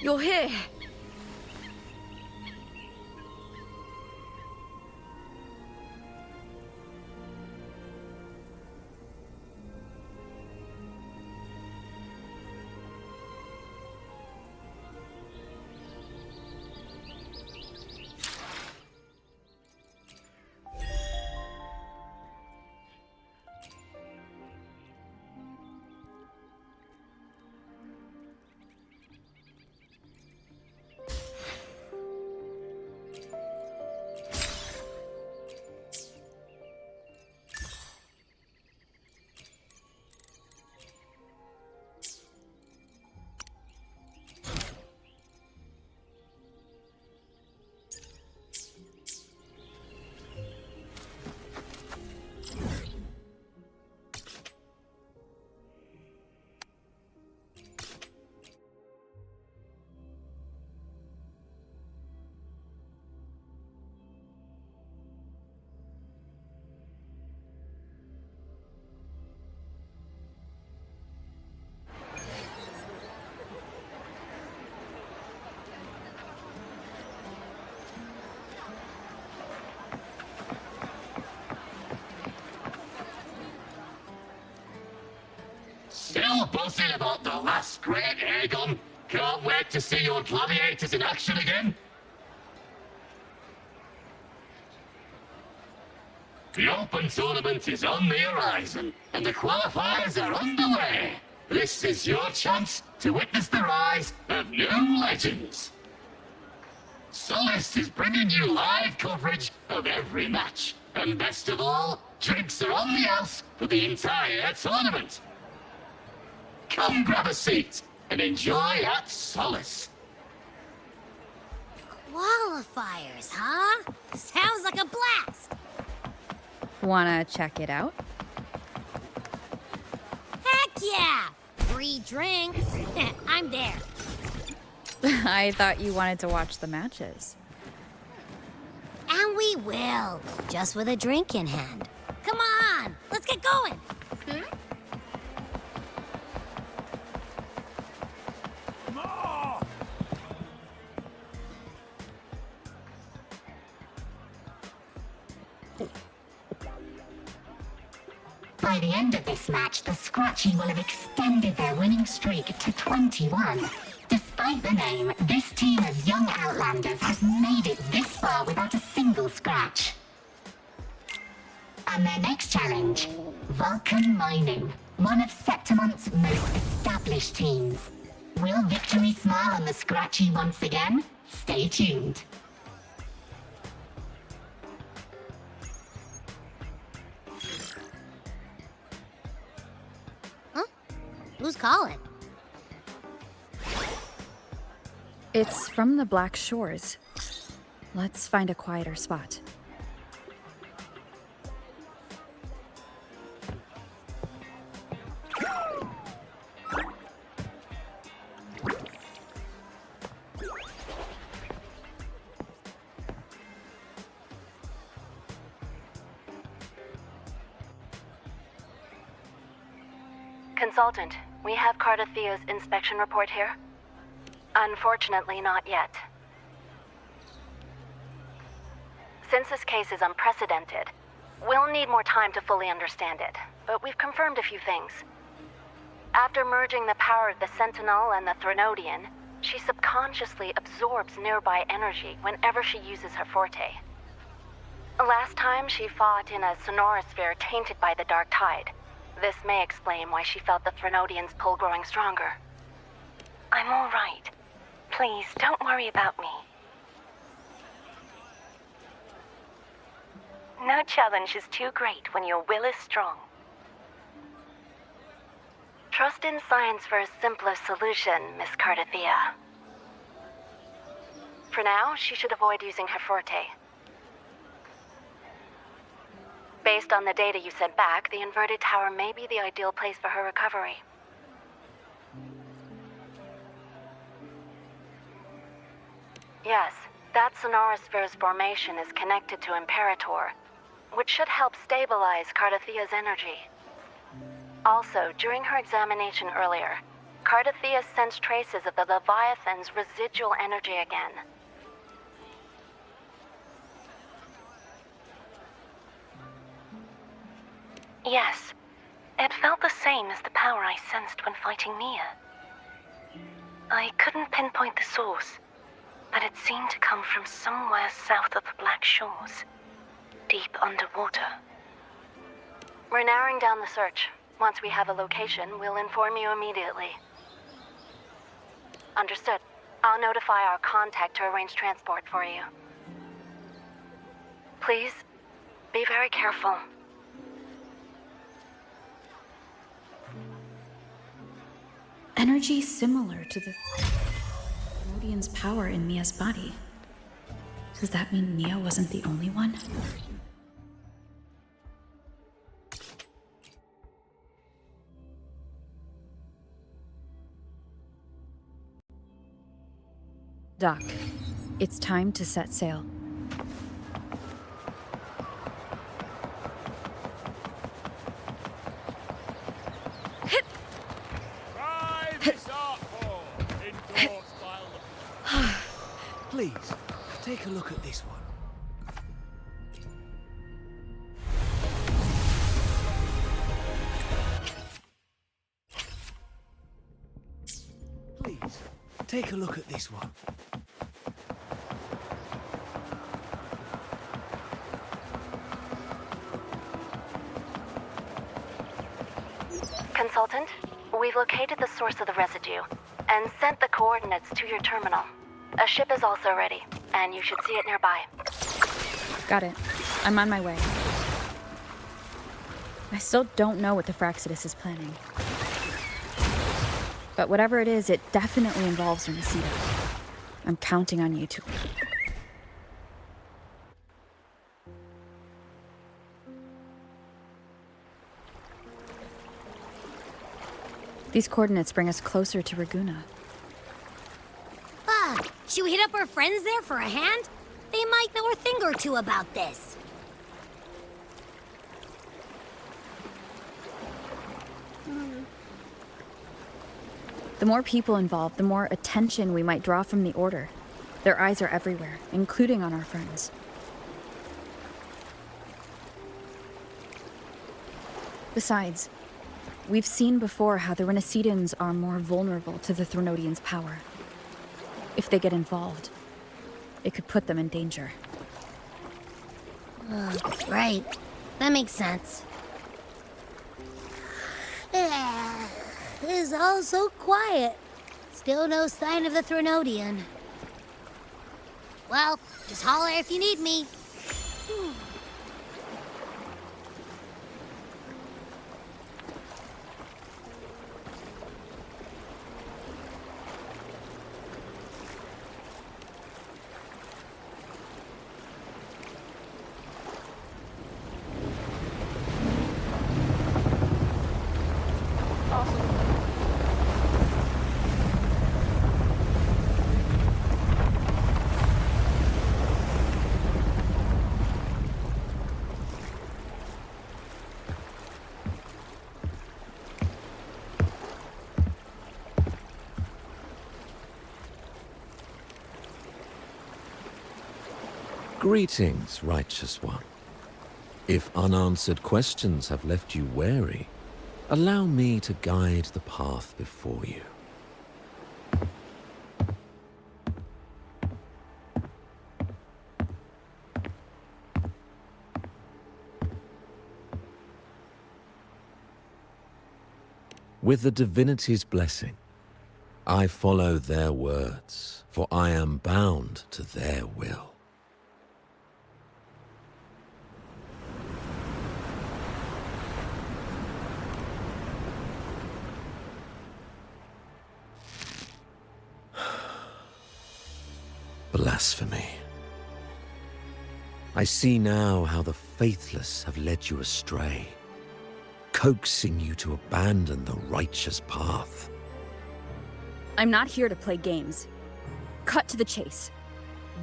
You're here. Still buzzing about the last great airgun? Can't wait to see your gladiators in action again. The Open Tournament is on the horizon, and the qualifiers are underway. This is your chance to witness the rise of new legends. Solace is bringing you live coverage of every match, and best of all, drinks are on the house for the entire tournament. Come grab a seat and enjoy at Solace. Qualifiers, huh? Sounds like a blast! Wanna check it out? Heck yeah! Free drinks. I'm there. I thought you wanted to watch the matches. And we will, just with a drink in hand. Come on, let's get going. By the end of this match, the Scratchy will have extended their winning streak to 21. Despite the name, this team of young Outlanders has made it this far without a single scratch. And their next challenge, Vulcan Mining, one of Septimont's most established teams. Will victory smile on the Scratchy once again? Stay tuned. Who's calling? It's from the Black Shores. Let's find a quieter spot. Consultant, we have Cardathea's inspection report here. Unfortunately, not yet. Since this case is unprecedented, we'll need more time to fully understand it, but we've confirmed a few things. After merging the power of the Sentinel and the Threnodian, she subconsciously absorbs nearby energy whenever she uses her forte. Last time she fought in a sonorosphere tainted by the Dark Tide. This may explain why she felt the Threnodian's pull growing stronger. I'm all right. Please, don't worry about me. No challenge is too great when your will is strong. Trust in science for a simpler solution, Miss Cardathea. For now, she should avoid using her forte. Based on the data you sent back, the inverted tower may be the ideal place for her recovery. Yes, that sonorosphere's formation is connected to Imperator, which should help stabilize Cardathea's energy. Also, during her examination earlier, Cardathea sensed traces of the Leviathan's residual energy again. Yes, it felt the same as the power I sensed when fighting Mia. I couldn't pinpoint the source, but it seemed to come from somewhere south of the Black Shores, deep underwater. We're narrowing down the search. Once we have a location, we'll inform you immediately. Understood. I'll notify our contact to arrange transport for you. Please, be very careful. Energy similar to the Rodian's power in Mia's body. Does that mean Mia wasn't the only one? Doc, it's time to set sail. Please, take a look at this one. Please, take a look at this one. Consultant, we've located the source of the residue and sent the coordinates to your terminal. A ship is also ready, and you should see it nearby. Got it. I'm on my way. I still don't know what the Fraxidus is planning. But whatever it is, it definitely involves Renesita. I'm counting on you to... These coordinates bring us closer to Raguna. Should we hit up our friends there for a hand? They might know a thing or two about this. The more people involved, the more attention we might draw from the Order. Their eyes are everywhere, including on our friends. Besides, we've seen before how the Renesitans are more vulnerable to the Threnodians' power. If they get involved, it could put them in danger. Right. That makes sense. It's all so quiet. Still no sign of the Threnodian. Well, just holler if you need me. Greetings, righteous one. If unanswered questions have left you wary, allow me to guide the path before you. With the divinity's blessing, I follow their words, for I am bound to their will. Blasphemy. I see now how the faithless have led you astray, coaxing you to abandon the righteous path. I'm not here to play games. Cut to the chase.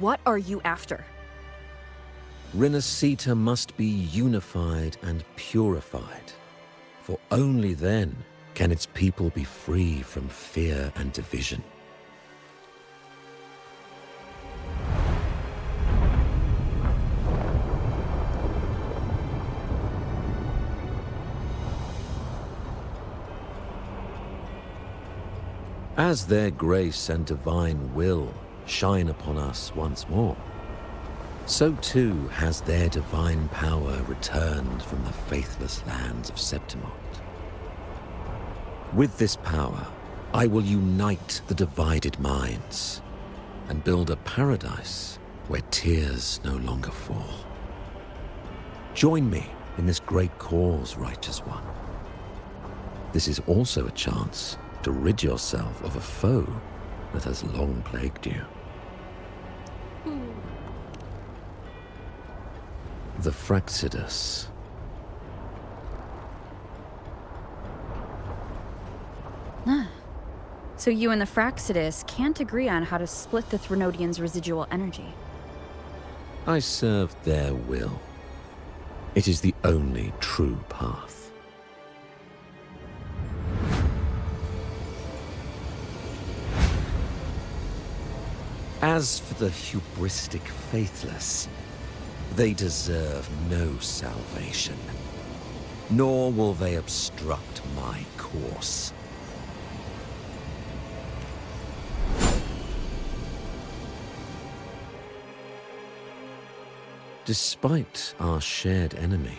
What are you after? Renesita must be unified and purified, for only then can its people be free from fear and division. As their grace and divine will shine upon us once more, so too has their divine power returned from the faithless lands of Septimont. With this power, I will unite the divided minds and build a paradise where tears no longer fall. Join me in this great cause, Righteous One. This is also a chance to rid yourself of a foe that has long plagued you. The Fraxidus. So you and the Fraxidus can't agree on how to split the Threnodians' residual energy. I serve their will. It is the only true path. As for the hubristic faithless, they deserve no salvation, nor will they obstruct my course. Despite our shared enemy,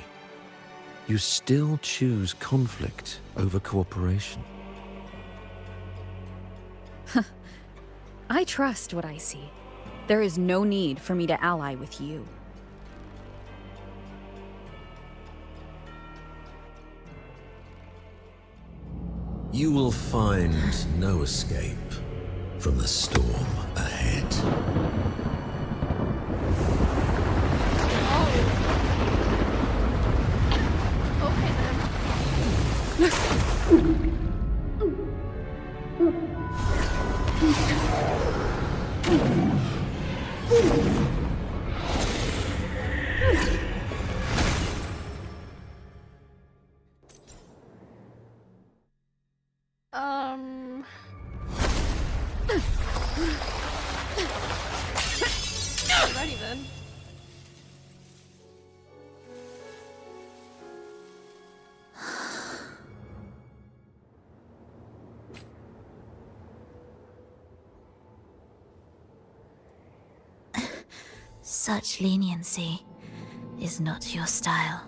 you still choose conflict over cooperation. I trust what I see. There is no need for me to ally with you. You will find no escape from the storm ahead. Alrighty then. Such leniency is not your style.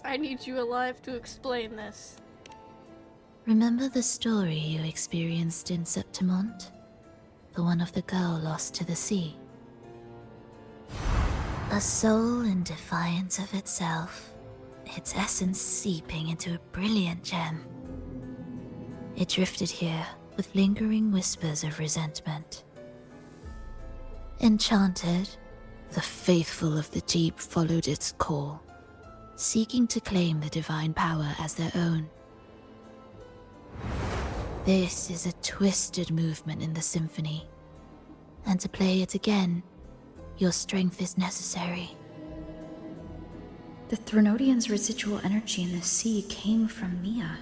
I need you alive to explain this. Remember the story you experienced in Septimont? The one of the girl lost to the sea? A soul in defiance of itself, its essence seeping into a brilliant gem. It drifted here with lingering whispers of resentment. Enchanted, the faithful of the deep followed its call, seeking to claim the divine power as their own. This is a twisted movement in the symphony, and to play it again, your strength is necessary. The Threnodians' residual energy in the sea came from Mia,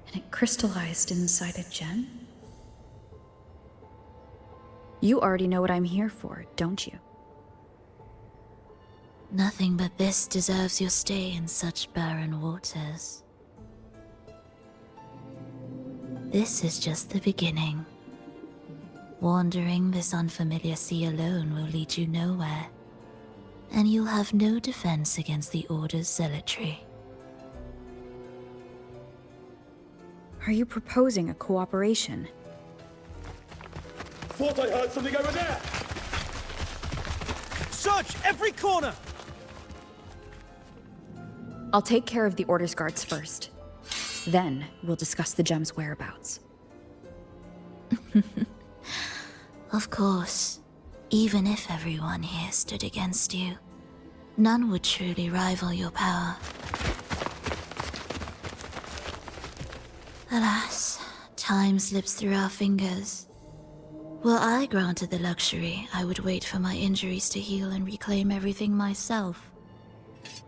and it crystallized inside a gem? You already know what I'm here for, don't you? Nothing but this deserves your stay in such barren waters. This is just the beginning. Wandering this unfamiliar sea alone will lead you nowhere, and you'll have no defense against the Order's zealotry. Are you proposing a cooperation? Thought I heard something over there! Search every corner! I'll take care of the Order's guards first. Then we'll discuss the gem's whereabouts. Of course, even if everyone here stood against you, none would truly rival your power. Alas, time slips through our fingers. Were I granted the luxury, I would wait for my injuries to heal and reclaim everything myself.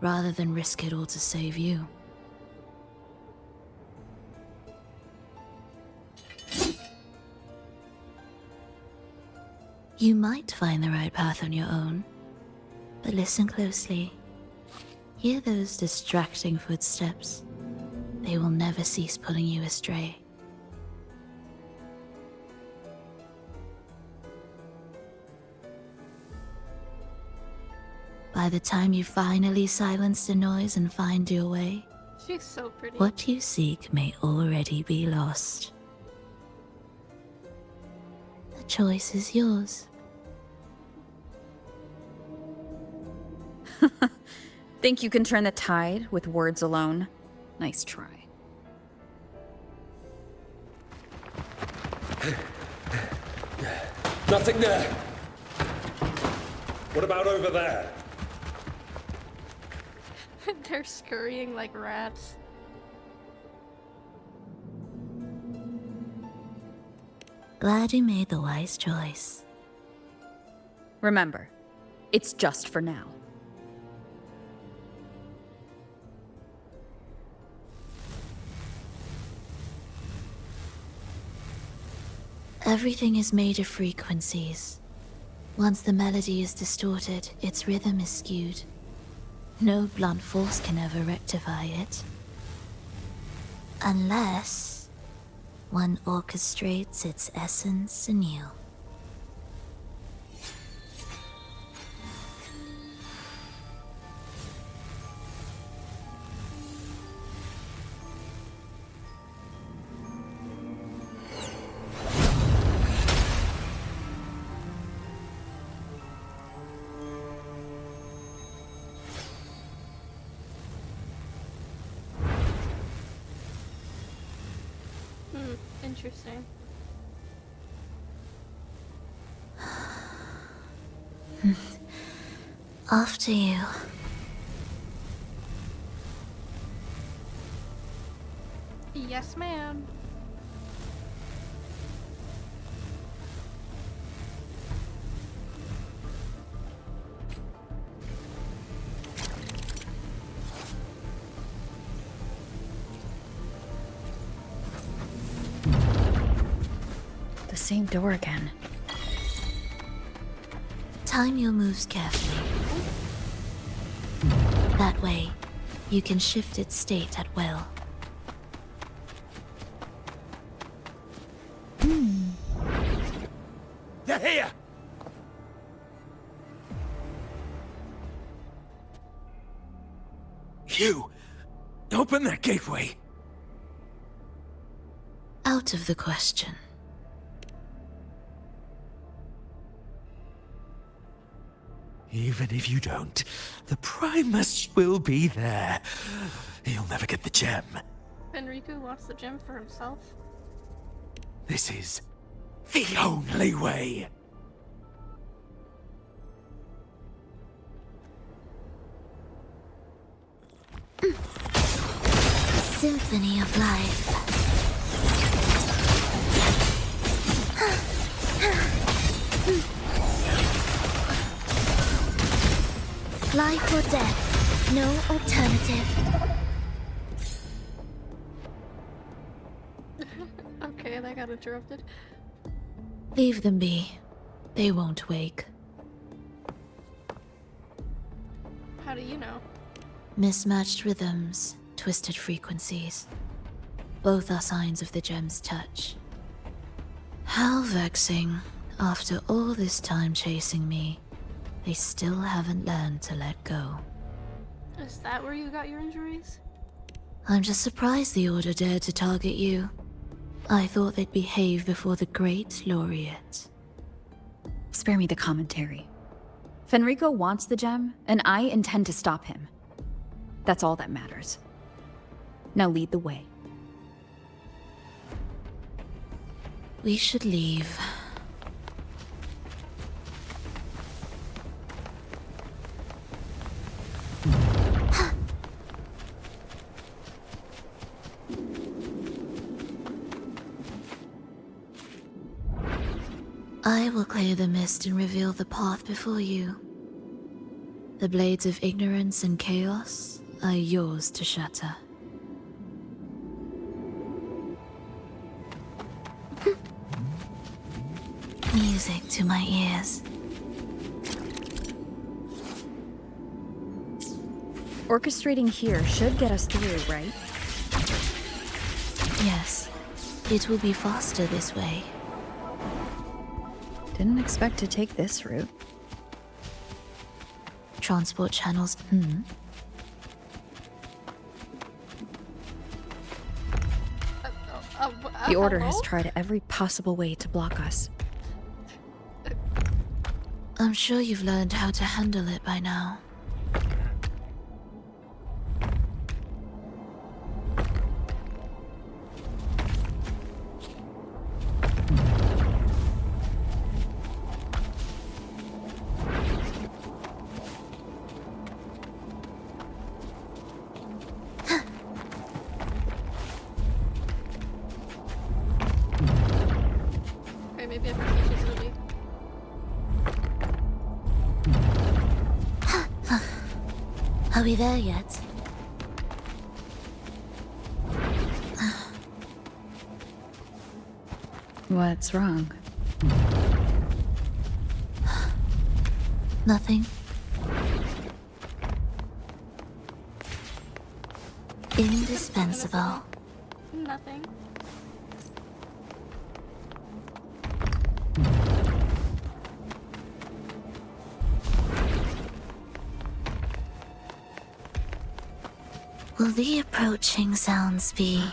rather than risk it all to save you. You might find the right path on your own, but listen closely. Hear those distracting footsteps. They will never cease pulling you astray. By the time you finally silence the noise and find your way, She's so pretty. what you seek may already be lost. The choice is yours. Think you can turn the tide with words alone? Nice try. Nothing there. What about over there? They're scurrying like rats. Glad you made the wise choice. Remember, it's just for now. Everything is made of frequencies. Once the melody is distorted, its rhythm is skewed. No blunt force can ever rectify it. Unless one orchestrates its essence anew. Interesting. After you. Yes, ma'am. The same door again. Time your moves carefully. That way, you can shift its state at will. They're here! You! Open that gateway! Out of the question. Even if you don't, the Primus will be there. He'll never get the gem. Enrico wants the gem for himself. This is the only way. Symphony of life. Life or death, no alternative. Okay, that got interrupted. Leave them be. They won't wake. How do you know? Mismatched rhythms, twisted frequencies. Both are signs of the gem's touch. How vexing. After all this time chasing me, they still haven't learned to let go. Is that where you got your injuries? I'm just surprised the Order dared to target you. I thought they'd behave before the Great Laureate. Spare me the commentary. Fenrico wants the gem, and I intend to stop him. That's all that matters. Now lead the way. We should leave. I will clear the mist and reveal the path before you. The blades of ignorance and chaos are yours to shatter. Music to my ears. Orchestrating here should get us through, right? Yes, it will be faster this way. Didn't expect to take this route. Transport channels. The Order has hello? tried every possible way to block us. I'm sure you've learned how to handle it by now. Okay, maybe I can teach you to me. Are we there yet? What's wrong? Nothing. Indispensable. Nothing. Will the approaching sounds be?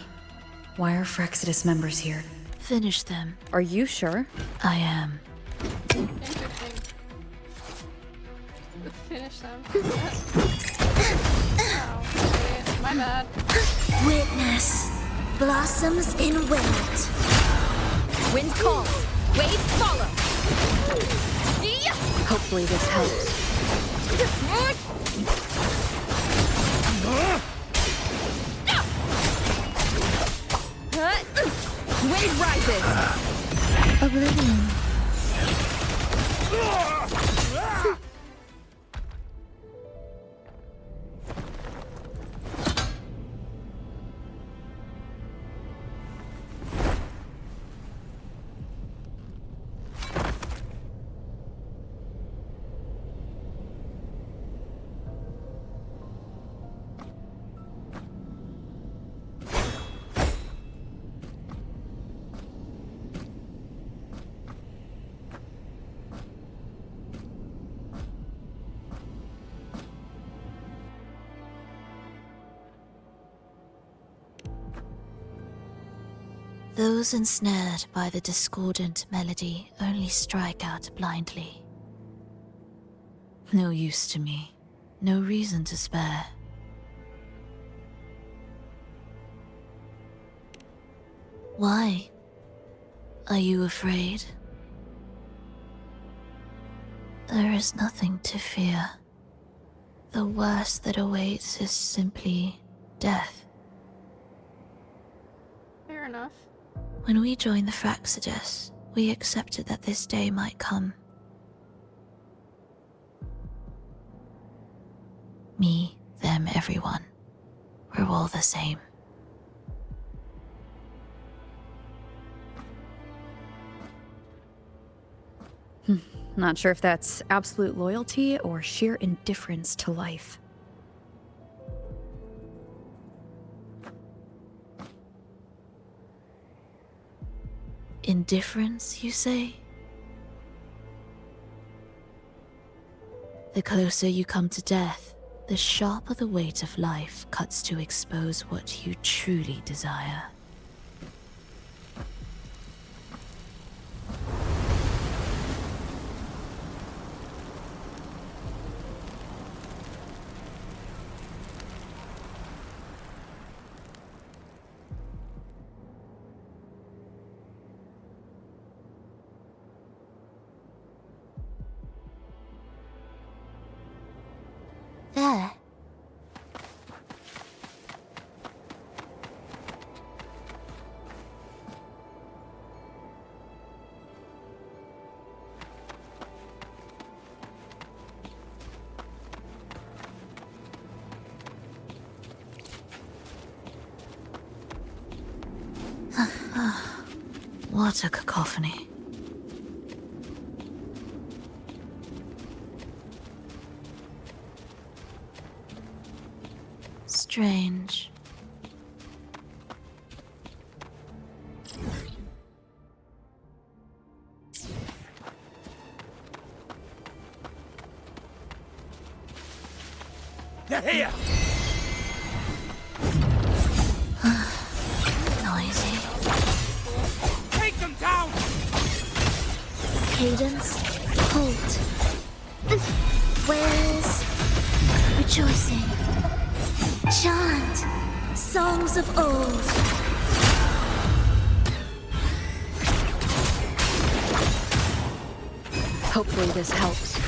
Why are Frexidus members here? Finish them. Are you sure? I am. Interesting. Finish them. Oh, okay, my bad. Witness. Blossoms in wind. Wind calls. Waves follow. Hopefully this helps. Wind rises. Oblivion. Those ensnared by the discordant melody only strike out blindly. No use to me, no reason to spare. Why? Are you afraid? There is nothing to fear. The worst that awaits is simply death. Fair enough. When we joined the Frexidus, we accepted that this day might come. Me, them, everyone. We're all the same. Not sure if that's absolute loyalty or sheer indifference to life. Indifference, you say? The closer you come to death, the sharper the weight of life cuts to expose what you truly desire. There. What a cacophony. Strange. They're here! Noisy. Take them down! Cadence. Halt. Wails. Rejoicing. Chant. Songs of old. Hopefully this helps.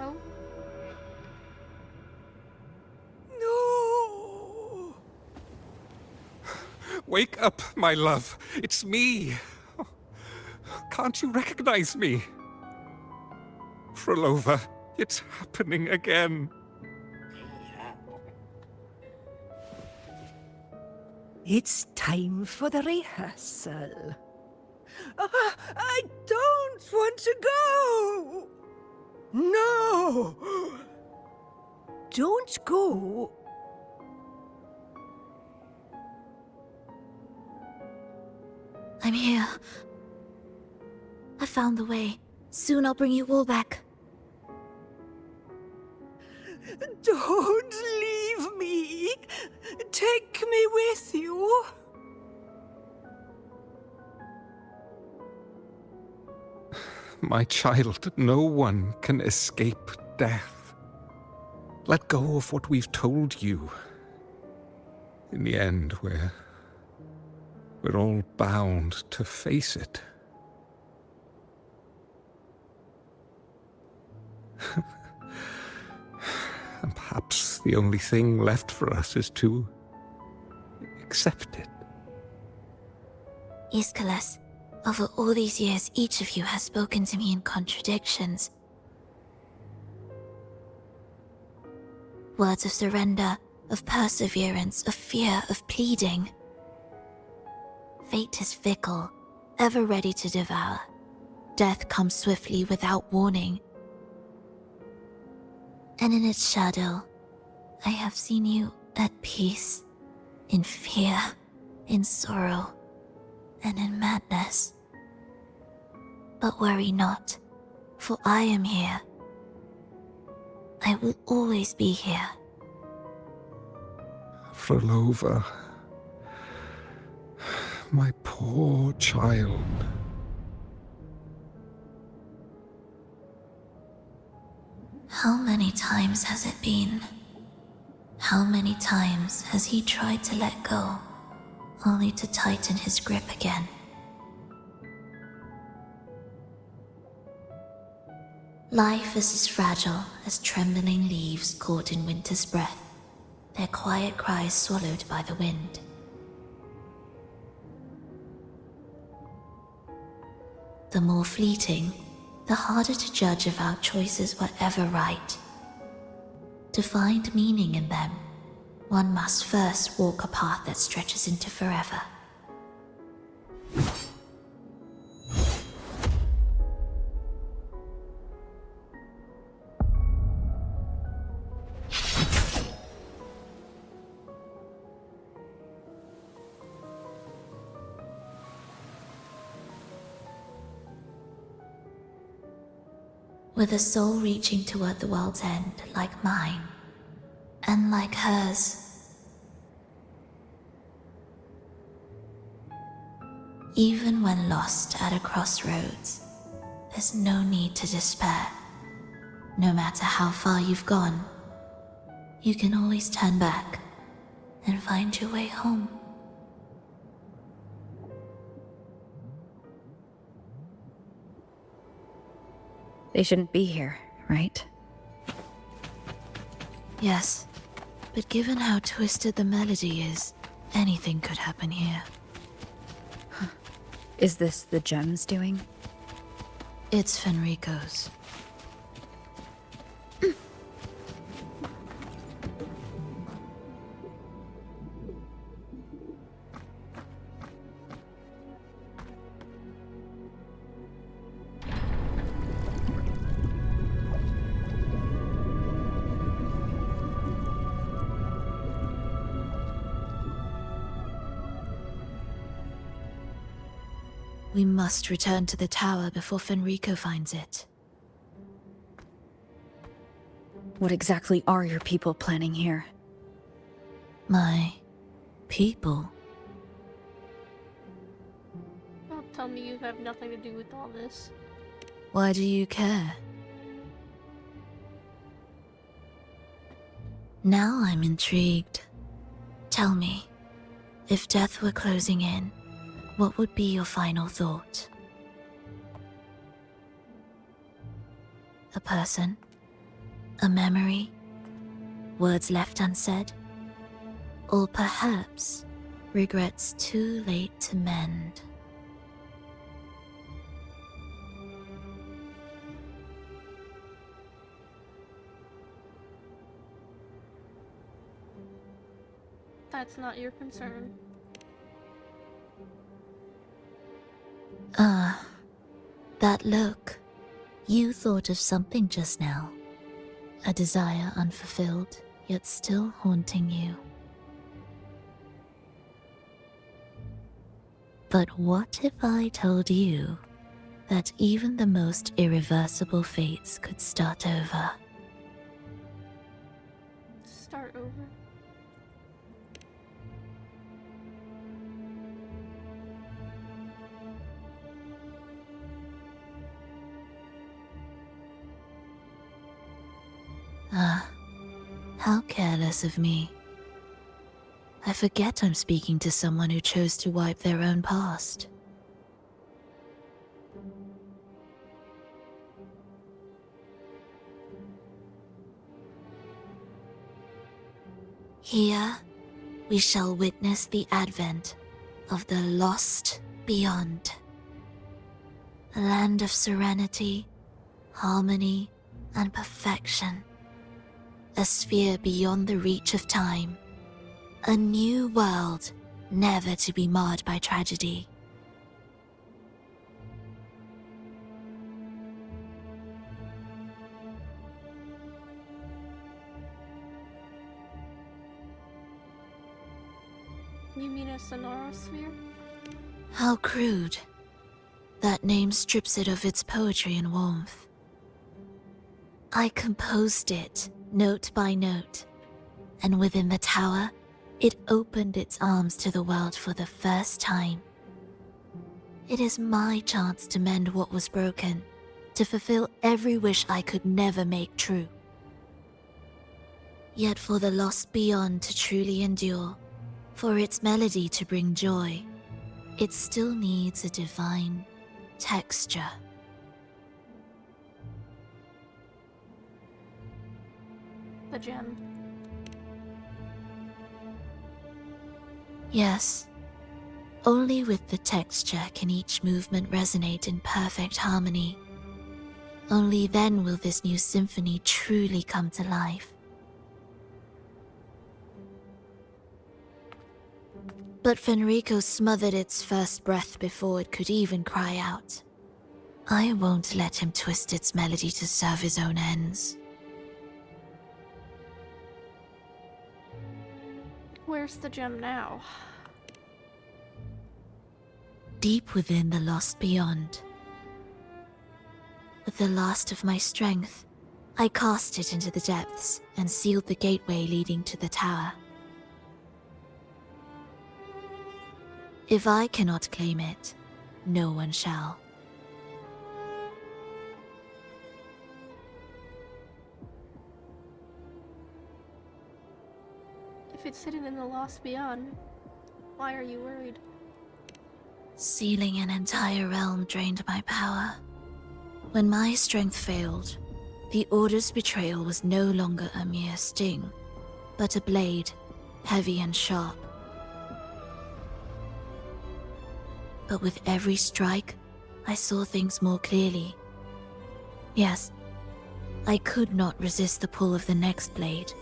Oh, No! Wake up, my love. It's me. Can't you recognize me? Frolova, it's happening again. It's time for the rehearsal. I don't want to go! No! Don't go. I'm here. I found the way. Soon I'll bring you all back. Don't leave me. Take me with you. My child, no one can escape death. Let go of what we've told you. In the end, we're all bound to face it. And perhaps the only thing left for us is to accept it. Iskalas, over all these years, each of you has spoken to me in contradictions. Words of surrender, of perseverance, of fear, of pleading. Fate is fickle, ever ready to devour. Death comes swiftly without warning. And in its shadow, I have seen you at peace, in fear, in sorrow, and in madness. But worry not, for I am here. I will always be here. Frolova, my poor child. How many times has it been? How many times has he tried to let go, only to tighten his grip again? Life is as fragile as trembling leaves caught in winter's breath, their quiet cries swallowed by the wind. The more fleeting, the harder to judge if our choices were ever right. To find meaning in them, one must first walk a path that stretches into forever. With a soul reaching toward the world's end like mine, and like hers. Even when lost at a crossroads, there's no need to despair. No matter how far you've gone, you can always turn back and find your way home. They shouldn't be here, right? Yes, but given how twisted the melody is, Anything could happen here. Is this the gems doing? It's Fenrico's. We must return to the tower before Fenrico finds it. What exactly are your people planning here? My people? Don't tell me you have nothing to do with all this. Why do you care? Now I'm intrigued. Tell me, if death were closing in, what would be your final thought? A person? A memory? Words left unsaid? Or perhaps regrets too late to mend? That's not your concern. Ah, that look. You thought of something just now. A desire unfulfilled, yet still haunting you. But what if I told you that even the most irreversible fates could start over? Start over. Ah, how careless of me. I forget I'm speaking to someone who chose to wipe their own past. Here, we shall witness the advent of the lost beyond. A land of serenity, harmony, and perfection. A sphere beyond the reach of time. A new world, never to be marred by tragedy. You mean a sonorosphere? How crude. That name strips it of its poetry and warmth. I composed it, note by note, and within the tower, it opened its arms to the world for the first time. It is my chance to mend what was broken, to fulfill every wish I could never make true. Yet for the lost beyond to truly endure, for its melody to bring joy, it still needs a divine texture. The gem. Yes. Only with the texture can each movement resonate in perfect harmony. Only then will this new symphony truly come to life. But Fenrico smothered its first breath before it could even cry out. I won't let him twist its melody to serve his own ends. Where's the gem now? Deep within the lost beyond. With the last of my strength, I cast it into the depths and sealed the gateway leading to the tower. If I cannot claim it, no one shall. If it's hidden in the lost beyond, why are you worried? Sealing an entire realm drained my power. When my strength failed, the Order's betrayal was no longer a mere sting, but a blade, heavy and sharp, But with every strike, I saw things more clearly. Yes, I could not resist the pull of the next blade.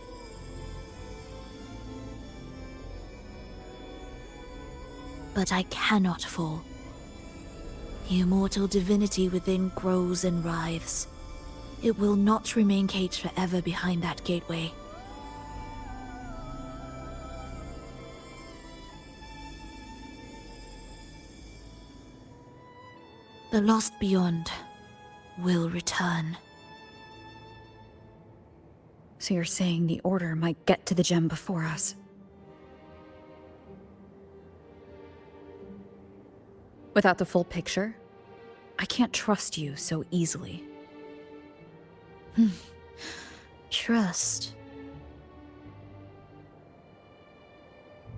But I cannot fall. The immortal divinity within grows and writhes. It will not remain caged forever behind that gateway. The lost beyond will return. So you're saying the Order might get to the gem before us? Without the full picture, I can't trust you so easily. Trust.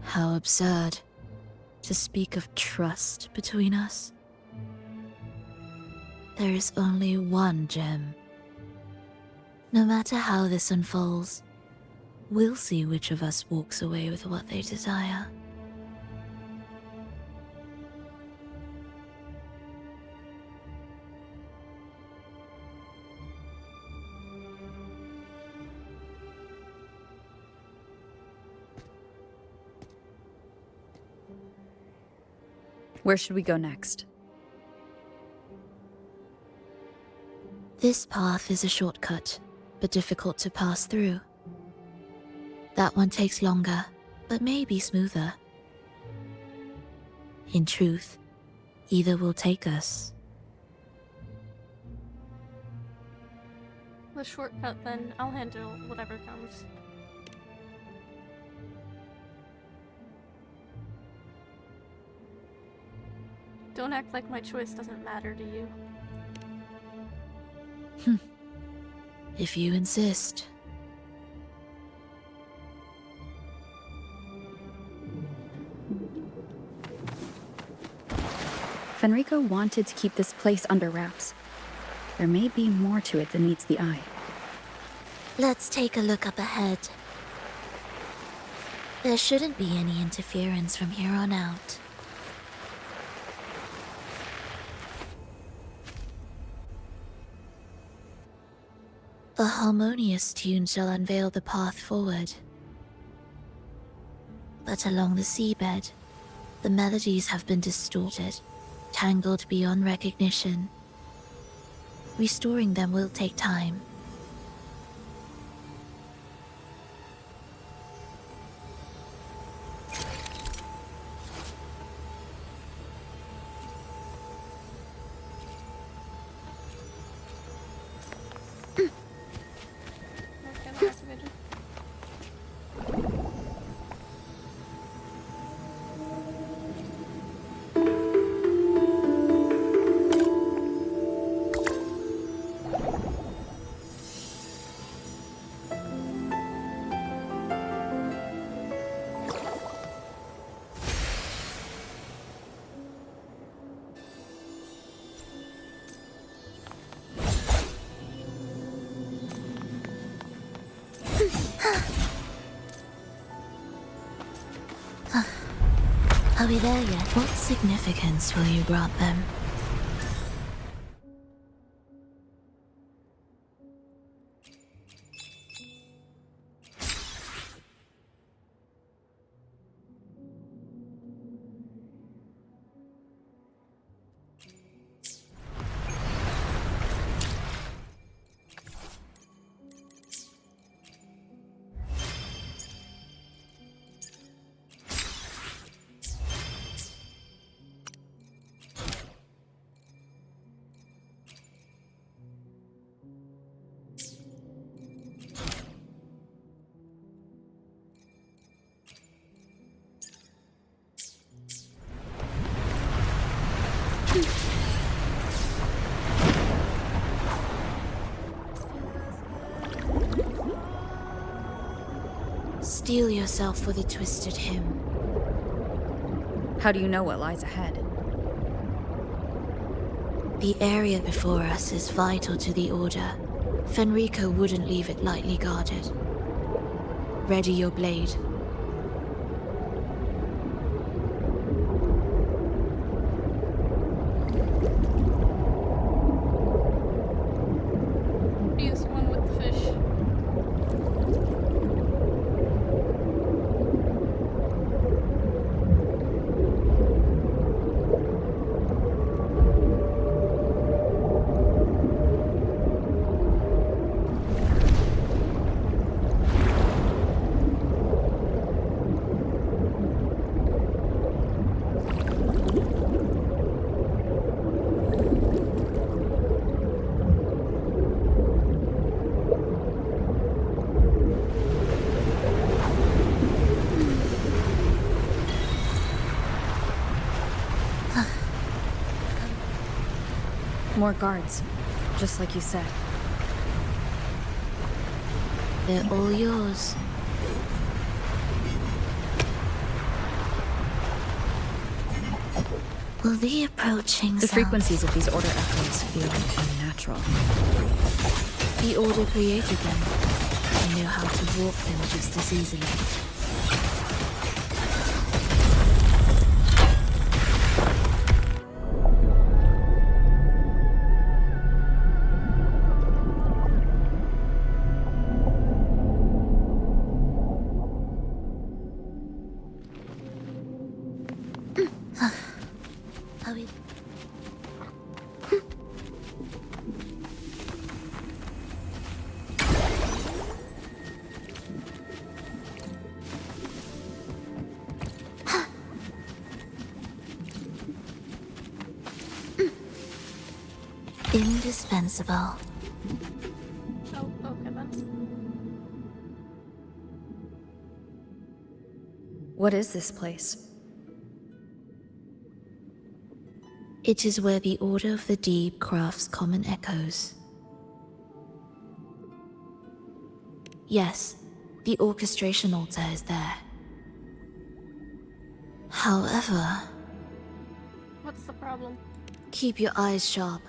How absurd to speak of trust between us. There is only one gem. No matter how this unfolds, we'll see which of us walks away with what they desire. Where should we go next? This path is a shortcut, but difficult to pass through. That one takes longer, but may be smoother. In truth, either will take us. The shortcut, then. I'll handle whatever comes. Don't act like my choice doesn't matter to you. If you insist. Fenrico wanted to keep this place under wraps. There may be more to it than meets the eye. Let's take a look up ahead. There shouldn't be any interference from here on out. A harmonious tune shall unveil the path forward. But along the seabed, the melodies have been distorted, tangled beyond recognition. Restoring them will take time. Are we there yet? What significance will you grant them? Steel yourself for the twisted hymn. How do you know what lies ahead? The area before us is vital to the Order. Fenrico wouldn't leave it lightly guarded. Ready your blade. More guards, just like you said. They're all yours. Will the approaching The sound... frequencies of these Order echoes feel unnatural. The Order created them. They know how to warp them just as easily. Indispensable. Oh, okay then. What is this place? It is where the Order of the Deep crafts common echoes. Yes, the orchestration altar is there. However, What's the problem? keep your eyes sharp.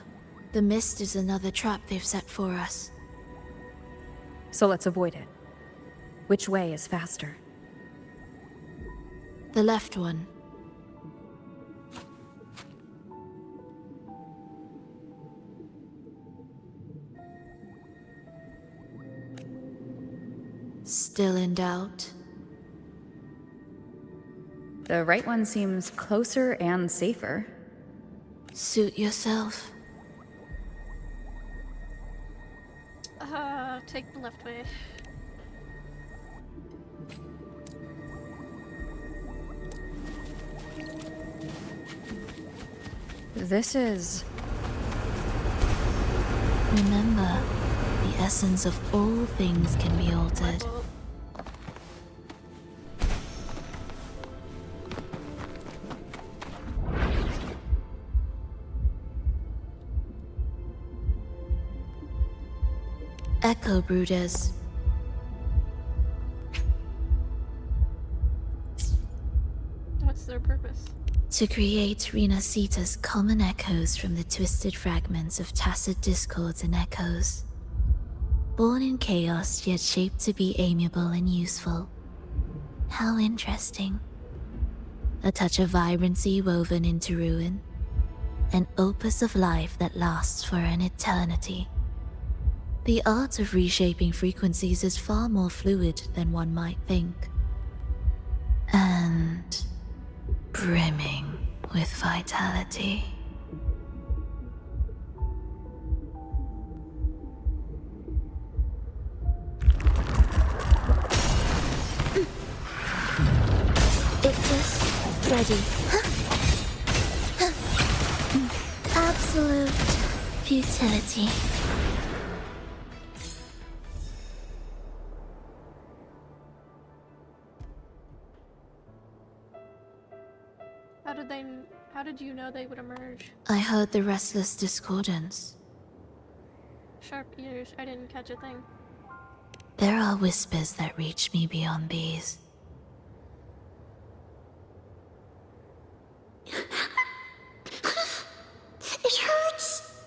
The mist is another trap they've set for us. So let's avoid it. Which way is faster? The left one. Still in doubt? The right one seems closer and safer. Suit yourself. Take the left way. This is... Remember, the essence of all things can be altered. Oh, Echo Brooders. what's their purpose? To create Rena Sita's common echoes from the twisted fragments of tacit discords and echoes. Born in chaos, yet shaped to be amiable and useful. How interesting. A touch of vibrancy woven into ruin. An opus of life that lasts for an eternity. The art of reshaping frequencies is far more fluid than one might think. And brimming with vitality. It is ready. Absolute futility. How did you know they would emerge? I heard the restless discordance. Sharp ears, I didn't catch a thing. There are whispers that reach me beyond these. It hurts!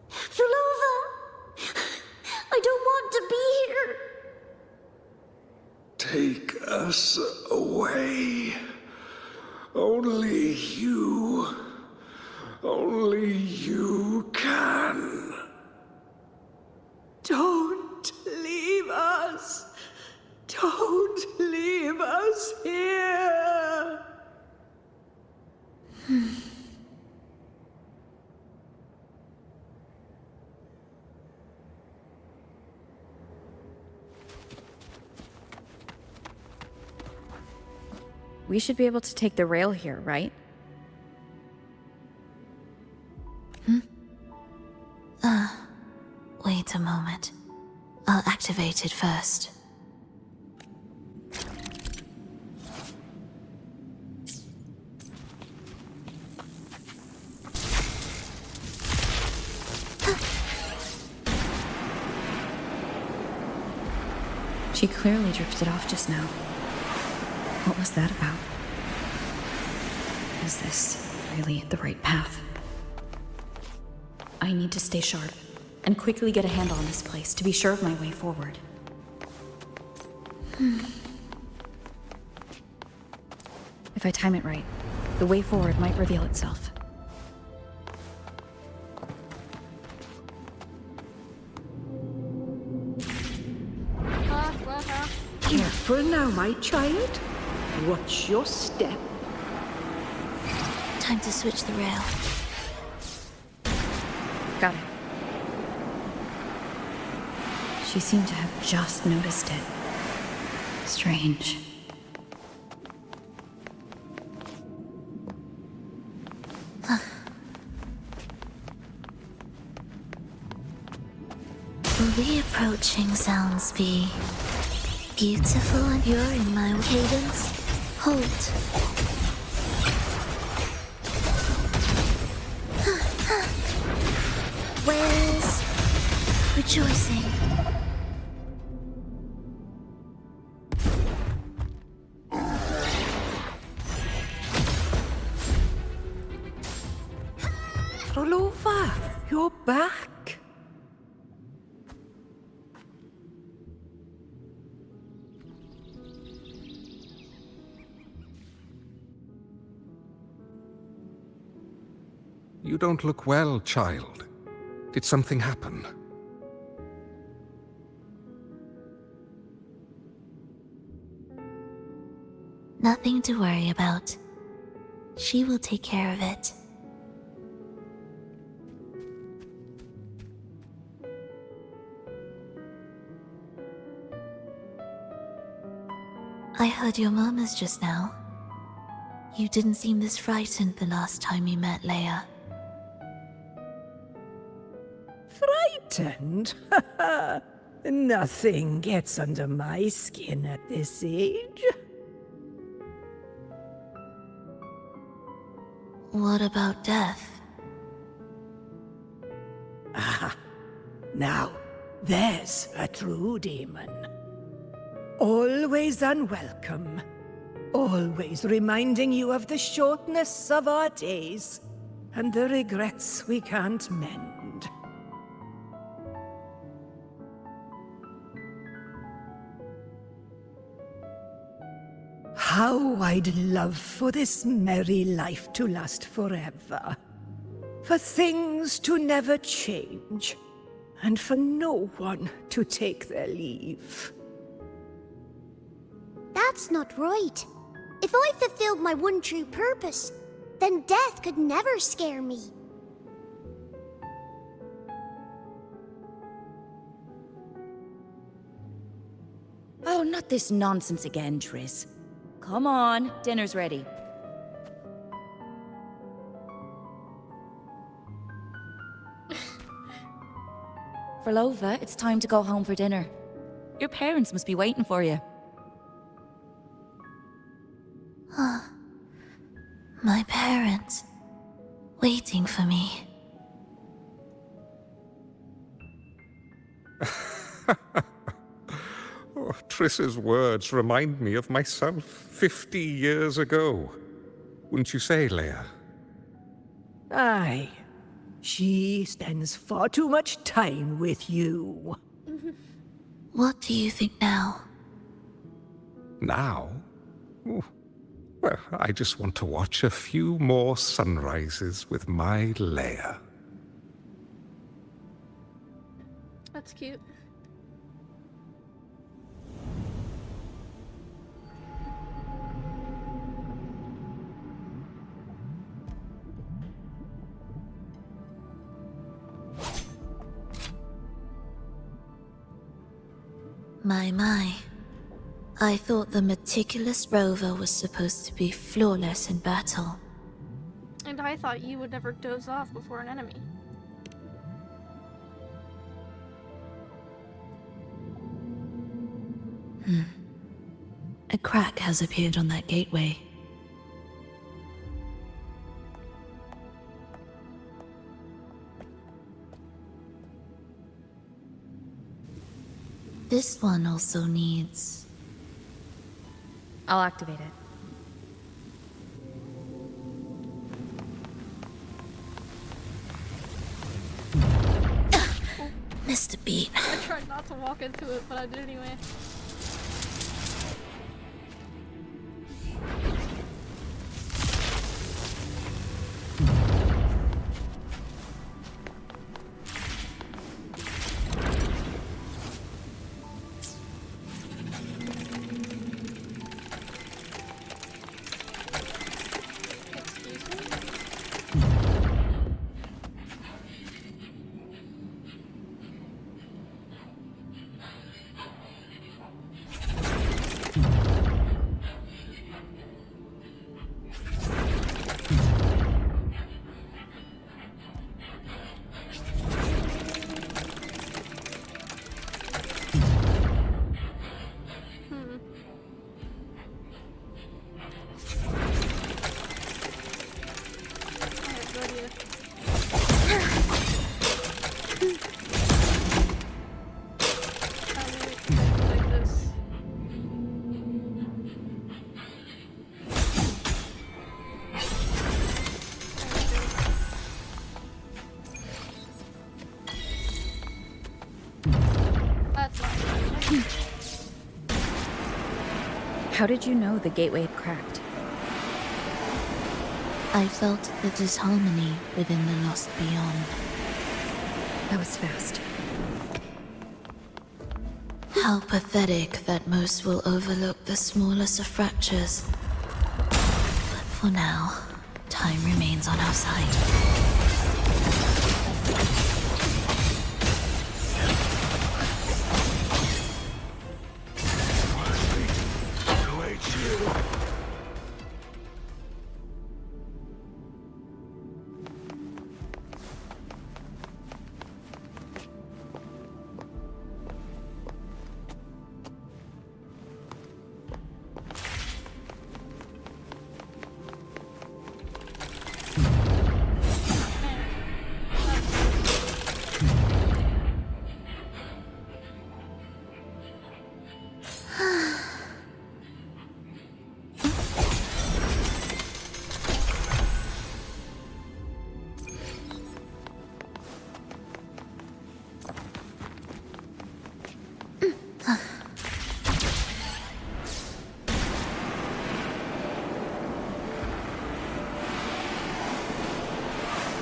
Vulova! I don't want to be here! Take us away. Only you can. Don't leave us. Don't leave us here. We should be able to take the rail here, right? Wait a moment. I'll activate it first. She clearly drifted off just now. What was that about? Is this really the right path? I need to stay sharp and quickly get a handle on this place to be sure of my way forward. If I time it right, the way forward might reveal itself. Careful now, my child. Watch your step. Time to switch the rail. Got it. She seemed to have just noticed it. Strange. Will the approaching sounds be beautiful and you're in my cadence? Halt. Where's rejoicing? Roll over. You're back. You don't look well, child. Did something happen? Nothing to worry about. She will take care of it. I heard your murmurs just now. You didn't seem this frightened the last time you met Leia. Frightened? Nothing gets under my skin at this age. What about death? Ah, now, there's a true demon. Always unwelcome. Always reminding you of the shortness of our days and the regrets we can't mend. How I'd love for this merry life to last forever. For things to never change, and for no one to take their leave. That's not right. If I fulfilled my one true purpose, then death could never scare me. Oh, not this nonsense again, Triss. Come on, dinner's ready. Verlova, it's time to go home for dinner. Your parents must be waiting for you. My parents, waiting for me. Oh, Triss's words remind me of myself 50 years ago. Wouldn't you say, Leia? Aye. She spends far too much time with you. What do you think now? Now? Ooh. Well, I just want to watch a few more sunrises with my Leia. That's cute. My. I thought the meticulous rover was supposed to be flawless in battle. And I thought you would never doze off before an enemy. A crack has appeared on that gateway. This one also needs... I'll activate it. Missed a beat. I tried not to walk into it, but I did anyway. How did you know the gateway had cracked? I felt the disharmony within the lost beyond. That was fast. How pathetic that most will overlook the smallest of fractures. But for now, time remains on our side.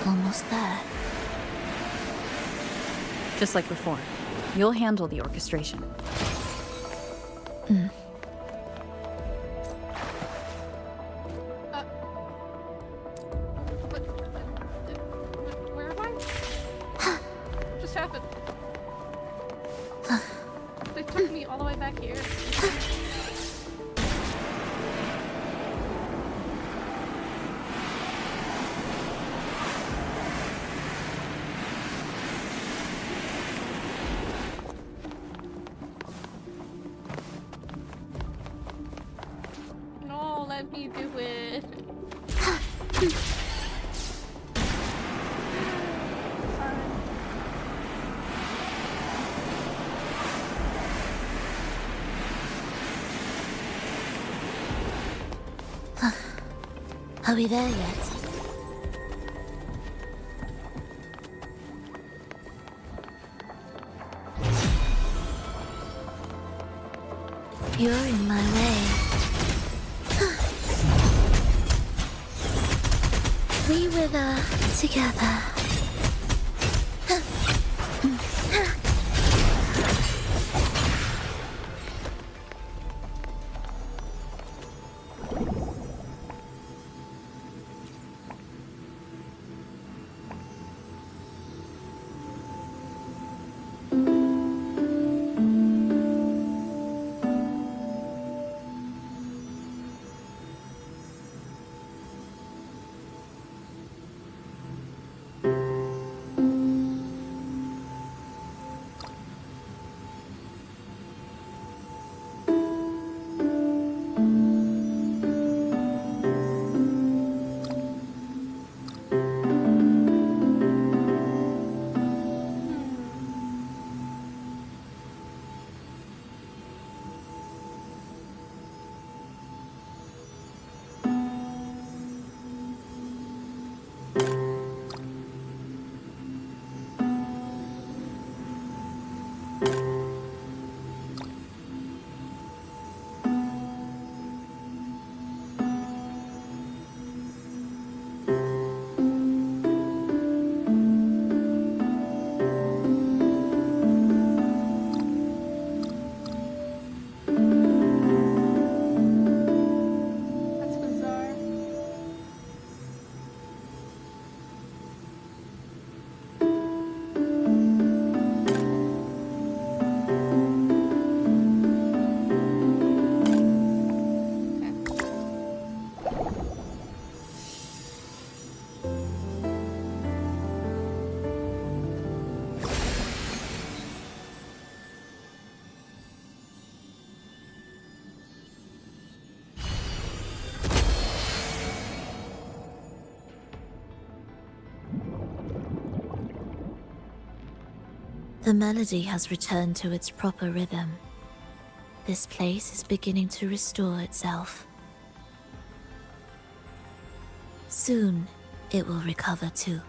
Almost there. Just like before. You'll handle the orchestration. Where am I? What just happened? They took me all the way back here. No, let me do it. Are we there yet? You're in my way. We wither together. The melody has returned to its proper rhythm. This place is beginning to restore itself. Soon, it will recover too.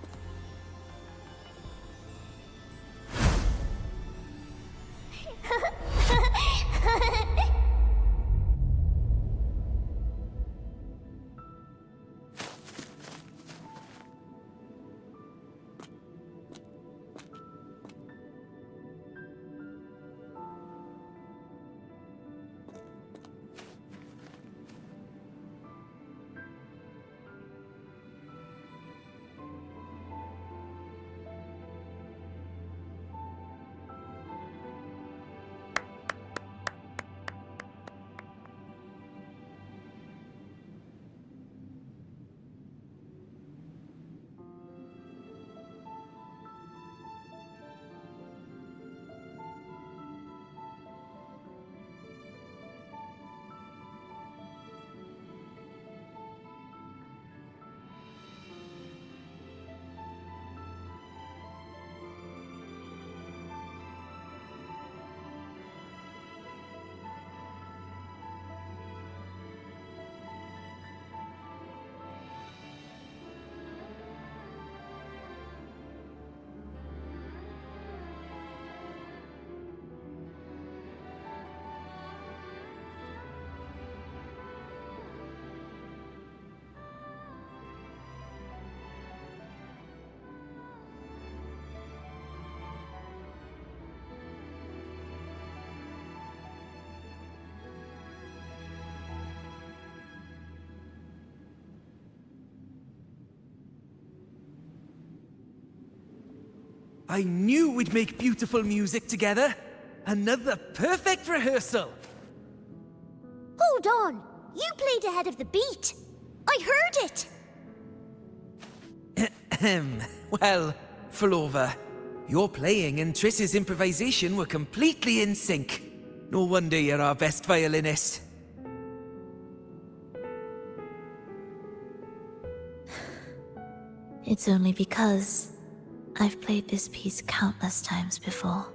I knew we'd make beautiful music together. Another perfect rehearsal. Hold on! You played ahead of the beat! I heard it! Well, Flova, your playing and Triss's improvisation were completely in sync. No wonder you're our best violinist. It's only because I've played this piece countless times before.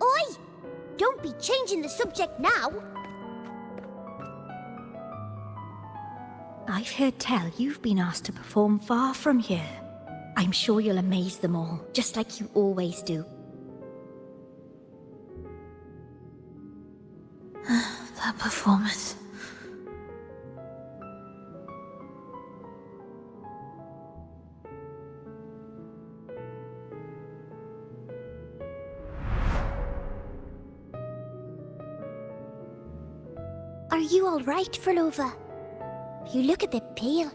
Oi! Don't be changing the subject now! I've heard tell you've been asked to perform far from here. I'm sure you'll amaze them all, just like you always do. That performance. Are you alright, Flova? You look a bit pale.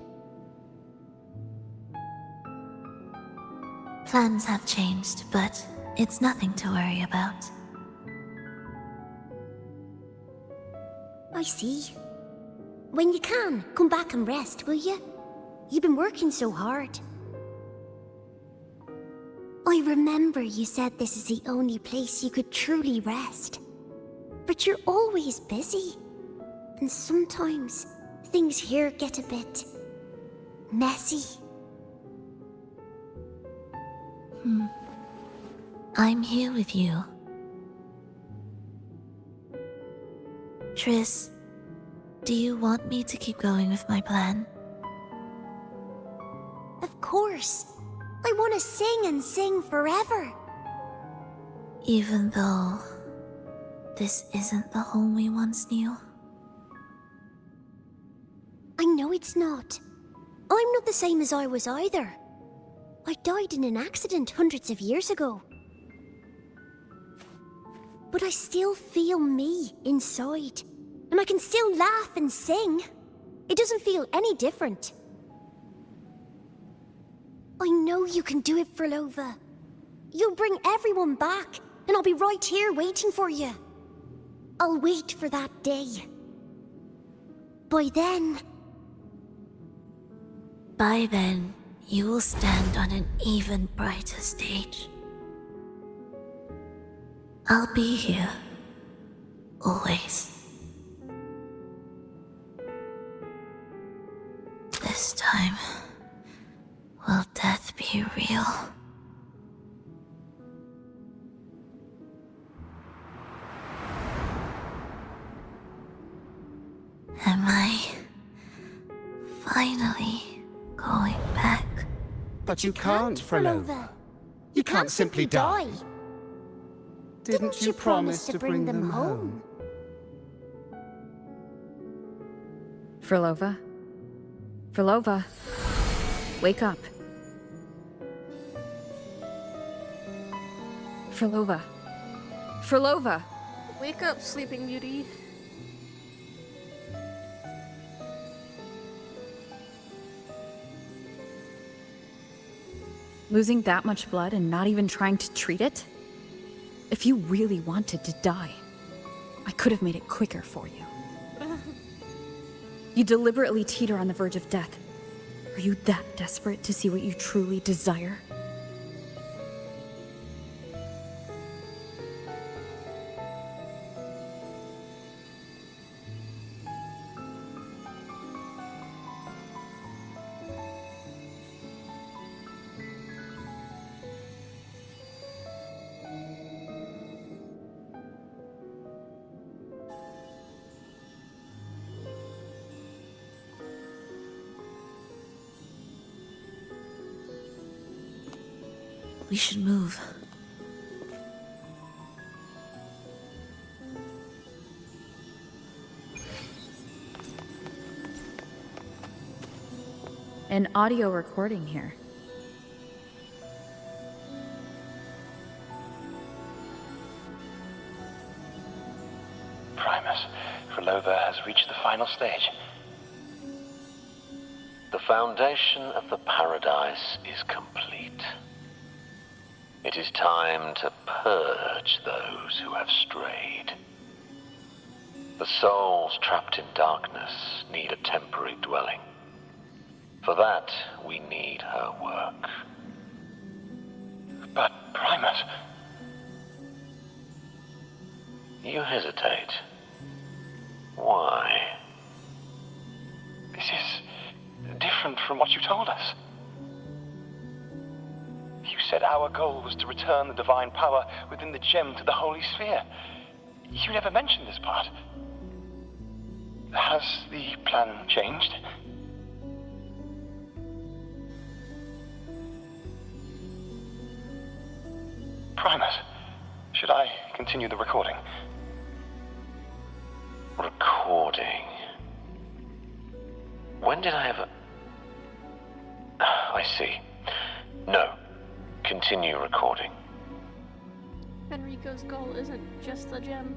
Plans have changed, but it's nothing to worry about. I see. When you can, come back and rest, will you? You've been working so hard. I remember you said this is the only place you could truly rest. But you're always busy. And sometimes things here get a bit messy. I'm here with you. Triss, do you want me to keep going with my plan? Of course. I want to sing and sing forever. Even though this isn't the home we once knew? I know it's not. I'm not the same as I was either. I died in an accident hundreds of years ago. But I still feel me inside. And I can still laugh and sing. It doesn't feel any different. I know you can do it, Flova. You'll bring everyone back, and I'll be right here waiting for you. I'll wait for that day. By then, you will stand on an even brighter stage. I'll be here. Always. This time, will death be real? I finally going back? But you can't, Frolova. You can't simply die. Didn't you promise to bring them home? Frolova? Frolova? Wake up. Frolova. Frolova! Wake up, Sleeping Beauty. Losing that much blood and not even trying to treat it? If you really wanted to die, I could have made it quicker for you. You deliberately teeter on the verge of death. Are you that desperate to see what you truly desire? We should move. An audio recording here. Primus, Frolova has reached the final stage. The foundation of the paradise is complete. It is time to purge those who have strayed. The souls trapped in darkness need a temporary dwelling. For that, we need her work. But, Primus... You hesitate. Why? This is different from what you told us. You said our goal was to return the divine power within the gem to the Holy Sphere. You never mentioned this part. Has the plan changed? Primus, should I continue the recording? Recording? When did I ever... I see. No. Continue recording. Enrico's goal isn't just the gem.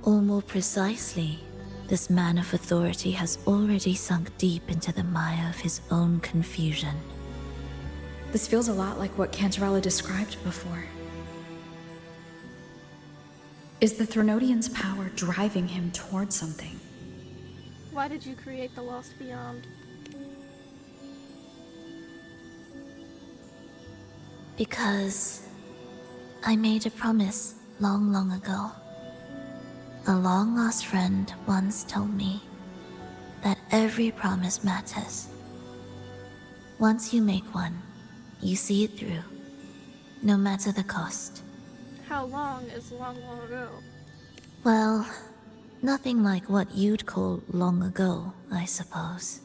Or more precisely, this man of authority has already sunk deep into the mire of his own confusion. This feels a lot like what Cantarella described before. Is the Threnodian's power driving him towards something? Why did you create the Lost Beyond? Because I made a promise long, long ago. A long-lost friend once told me that every promise matters. Once you make one, you see it through, no matter the cost. How long is long, long ago? Well, nothing like what you'd call long ago, I suppose.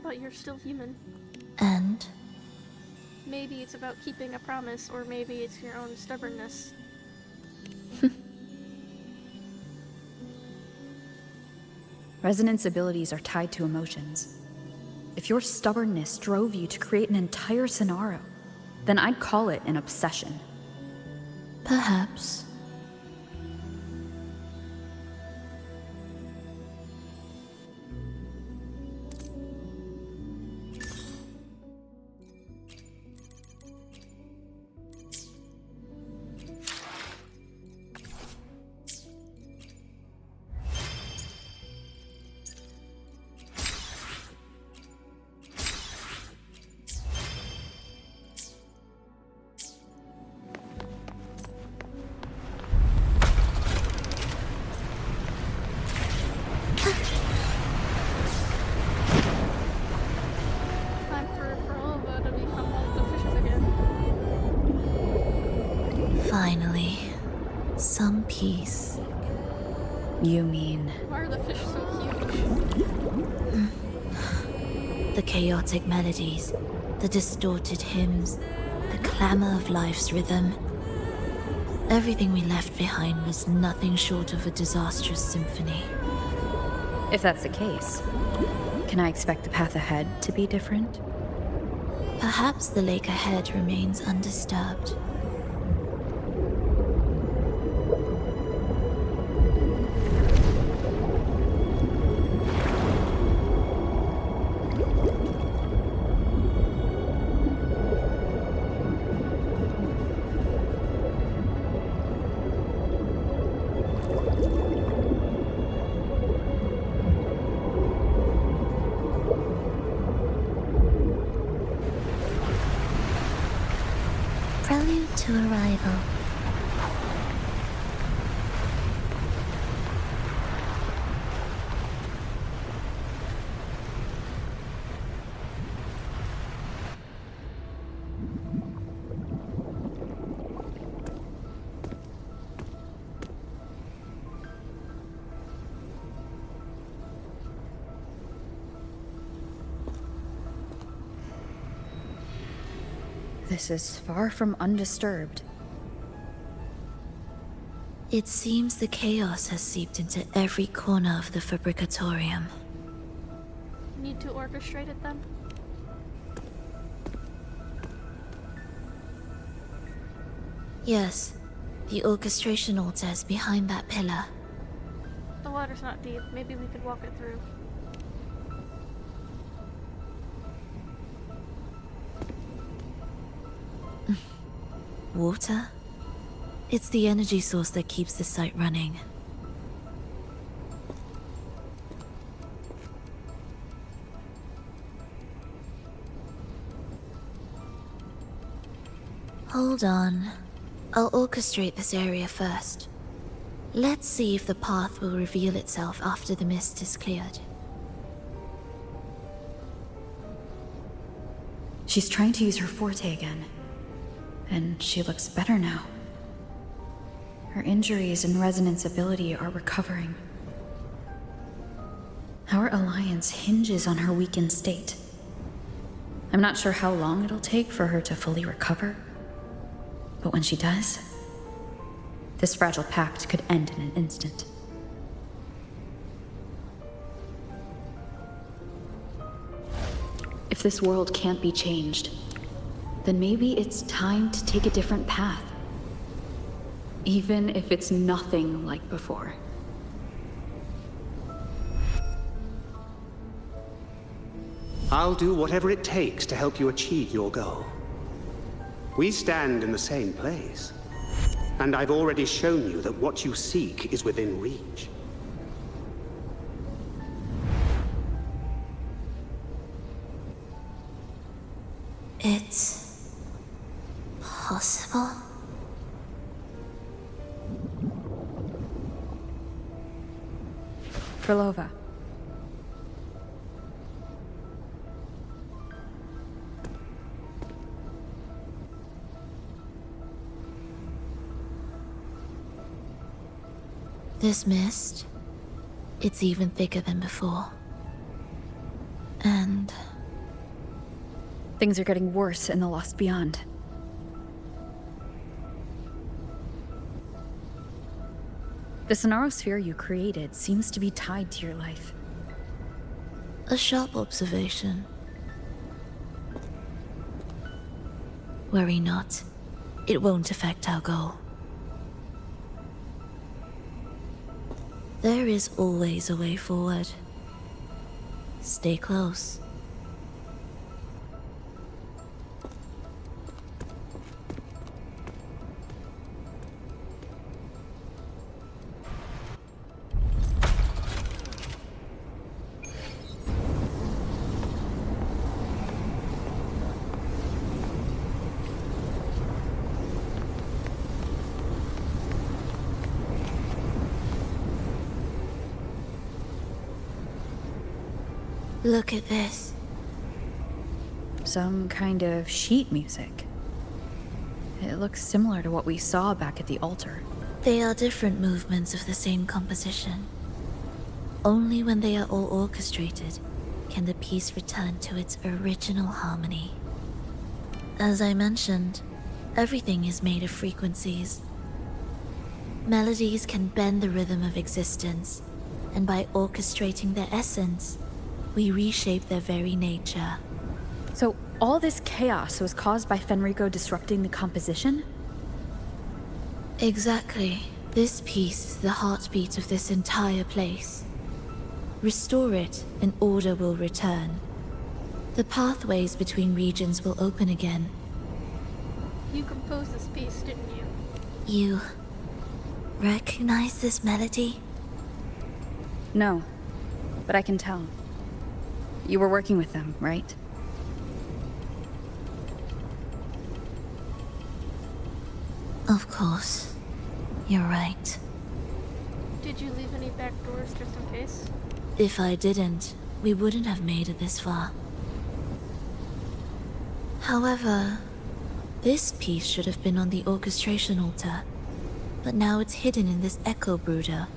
But you're still human. And? Maybe it's about keeping a promise, or maybe it's your own stubbornness. Resonance abilities are tied to emotions. If your stubbornness drove you to create an entire scenario, then I'd call it an obsession. Perhaps. Finally, some peace. You mean... Why are the fish so cute? The chaotic melodies, the distorted hymns, the clamor of life's rhythm. Everything we left behind was nothing short of a disastrous symphony. If that's the case, can I expect the path ahead to be different? Perhaps the lake ahead remains undisturbed. Prelude to arrival. This is far from undisturbed. It seems the chaos has seeped into every corner of the Fabricatorium. Need to orchestrate it then? Yes, the orchestration altar is behind that pillar. The water's not deep. Maybe we could walk it through. Water? It's the energy source that keeps the site running. Hold on. I'll orchestrate this area first. Let's see if the path will reveal itself after the mist is cleared. She's trying to use her forte again. And she looks better now. Her injuries and resonance ability are recovering. Our alliance hinges on her weakened state. I'm not sure how long it'll take for her to fully recover. But when she does, this fragile pact could end in an instant. If this world can't be changed, then maybe it's time to take a different path. Even if it's nothing like before. I'll do whatever it takes to help you achieve your goal. We stand in the same place, and I've already shown you that what you seek is within reach. It's possible? Frolova. This mist, it's even thicker than before. And things are getting worse in the Lost Beyond. The Sonarosphere you created seems to be tied to your life. a sharp observation. Worry not. It won't affect our goal. There is always a way forward. Stay close. Look at this. Some kind of sheet music. It looks similar to what we saw back at the altar. They are different movements of the same composition. Only when they are all orchestrated can the piece return to its original harmony. As I mentioned, everything is made of frequencies. Melodies can bend the rhythm of existence, and by orchestrating their essence, we reshape their very nature. So all this chaos was caused by Fenrico disrupting the composition? Exactly. This piece is the heartbeat of this entire place. Restore it, and order will return. The pathways between regions will open again. You composed this piece, didn't you? You recognize this melody? No, but I can tell. You were working with them, right? Of course. You're right. Did you leave any back doors just in case? If I didn't, we wouldn't have made it this far. However, this piece should have been on the orchestration altar, but now it's hidden in this echo brooder.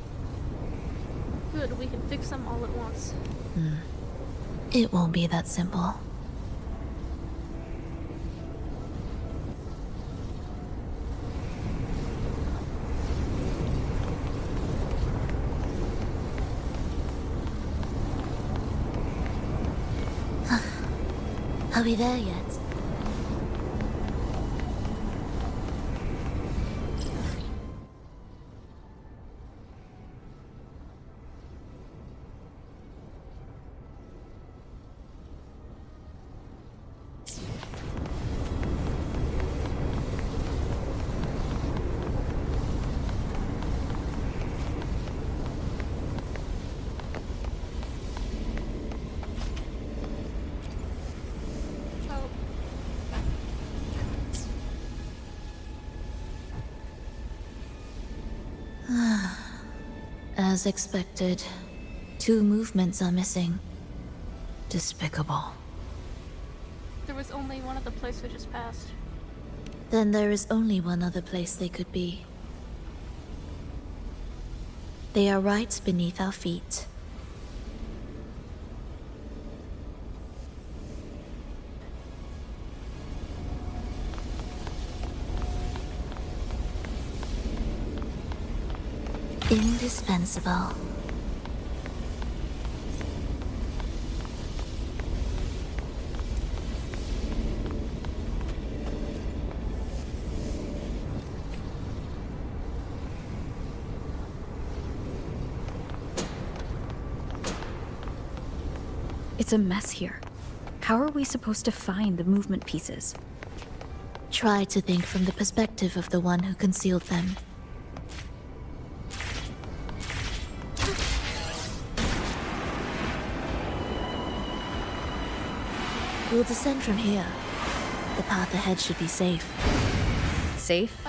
Good, we can fix them all at once. It won't be that simple. Are we there yet? As expected, 2 movements are missing. Despicable. There was only one other place we just passed. Then there is only one other place they could be. They are right beneath our feet. Indispensable. It's a mess here. How are we supposed to find the movement pieces? Try to think from the perspective of the one who concealed them. We'll descend from here. The path ahead should be safe. Safe?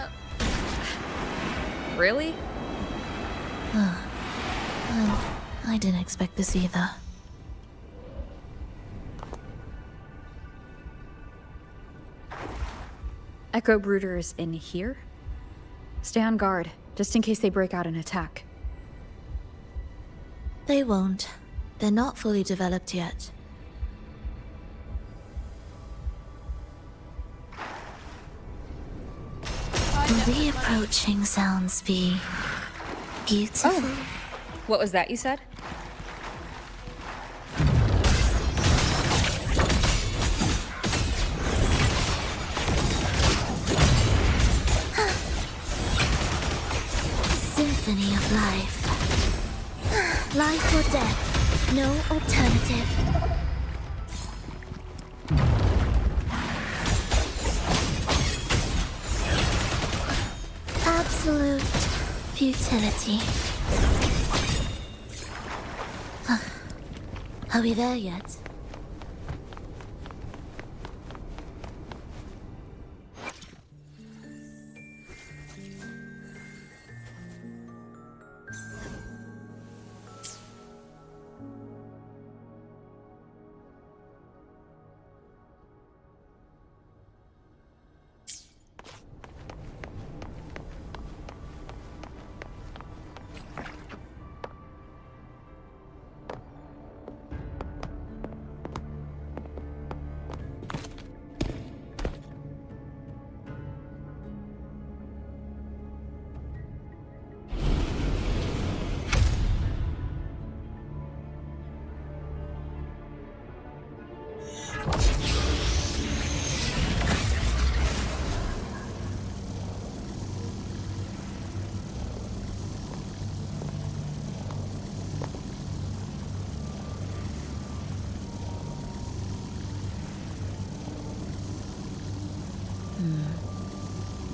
Really? Well, I didn't expect this either. Echo Brooder is in here? Stay on guard, just in case they break out and attack. They won't. They're not fully developed yet. The approaching sounds be beautiful. Oh. What was that you said? Symphony of life. Life or death. No alternative. Absolute futility. Are we there yet?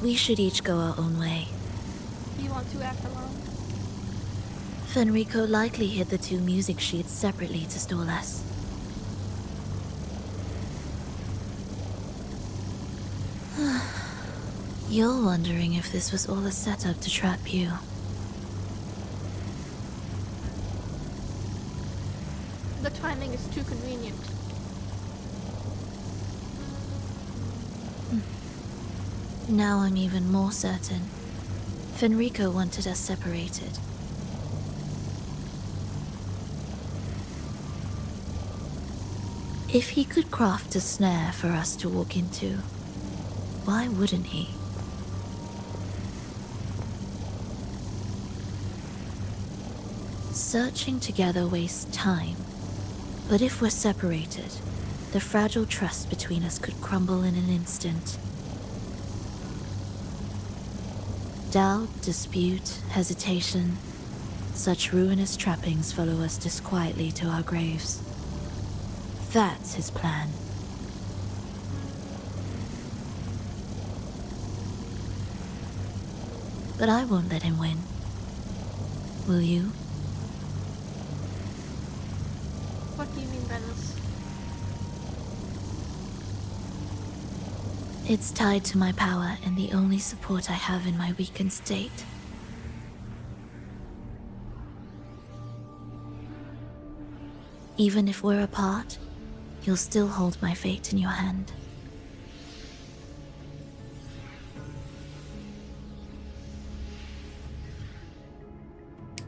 We should each go our own way. You want to act alone? Fenrico likely hid the two music sheets separately to stall us. You're wondering if this was all a setup to trap you. The timing is too convenient. Now I'm even more certain. Fenrico wanted us separated. If he could craft a snare for us to walk into, why wouldn't he? Searching together wastes time, but if we're separated, the fragile trust between us could crumble in an instant. Doubt, dispute, hesitation, such ruinous trappings follow us disquietly to our graves. That's his plan. But I won't let him win. Will you? What do you mean by this? It's tied to my power and the only support I have in my weakened state. Even if we're apart, you'll still hold my fate in your hand.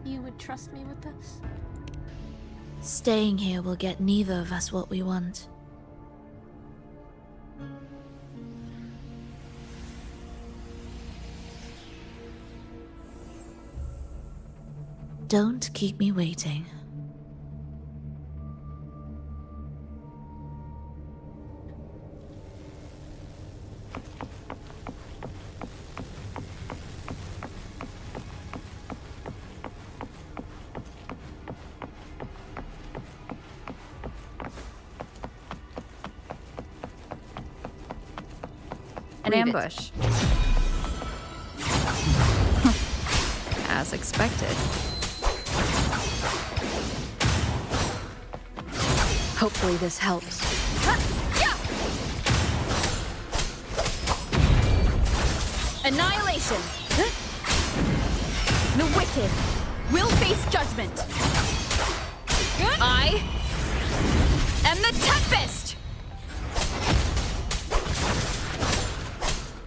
You would trust me with this? Staying here will get neither of us what we want. Don't keep me waiting. An ambush. As expected. Hopefully this helps. Annihilation! The wicked will face judgment. I am the Tempest!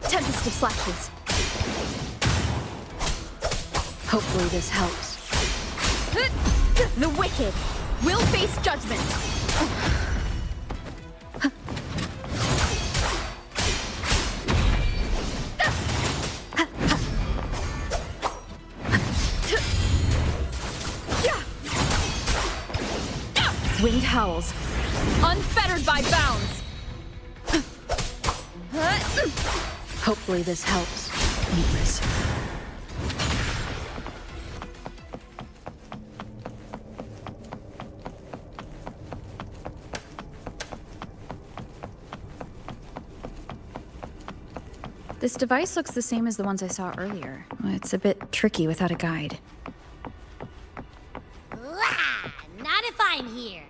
Tempest of slashes. Hopefully this helps. The wicked will face judgment. Wind howls, unfettered by bounds. Hopefully this helps. Needless. This device looks the same as the ones I saw earlier. It's a bit tricky without a guide. Not if I'm here.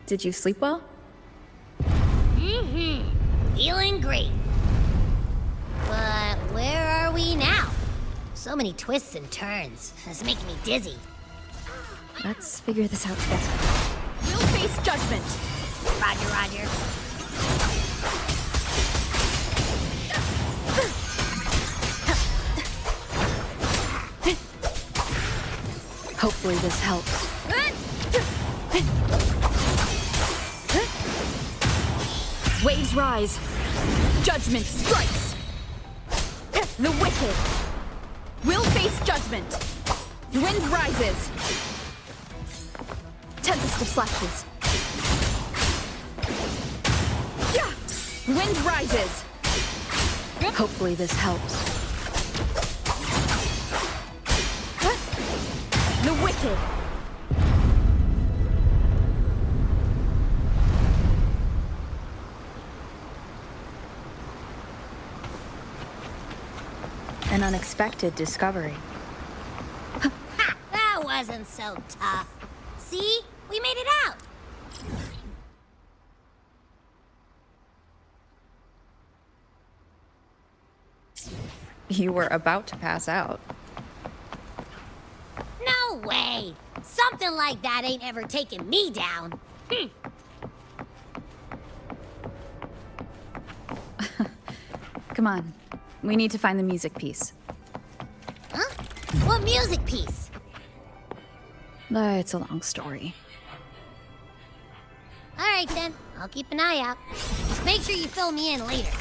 Did you sleep well? Feeling great. But where are we now? So many twists and turns. It's making me dizzy. Let's figure this out together. We'll face judgment. Roger, roger. Hopefully this helps. Waves rise. Judgment strikes. The wicked will face judgment. Wind rises. Tempest of slashes. Wind rises. Hopefully this helps. The wicked. An unexpected discovery. Ha! That wasn't so tough. See? We made it out! You were about to pass out. No way! Something like that ain't ever taken me down. Come on. We need to find the music piece. Huh? What music piece? It's a long story. Alright then, I'll keep an eye out. Just make sure you fill me in later.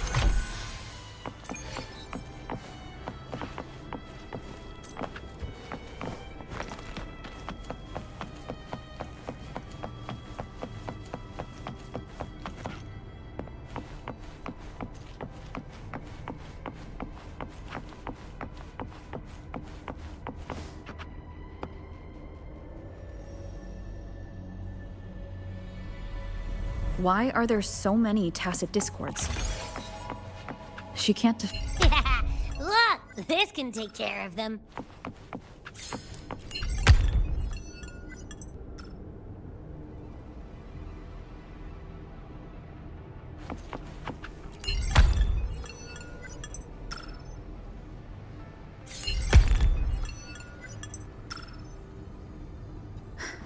Why are there so many tacit discords? She can't Look, this can take care of them.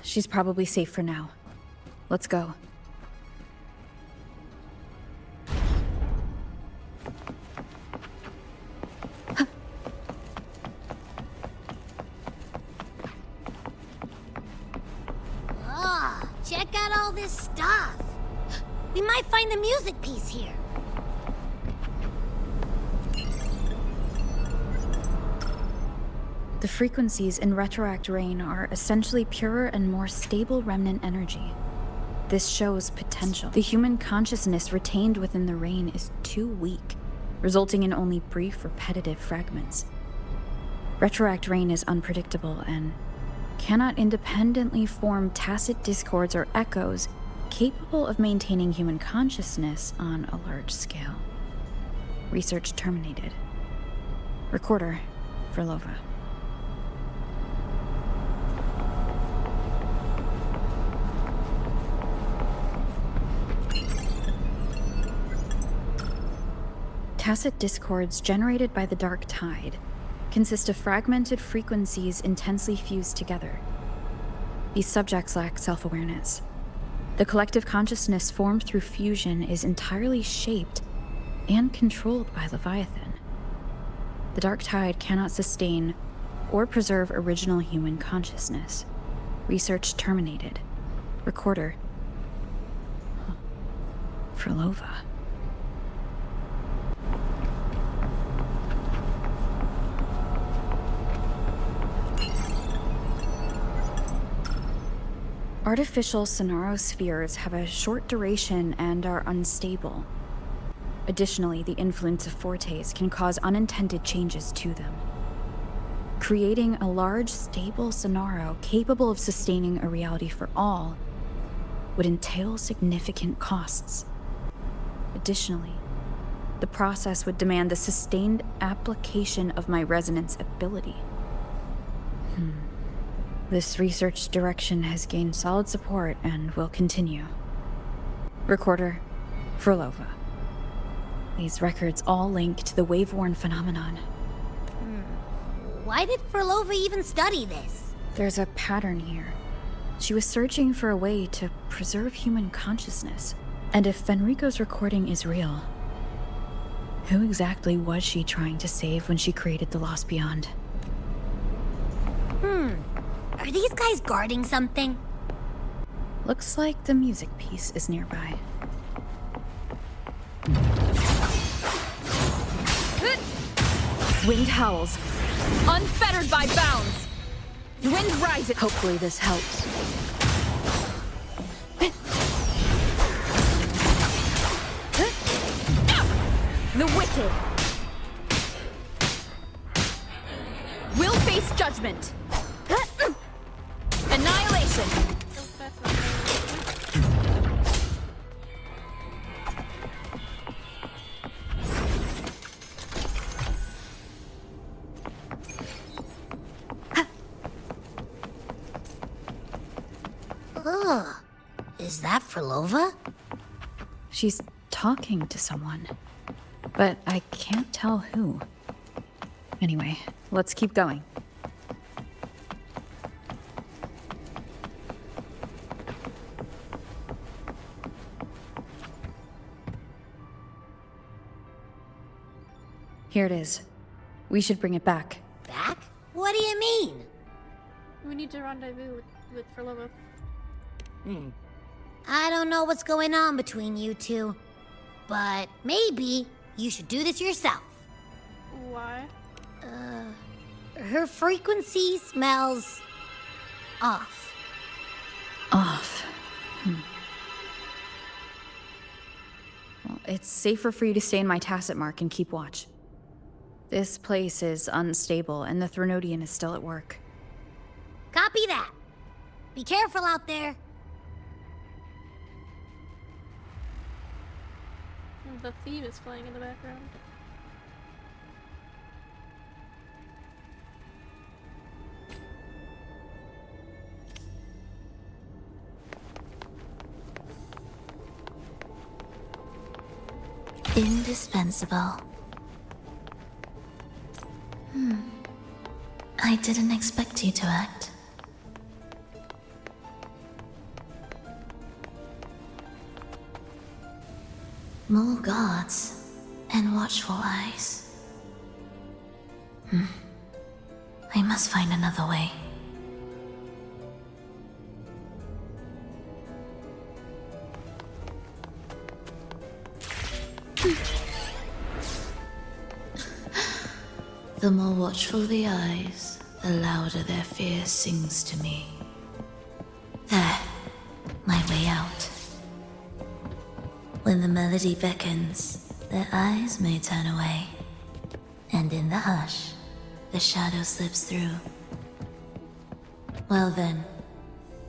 She's probably safe for now. Let's go. Check out all this stuff. We might find the music piece here. The frequencies in Retroact Rain are essentially purer and more stable remnant energy. This shows potential. The human consciousness retained within the rain is too weak, resulting in only brief, repetitive fragments. Retroact Rain is unpredictable and cannot independently form tacit discords or echoes capable of maintaining human consciousness on a large scale. Research terminated. Recorder, Frolova. Tacit discords generated by the Dark Tide consist of fragmented frequencies intensely fused together. These subjects lack self-awareness. The collective consciousness formed through fusion is entirely shaped and controlled by Leviathan. The Dark Tide cannot sustain or preserve original human consciousness. Research terminated. Recorder. Frolova. Artificial sonarospheres have a short duration and are unstable. Additionally, the influence of fortes can cause unintended changes to them. Creating a large, stable sonaro capable of sustaining a reality for all would entail significant costs. Additionally, the process would demand the sustained application of my resonance ability. This research direction has gained solid support and will continue. Recorder, Frolova. These records all link to the wave-worn phenomenon. Why did Frolova even study this? There's a pattern here. She was searching for a way to preserve human consciousness. And if Fenrico's recording is real, who exactly was she trying to save when she created the Lost Beyond? Are these guys guarding something? Looks like the music piece is nearby. Wind howls, unfettered by bounds. Wind rises. Hopefully this helps. The wicked will face judgment. Annihilation. Ugh. Is that Frolova? She's talking to someone, but I can't tell who. Anyway, let's keep going. Here it is. We should bring it back. Back? What do you mean? We need to rendezvous with Frolova. I don't know what's going on between you two, but maybe you should do this yourself. Why? Her frequency smells off. Off. Well, it's safer for you to stay in my tacit mark and keep watch. This place is unstable, and the Threnodian is still at work. Copy that. Be careful out there. The theme is playing in the background. Indispensable. I didn't expect you to act. More guards and watchful eyes. I must find another way. The more watchful the eyes, the louder their fear sings to me. There, my way out. When the melody beckons, their eyes may turn away, and in the hush, the shadow slips through. Well then,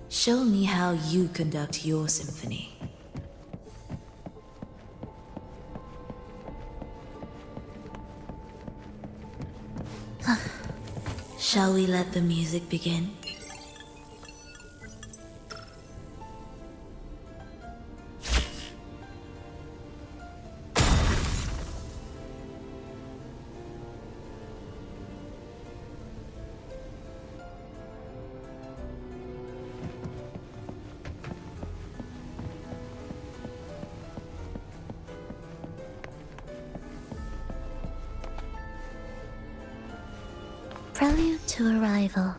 show me how you conduct your symphony. Shall we let the music begin? Prelude to arrival.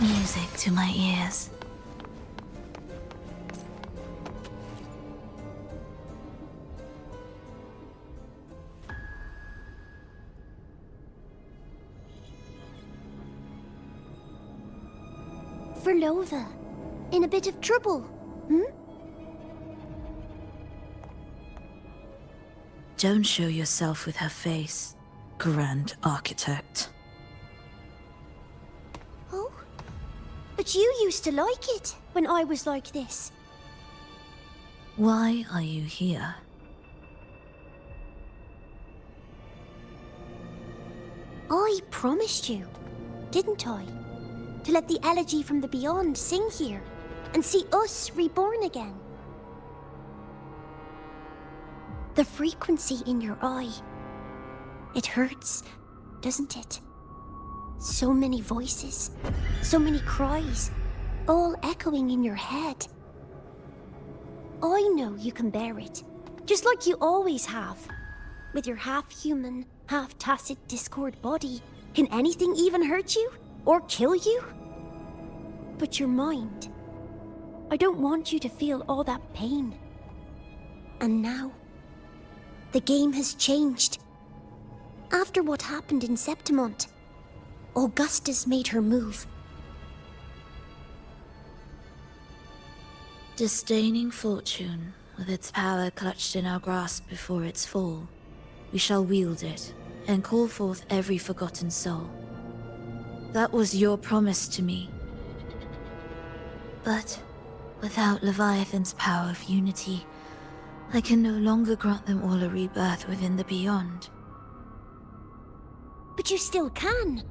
Music to my ears. Frolova, in a bit of trouble, Don't show yourself with her face, Grand Architect. Oh? But you used to like it when I was like this. Why are you here? I promised you, didn't I? To let the elegy from the beyond sing here and see us reborn again. The frequency in your eye. It hurts, doesn't it? So many voices, so many cries, all echoing in your head. I know you can bear it, just like you always have. With your half-human, half-tacit Discord body, can anything even hurt you? Or kill you? But your mind, I don't want you to feel all that pain. And now, the game has changed. After what happened in Septimont, Augustus made her move. Disdaining fortune, with its power clutched in our grasp before its fall, we shall wield it and call forth every forgotten soul. That was your promise to me. But without Leviathan's power of unity, I can no longer grant them all a rebirth within the beyond. But you still can.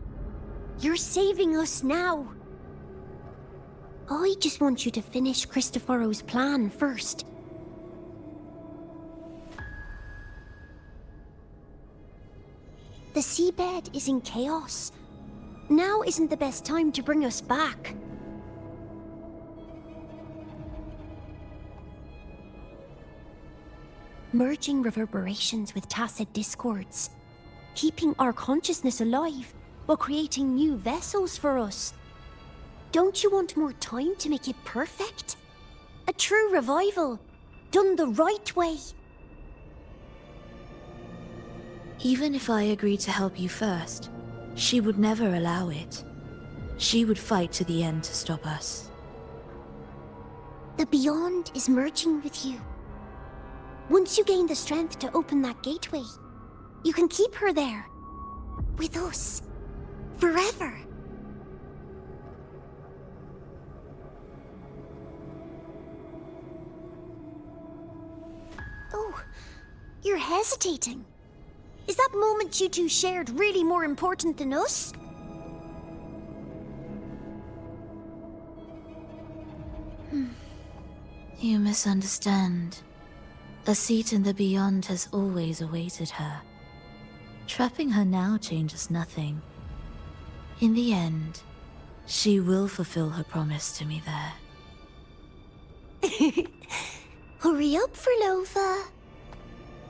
You're saving us now. I just want you to finish Cristoforo's plan first. The seabed is in chaos. Now isn't the best time to bring us back. Merging reverberations with tacit discords. Keeping our consciousness alive while creating new vessels for us. Don't you want more time to make it perfect? A true revival, done the right way. Even if I agreed to help you first, she would never allow it. She would fight to the end to stop us. The Beyond is merging with you. Once you gain the strength to open that gateway, you can keep her there. With us. Forever. Oh, you're hesitating. Is that moment you two shared really more important than us? You misunderstand. A seat in the Beyond has always awaited her. Trapping her now changes nothing. In the end, she will fulfill her promise to me there. Hurry up, Frolova.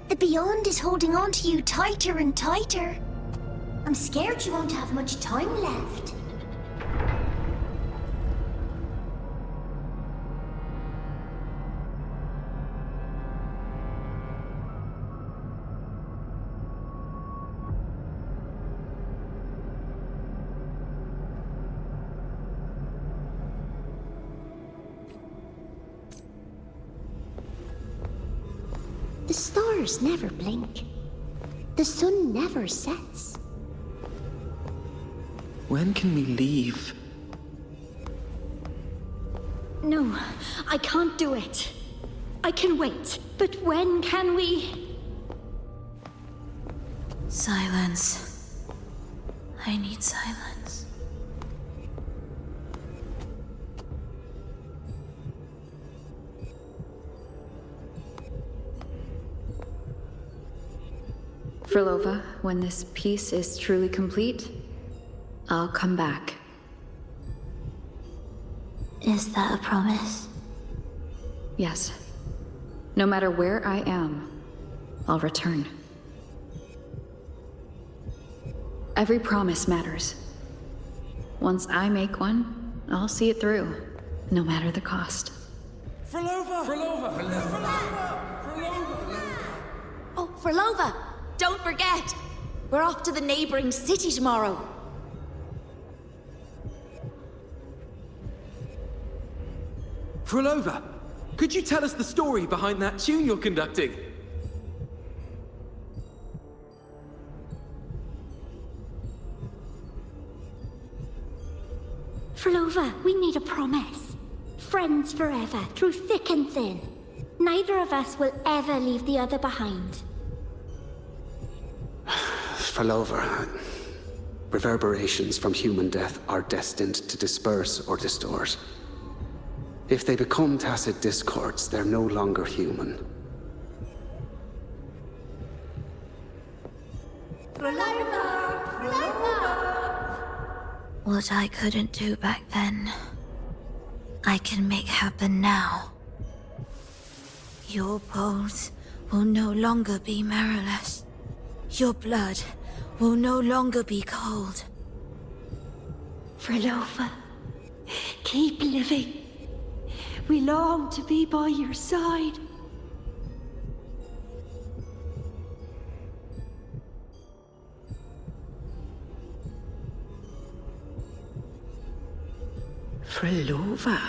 The Beyond is holding on to you tighter and tighter. I'm scared you won't have much time left. The stars never blink. The sun never sets. When can we leave? No, I can't do it. I can wait, but when can we? Silence. I need silence. Frolova, when this piece is truly complete, I'll come back. Is that a promise? Yes. No matter where I am, I'll return. Every promise matters. Once I make one, I'll see it through, no matter the cost. Frolova! Frolova! Frolova! Oh, Frolova! Don't forget! We're off to the neighboring city tomorrow. Frolova, could you tell us the story behind that tune you're conducting? Frolova, we need a promise. Friends forever, through thick and thin. Neither of us will ever leave the other behind. Frolova, reverberations from human death are destined to disperse or distort. If they become tacit discords, they're no longer human. What I couldn't do back then, I can make happen now. Your bones will no longer be marrowless. Your blood will no longer be cold. Frolova, keep living. We long to be by your side. Frolova,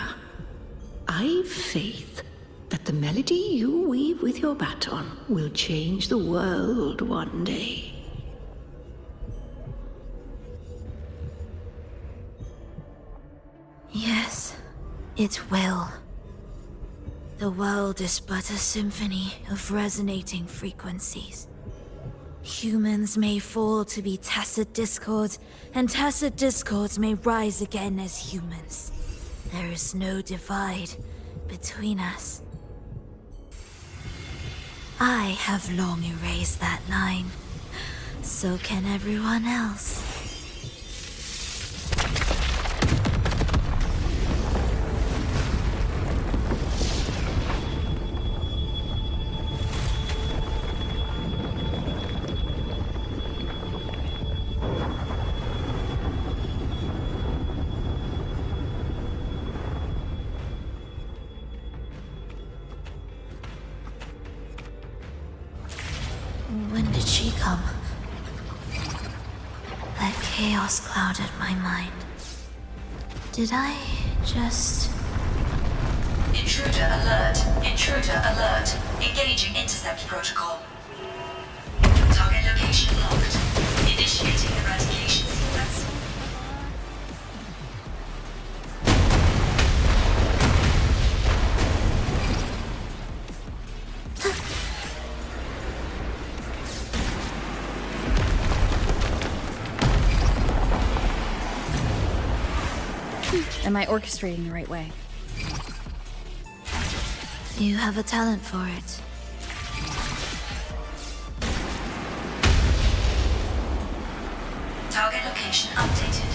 I've faith that the melody you weave with your baton will change the world one day. Yes, it will. The world is but a symphony of resonating frequencies. Humans may fall to be tacit discords, and tacit discords may rise again as humans. There is no divide between us. I have long erased that line. So can everyone else. When did she come? That chaos clouded my mind. Did I just... Intruder alert. Intruder alert. Engaging intercept protocol. Target location locked. Initiating eradication sequence. Am I orchestrating the right way? You have a talent for it. Target location updated.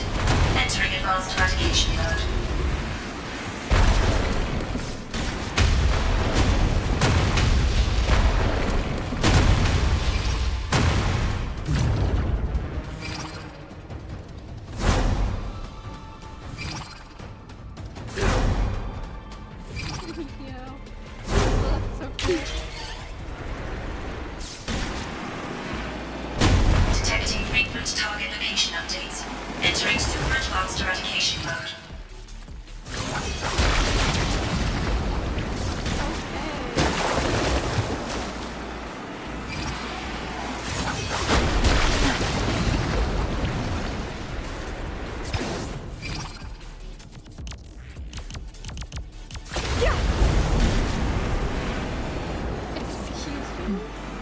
Entering advanced eradication mode. Detecting frequent target location updates. Entering super advanced eradication mode.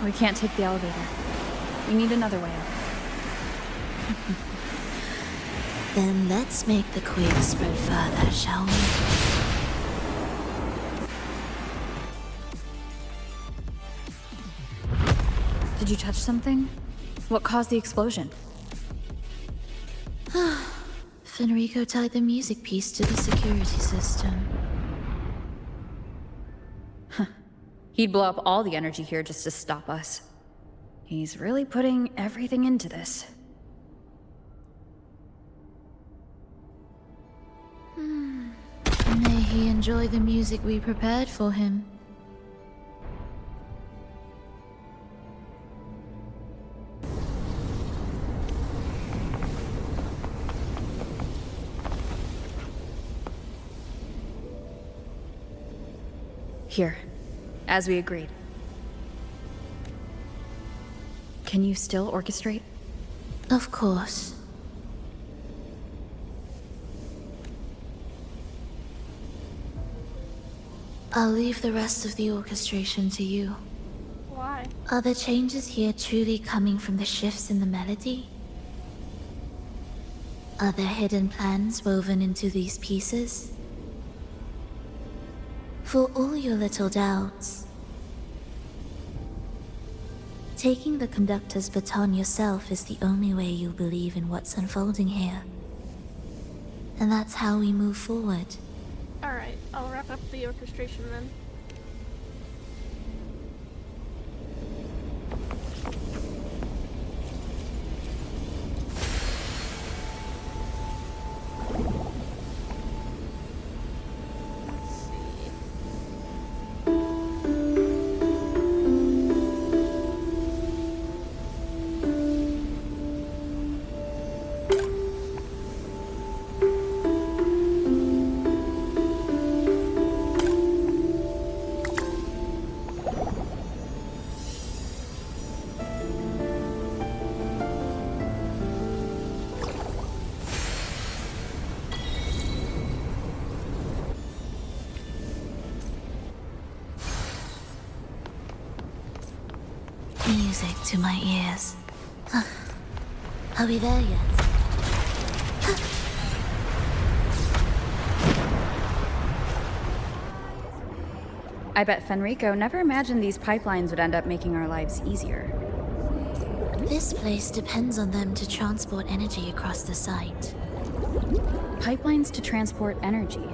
We can't take the elevator. We need another way up. Then let's make the quake spread further, shall we? Did you touch something? What caused the explosion? Fenrico tied the music piece to the security system. He'd blow up all the energy here just to stop us. He's really putting everything into this. May he enjoy the music we prepared for him. Here, as we agreed. Can you still orchestrate? Of course. I'll leave the rest of the orchestration to you. Why? Are the changes here truly coming from the shifts in the melody? Are there hidden plans woven into these pieces? For all your little doubts, taking the conductor's baton yourself is the only way you'll believe in what's unfolding here. And that's how we move forward. Alright, I'll wrap up the orchestration then. Music to my ears. Are we there yet? I bet Fenrico never imagined these pipelines would end up making our lives easier. This place depends on them to transport energy across the site. Pipelines to transport energy.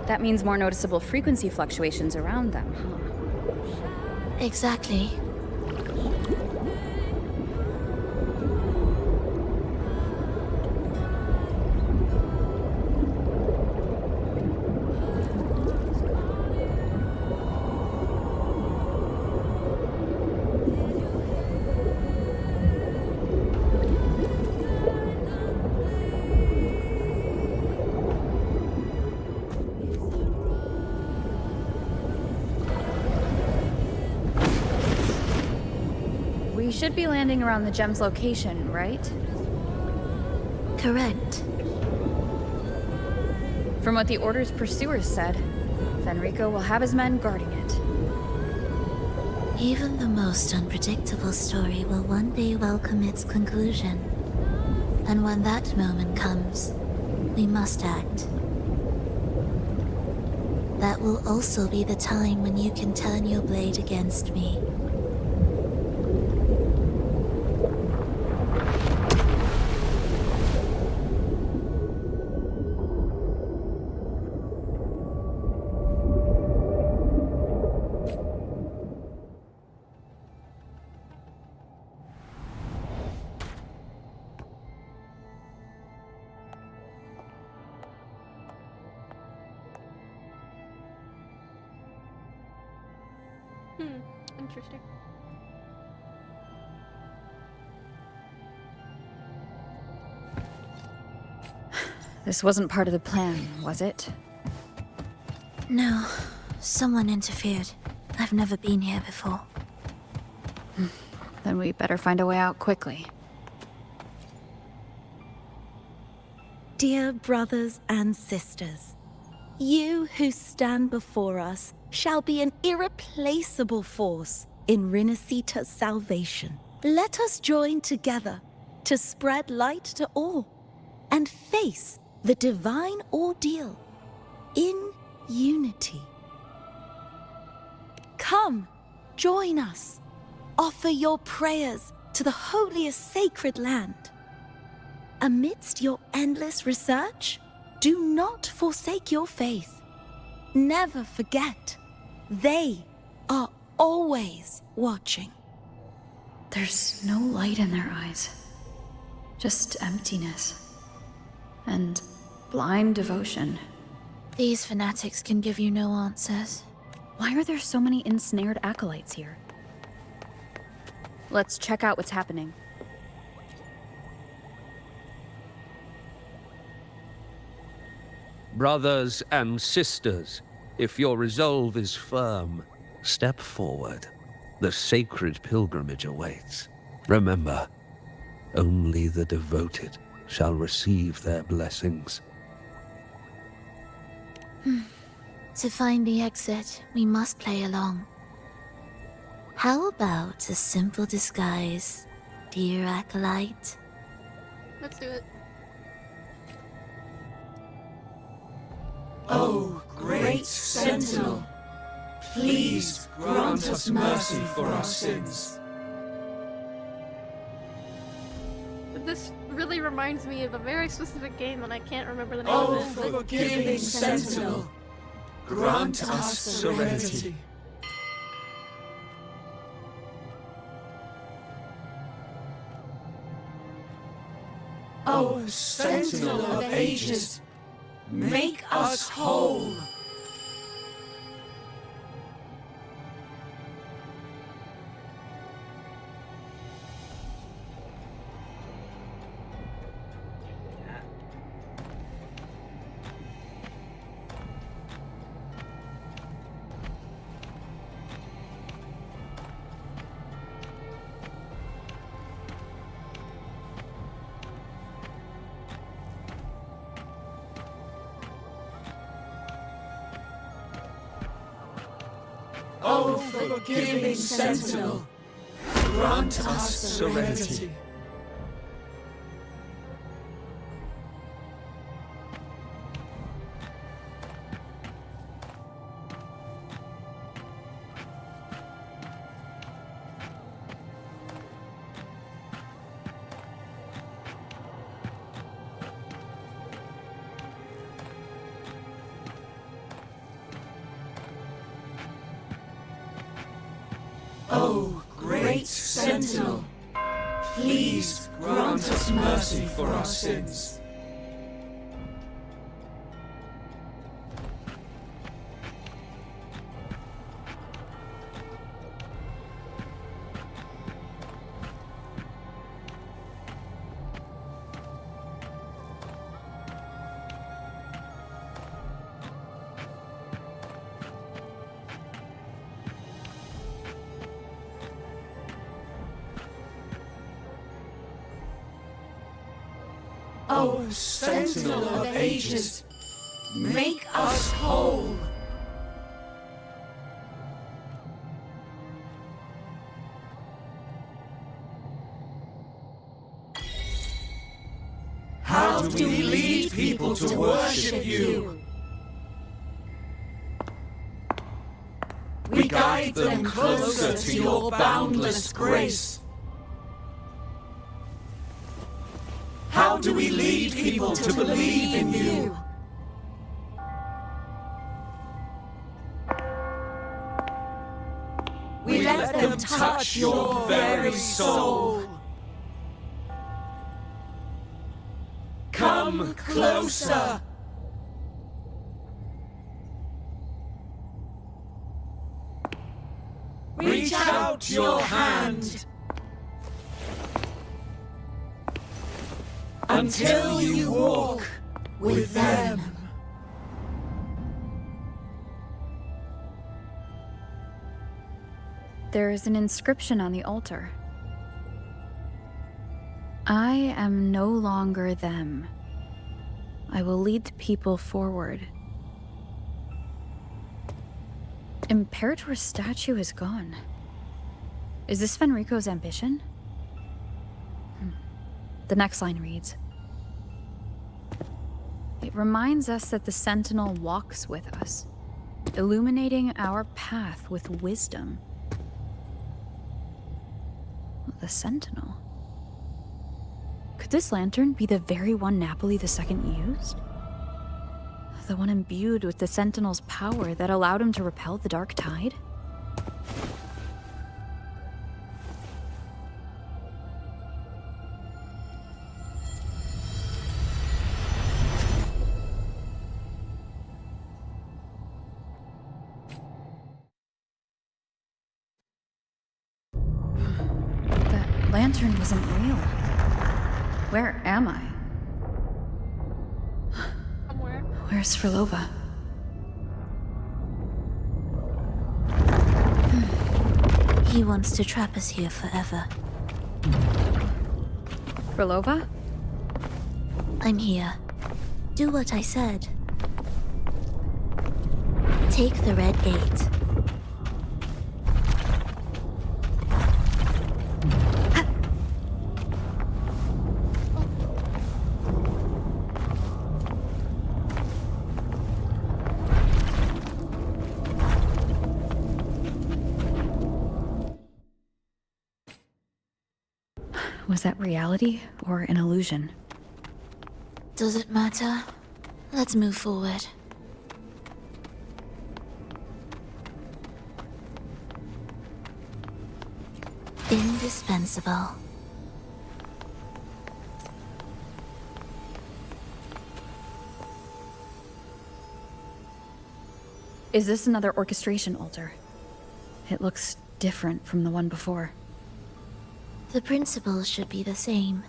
That means more noticeable frequency fluctuations around them, huh? Exactly. We should be landing around the gem's location, right? Correct. From what the Order's pursuers said, Fenrico will have his men guarding it. Even the most unpredictable story will one day welcome its conclusion. And when that moment comes, we must act. That will also be the time when you can turn your blade against me. Interesting. This wasn't part of the plan, was it? No. Someone interfered. I've never been here before. Then we better find a way out quickly. Dear brothers and sisters, you who stand before us shall be an irreplaceable force in Rinasita's salvation. Let us join together to spread light to all and face the divine ordeal in unity. Come, join us. Offer your prayers to the holiest sacred land. Amidst your endless research, do not forsake your faith. Never forget, they are always watching. There's no light in their eyes. Just emptiness. And blind devotion. These fanatics can give you no answers. Why are there so many ensnared acolytes here? Let's check out what's happening. Brothers and sisters, if your resolve is firm, step forward. The sacred pilgrimage awaits. Remember, only the devoted shall receive their blessings. To find the exit, we must play along. How about a simple disguise, dear acolyte? Let's do it. O great Sentinel, please grant us mercy for our sins. This really reminds me of a very specific game, and I can't remember the name O of it. forgiving Sentinel, grant us serenity. O Sentinel of ages, make us whole. O forgiving Sentinel, grant us serenity. O great Sentinel, please grant us mercy for our sins. O Sentinel of Ages, make us whole. How do we lead people to worship you? We guide them closer to your boundless grace. How do we lead people to believe in you? We let them touch your very soul. Come closer. Reach out your hand. Until you walk with them. There is an inscription on the altar. I am no longer them. I will lead the people forward. Imperator's statue is gone. Is this Fenrico's ambition? The next line reads, it reminds us that the Sentinel walks with us, illuminating our path with wisdom. The Sentinel? Could this lantern be the very one Napoli II used? The one imbued with the Sentinel's power that allowed him to repel the Dark Tide? Lantern wasn't real. Where am I? Somewhere. Where's Frolova? He wants to trap us here forever. Frolova? I'm here. Do what I said. Take the red gate. Was that reality or an illusion? Does it matter? Let's move forward. Indispensable. Is this another orchestration altar? It looks different from the one before. The principles should be the same.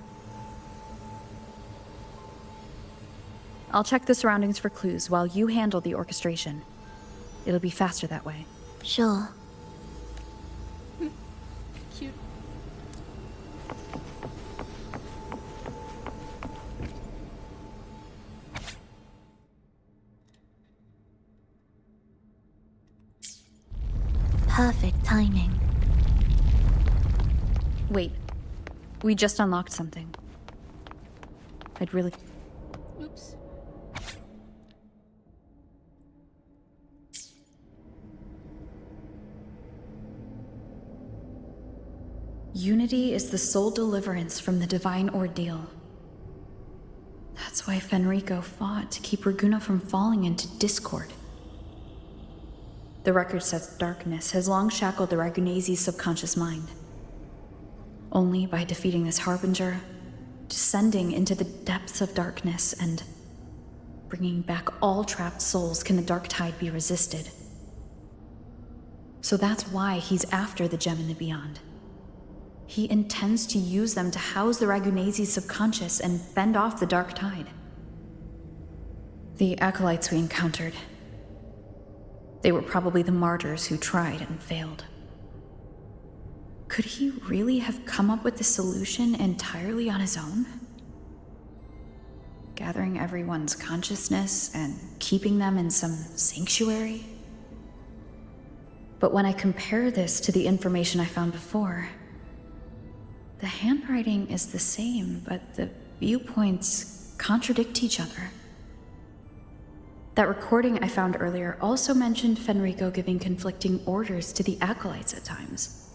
I'll check the surroundings for clues while you handle the orchestration. It'll be faster that way. Sure. Cute. Perfect timing. Wait. We just unlocked something. I'd really... Oops. Unity is the sole deliverance from the divine ordeal. That's why Fenrico fought to keep Reguna from falling into discord. The record says darkness has long shackled the Ragunazi's subconscious mind. Only by defeating this harbinger, descending into the depths of darkness, and bringing back all trapped souls can the dark tide be resisted. So that's why he's after the gem in the beyond. He intends to use them to house the Ragunazi's subconscious and fend off the dark tide. The acolytes we encountered, they were probably the martyrs who tried and failed. Could he really have come up with the solution entirely on his own? Gathering everyone's consciousness and keeping them in some sanctuary? But when I compare this to the information I found before, the handwriting is the same, but the viewpoints contradict each other. That recording I found earlier also mentioned Fenrico giving conflicting orders to the acolytes at times.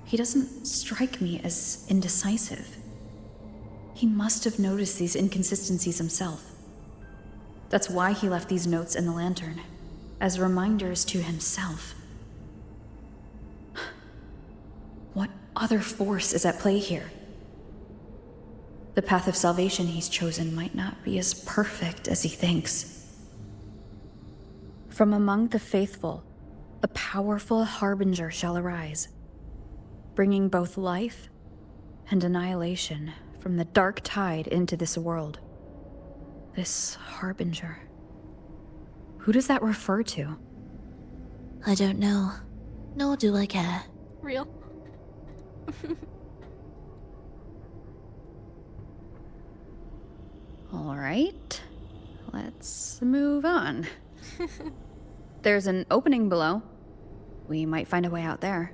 He doesn't strike me as indecisive. He must have noticed these inconsistencies himself. That's why he left these notes in the lantern, as reminders to himself. What other force is at play here? The path of salvation he's chosen might not be as perfect as he thinks. From among the faithful, a powerful harbinger shall arise, bringing both life and annihilation from the dark tide into this world. This harbinger. Who does that refer to? I don't know, nor do I care. Real. All right, let's move on. There's an opening below. We might find a way out there.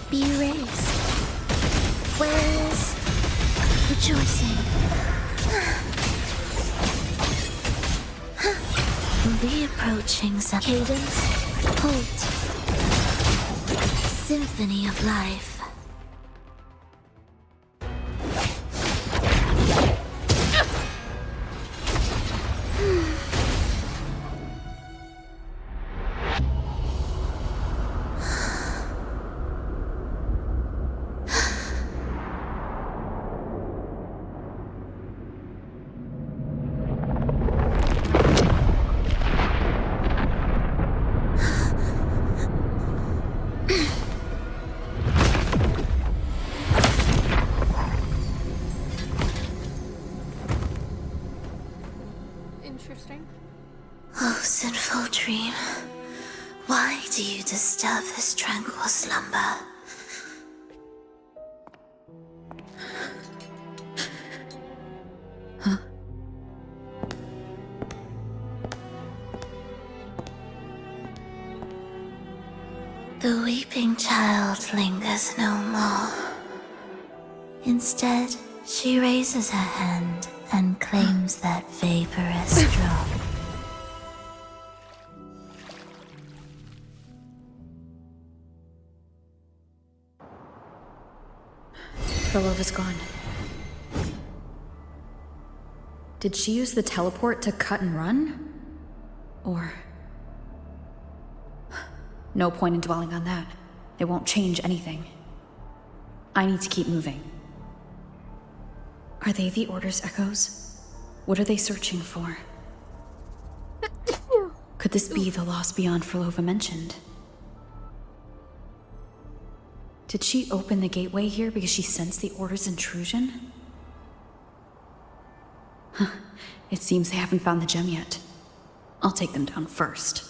Be erased. Where's rejoicing? Reapproaching some cadence, halt, symphony of life. Interesting. Oh, sinful dream, why do you disturb this tranquil slumber? Huh? The weeping child lingers no more. Instead, she raises her hand and claims that vaporous drop. Belova's gone. Did she use the teleport to cut and run? Or... No point in dwelling on that. It won't change anything. I need to keep moving. Are they the Order's echoes? What are they searching for? Could this be the lost beyond Frolova mentioned? Did she open the gateway here because she sensed the Order's intrusion? Huh. It seems they haven't found the gem yet. I'll take them down first.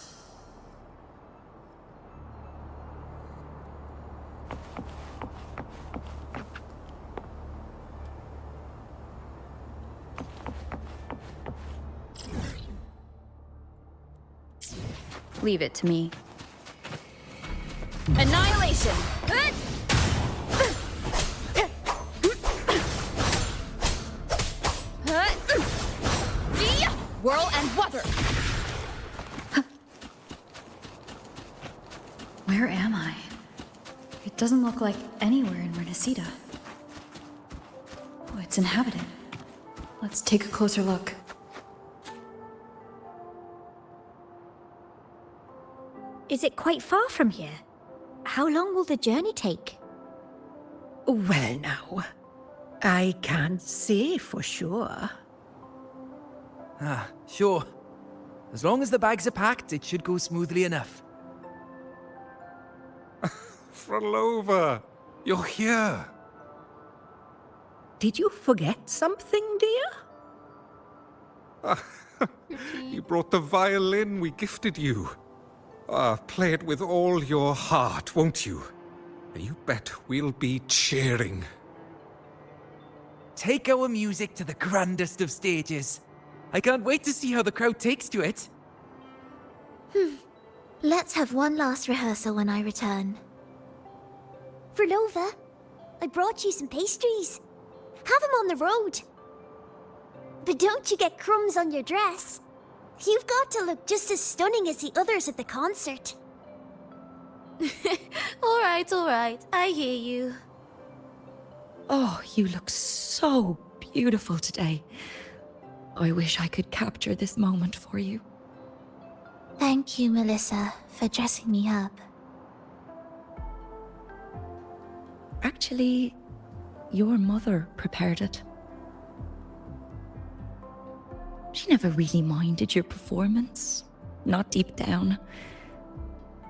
Leave it to me. Annihilation! Whirl and water! Where am I? It doesn't look like anywhere in Renesita. Oh, it's inhabited. Let's take a closer look. Is it quite far from here? How long will the journey take? Well, now, I can't say for sure. Ah, sure. As long as the bags are packed, it should go smoothly enough. Frolova, you're here. Did you forget something, dear? You brought the violin we gifted you. Play it with all your heart, won't you? You bet we'll be cheering. Take our music to the grandest of stages. I can't wait to see how the crowd takes to it. Let's have one last rehearsal when I return. Frolova, I brought you some pastries. Have them on the road. But don't you get crumbs on your dress. You've got to look just as stunning as the others at the concert. All right, I hear you. Oh, you look so beautiful today. I wish I could capture this moment for you. Thank you, Melissa, for dressing me up. Actually, your mother prepared it. She never really minded your performance, not deep down.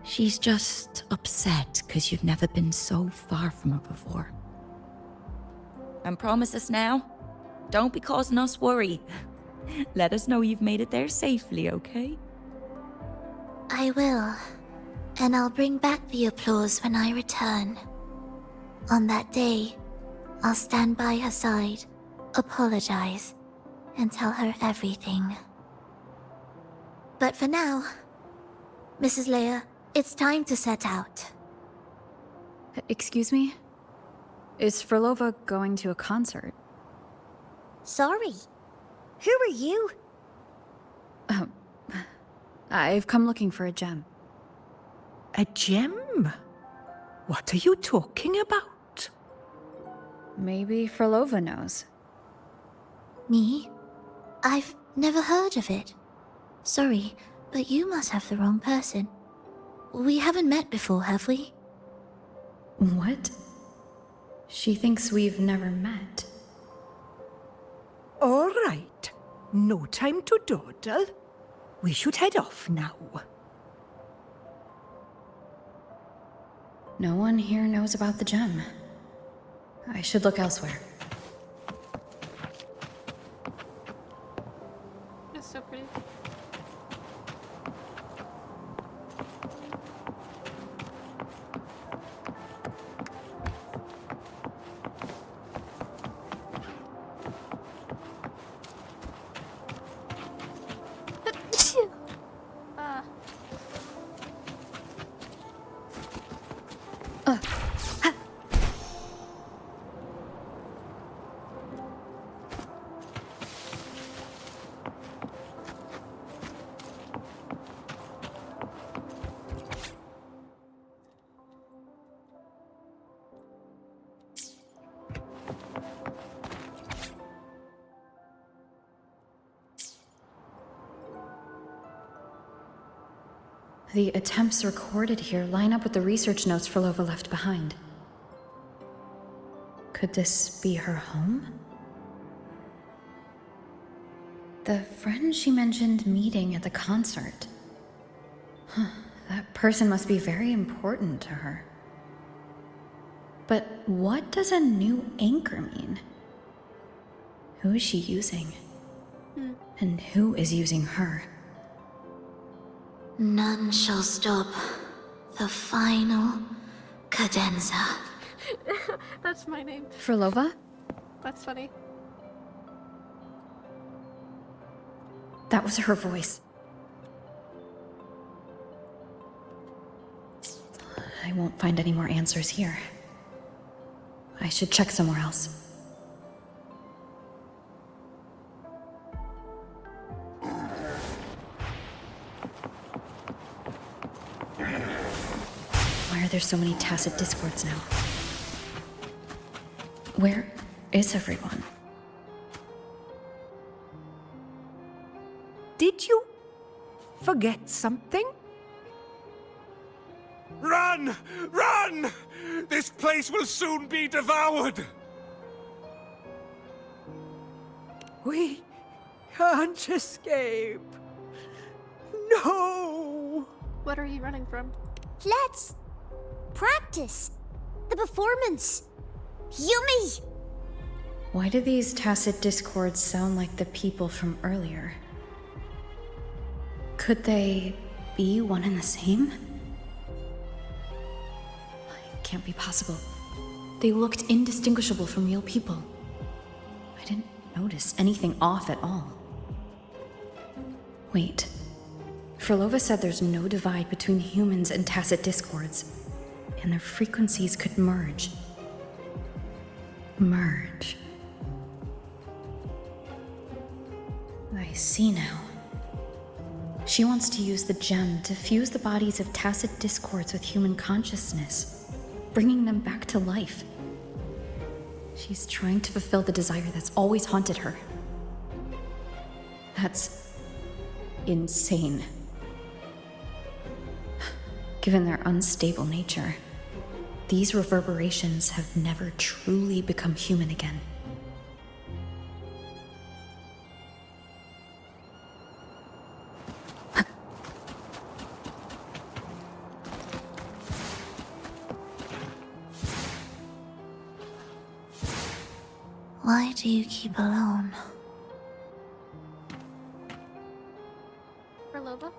She's just upset because you've never been so far from her before. And promise us now, don't be causing us worry. Let us know you've made it there safely, okay? I will. And I'll bring back the applause when I return. On that day, I'll stand by her side, apologize, and tell her everything. But for now, Mrs. Leia, it's time to set out. Excuse me? Is Frolova going to a concert? Sorry. Who are you? I've come looking for a gem. A gem? What are you talking about? Maybe Frolova knows. Me? I've never heard of it. Sorry, but you must have the wrong person. We haven't met before, have we? What? She thinks we've never met. All right. No time to dawdle. We should head off now. No one here knows about the gem. I should look elsewhere. It's so pretty. The attempts recorded here line up with the research notes Frolova left behind. Could this be her home? The friend she mentioned meeting at the concert. That person must be very important to her. But what does a new anchor mean? Who is she using? And who is using her? None shall stop the final cadenza. That's my name. Frolova? That's funny. That was her voice. I won't find any more answers here. I should check somewhere else. Why are there so many tacit discords now? Where is everyone? Did you forget something? Run! Run! This place will soon be devoured! We can't escape. No! What are you running from? Let's practice the performance. Yummy! Why do these tacit discords sound like the people from earlier? Could they be one and the same? It can't be possible. They looked indistinguishable from real people. I didn't notice anything off at all. Wait. Frolova said there's no divide between humans and tacit discords, and their frequencies could merge. Merge. I see now. She wants to use the gem to fuse the bodies of tacit discords with human consciousness, bringing them back to life. She's trying to fulfill the desire that's always haunted her. That's insane. Given their unstable nature, these reverberations have never truly become human again. Why do you keep alone? Frolova?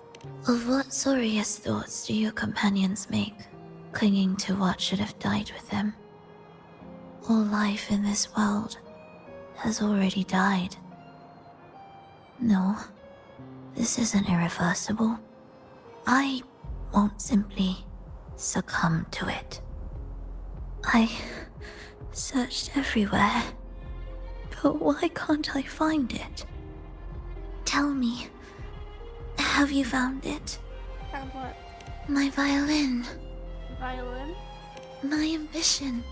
Of what sorriest thoughts do your companions make, clinging to what should have died with them? All life in this world has already died. No, this isn't irreversible. I won't simply succumb to it. I searched everywhere, but why can't I find it? Tell me, have you found it? Found what? My violin. Violin? My ambition.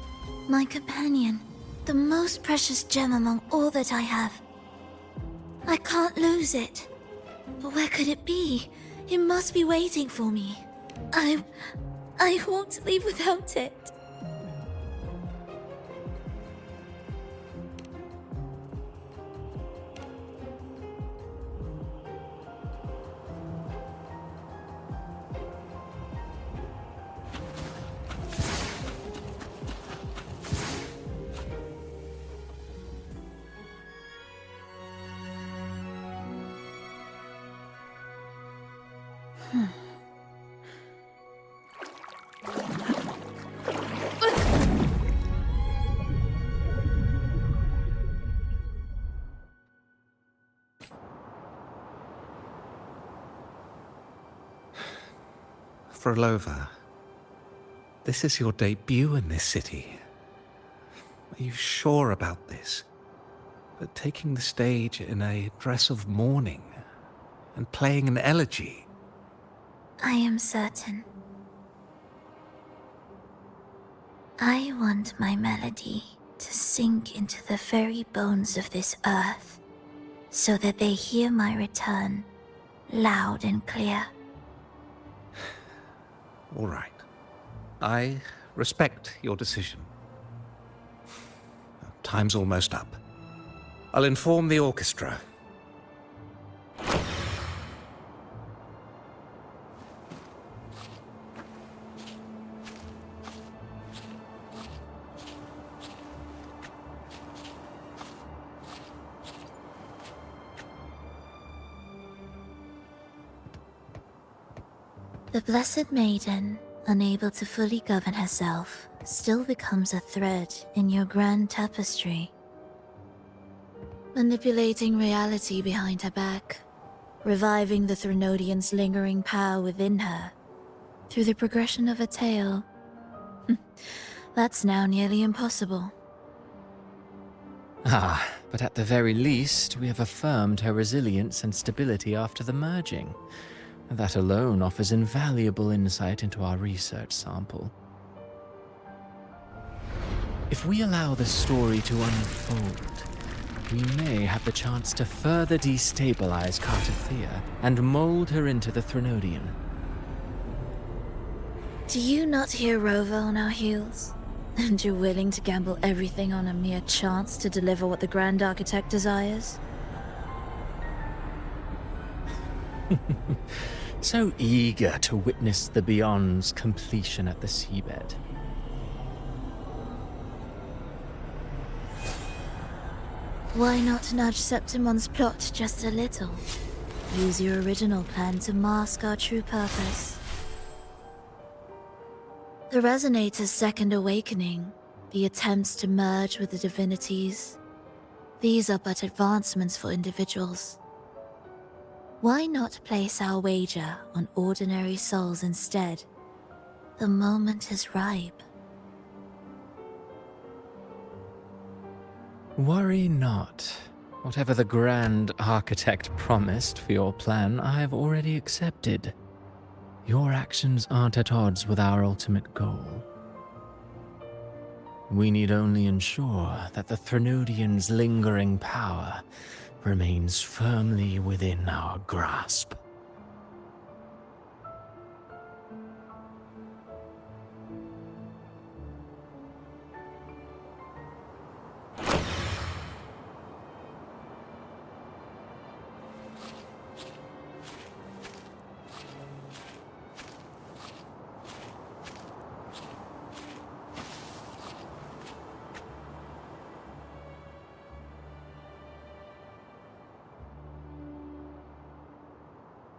My companion. The most precious gem among all that I have. I can't lose it. But where could it be? It must be waiting for me. I won't leave without it. Frolova, this is your debut in this city. Are you sure about this? But taking the stage in a dress of mourning and playing an elegy? I am certain. I want my melody to sink into the very bones of this earth, so that they hear my return, loud and clear. All right. I respect your decision. Time's almost up. I'll inform the orchestra. The Blessed Maiden, unable to fully govern herself, still becomes a thread in your grand tapestry. Manipulating reality behind her back, reviving the Threnodian's lingering power within her, through the progression of a tale That's now nearly impossible. Ah, but at the very least, we have affirmed her resilience and stability after the merging. That alone offers invaluable insight into our research sample. If we allow the story to unfold, we may have the chance to further destabilize Cartathea and mold her into the Threnodian. Do you not hear Rover on our heels? And you're willing to gamble everything on a mere chance to deliver what the Grand Architect desires? So eager to witness the Beyond's completion at the seabed. Why not nudge Septimon's plot just a little? Use your original plan to mask our true purpose. The Resonator's second awakening, the attempts to merge with the divinities, these are but advancements for individuals. Why not place our wager on ordinary souls instead? The moment is ripe. Worry not. Whatever the Grand Architect promised for your plan, I have already accepted. Your actions aren't at odds with our ultimate goal. We need only ensure that the Threnodian's lingering power remains firmly within our grasp.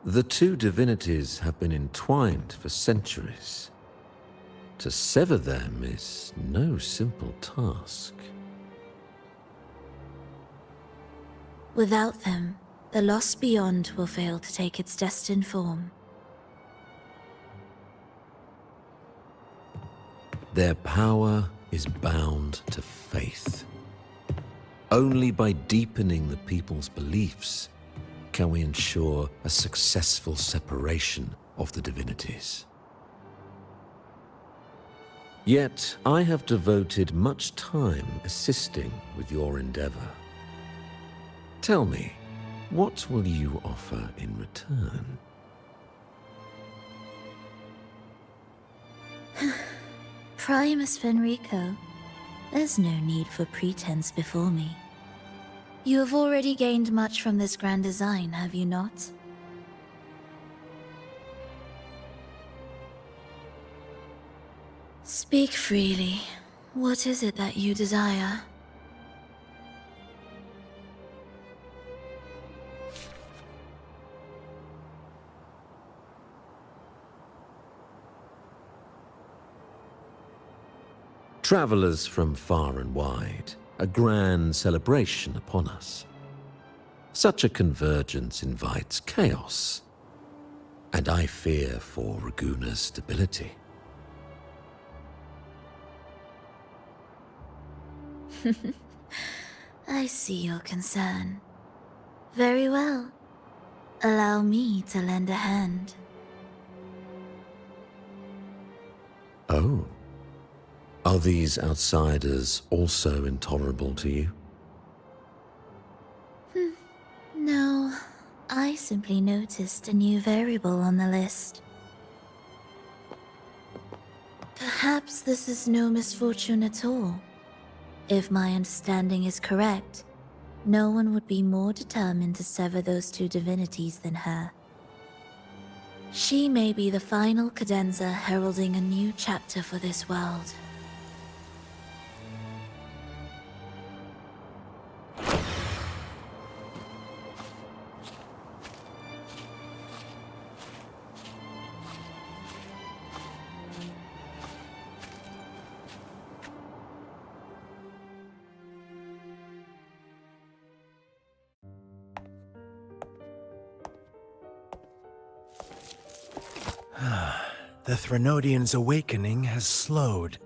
The two divinities have been entwined for centuries. To sever them is no simple task. Without them, the lost beyond will fail to take its destined form. Their power is bound to faith. Only by deepening the people's beliefs can we ensure a successful separation of the divinities. Yet, I have devoted much time assisting with your endeavor. Tell me, what will you offer in return? Primus Fenrico, there's no need for pretense before me. You have already gained much from this grand design, have you not? Speak freely. What is it that you desire? Travelers from far and wide, a grand celebration upon us. Such a convergence invites chaos, and I fear for Raguna's stability. I see your concern. Very well. Allow me to lend a hand. Oh. Are these outsiders also intolerable to you? No, I simply noticed a new variable on the list. Perhaps this is no misfortune at all. If my understanding is correct, no one would be more determined to sever those two divinities than her. She may be the final cadenza heralding a new chapter for this world. The Threnodian's awakening has slowed.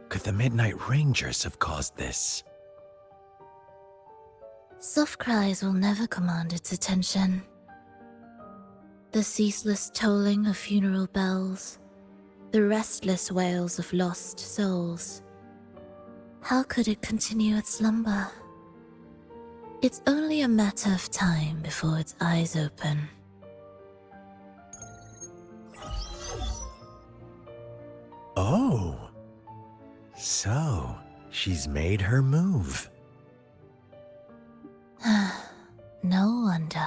Could the Midnight Rangers have caused this? Soft cries will never command its attention. The ceaseless tolling of funeral bells, the restless wails of lost souls. How could it continue its slumber? It's only a matter of time before its eyes open. Oh. So, she's made her move. No wonder.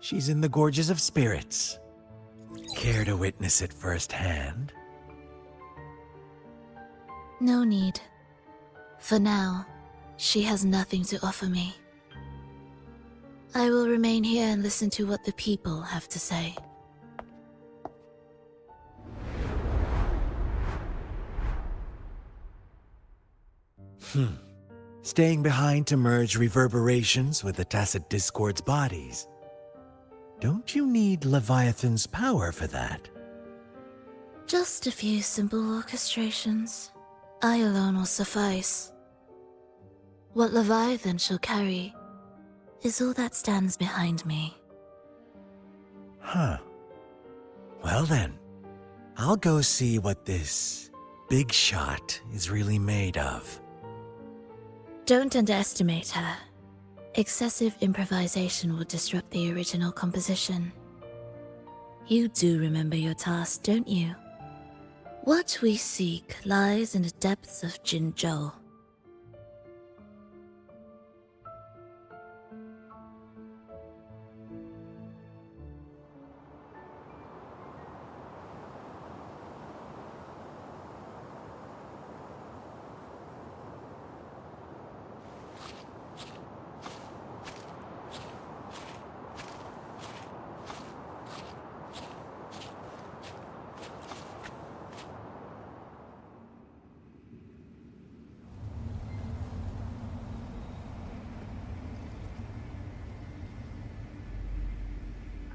She's in the Gorges of Spirits. Care to witness it firsthand? No need. For now, she has nothing to offer me. I will remain here and listen to what the people have to say. Staying behind to merge reverberations with the Tacit Discord's bodies. Don't you need Leviathan's power for that? Just a few simple orchestrations. I alone will suffice. What Leviathan shall carry is all that stands behind me. Huh. Well then, I'll go see what this big shot is really made of. Don't underestimate her. Excessive improvisation will disrupt the original composition. You do remember your task, don't you? What we seek lies in the depths of Jinzhou.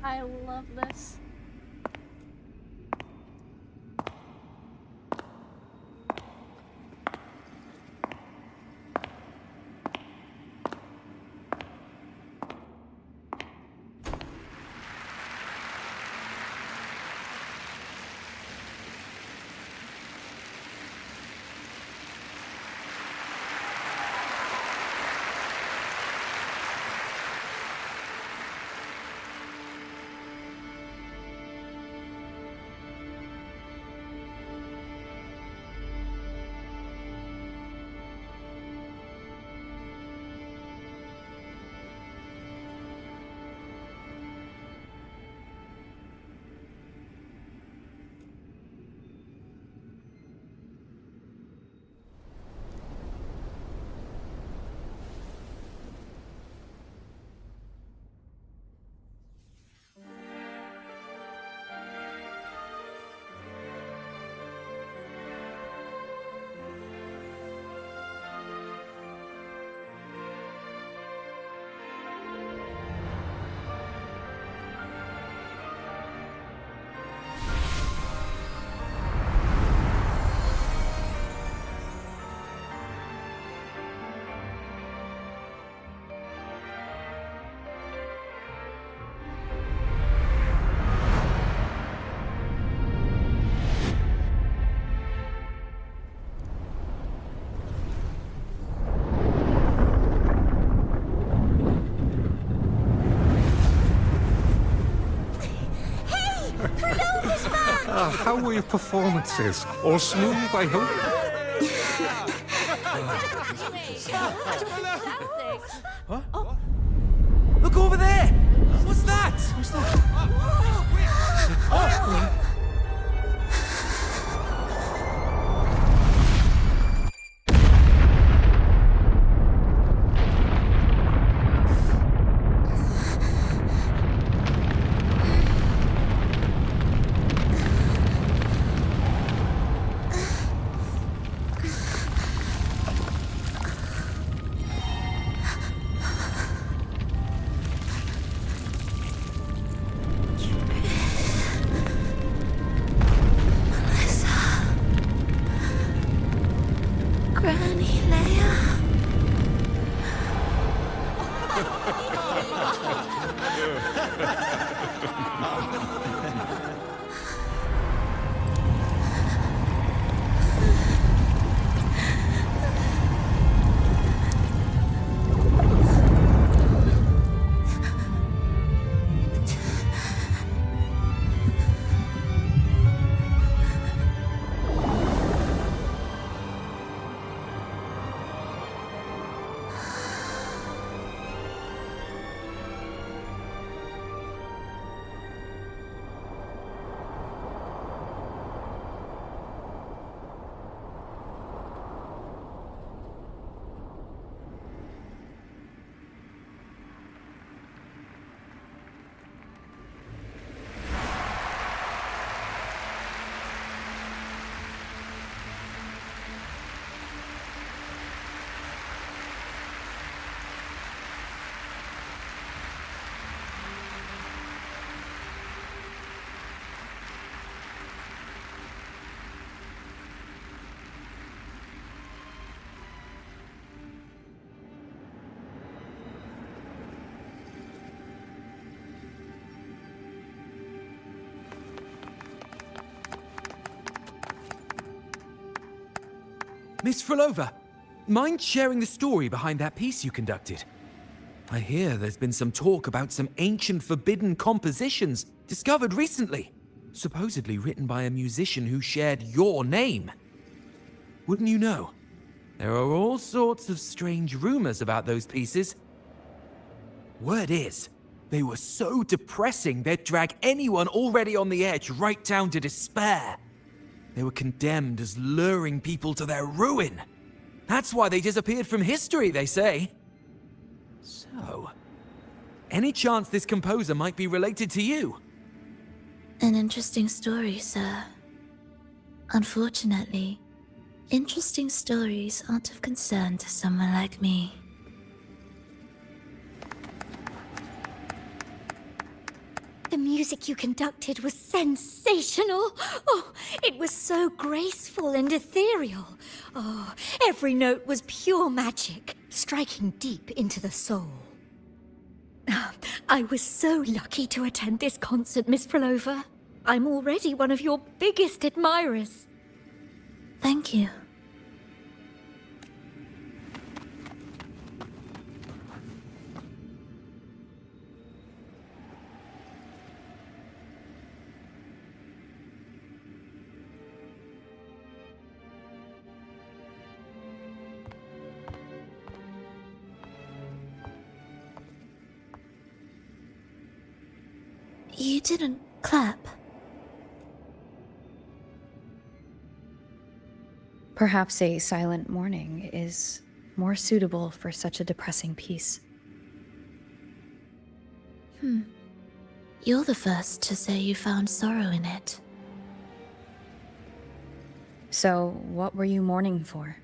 I love this. How were your performances? All smooth, I hope? Huh? Look over there! What's that? What's that? Oh. Miss Frolova, mind sharing the story behind that piece you conducted? I hear there's been some talk about some ancient forbidden compositions discovered recently, supposedly written by a musician who shared your name. Wouldn't you know? There are all sorts of strange rumors about those pieces. Word is, they were so depressing they'd drag anyone already on the edge right down to despair. They were condemned as luring people to their ruin. That's why they disappeared from history, they say. So, any chance this composer might be related to you? An interesting story, sir. Unfortunately, interesting stories aren't of concern to someone like me. The music you conducted was sensational. Oh, it was so graceful and ethereal. Oh, every note was pure magic, striking deep into the soul. I was so lucky to attend this concert, Miss Frolova. I'm already one of your biggest admirers. Thank you. You didn't clap. Perhaps a silent mourning is more suitable for such a depressing piece. You're the first to say you found sorrow in it. So, what were you mourning for?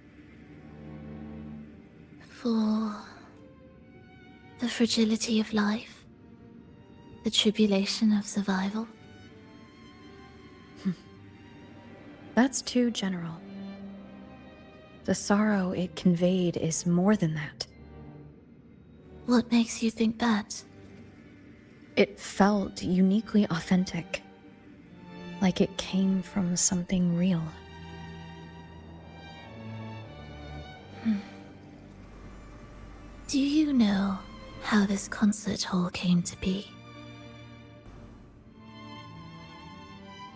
For the fragility of life. The tribulation of survival. That's too general. The sorrow it conveyed is more than that. What makes you think that? It felt uniquely authentic. Like it came from something real. Do you know how this concert hall came to be?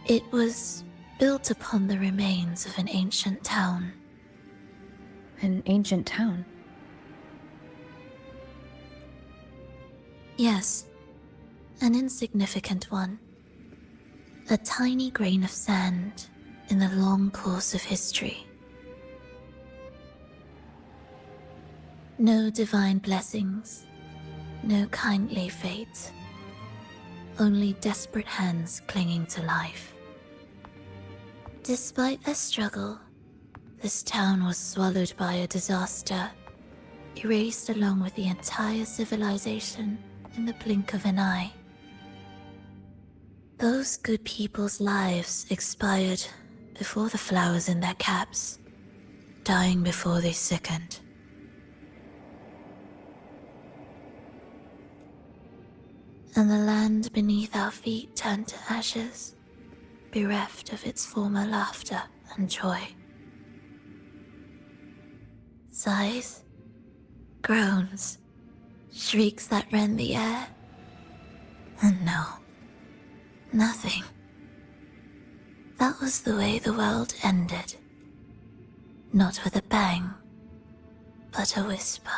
It was built upon the remains of an ancient town. An ancient town? Yes, an insignificant one. A tiny grain of sand in the long course of history. No divine blessings, no kindly fate. Only desperate hands clinging to life. Despite their struggle, this town was swallowed by a disaster, erased along with the entire civilization in the blink of an eye. Those good people's lives expired before the flowers in their caps, dying before they sickened. and the land beneath our feet turned to ashes, bereft of its former laughter and joy. Sighs, groans, shrieks that rend the air, and no, nothing. That was the way the world ended. Not with a bang, but a whisper.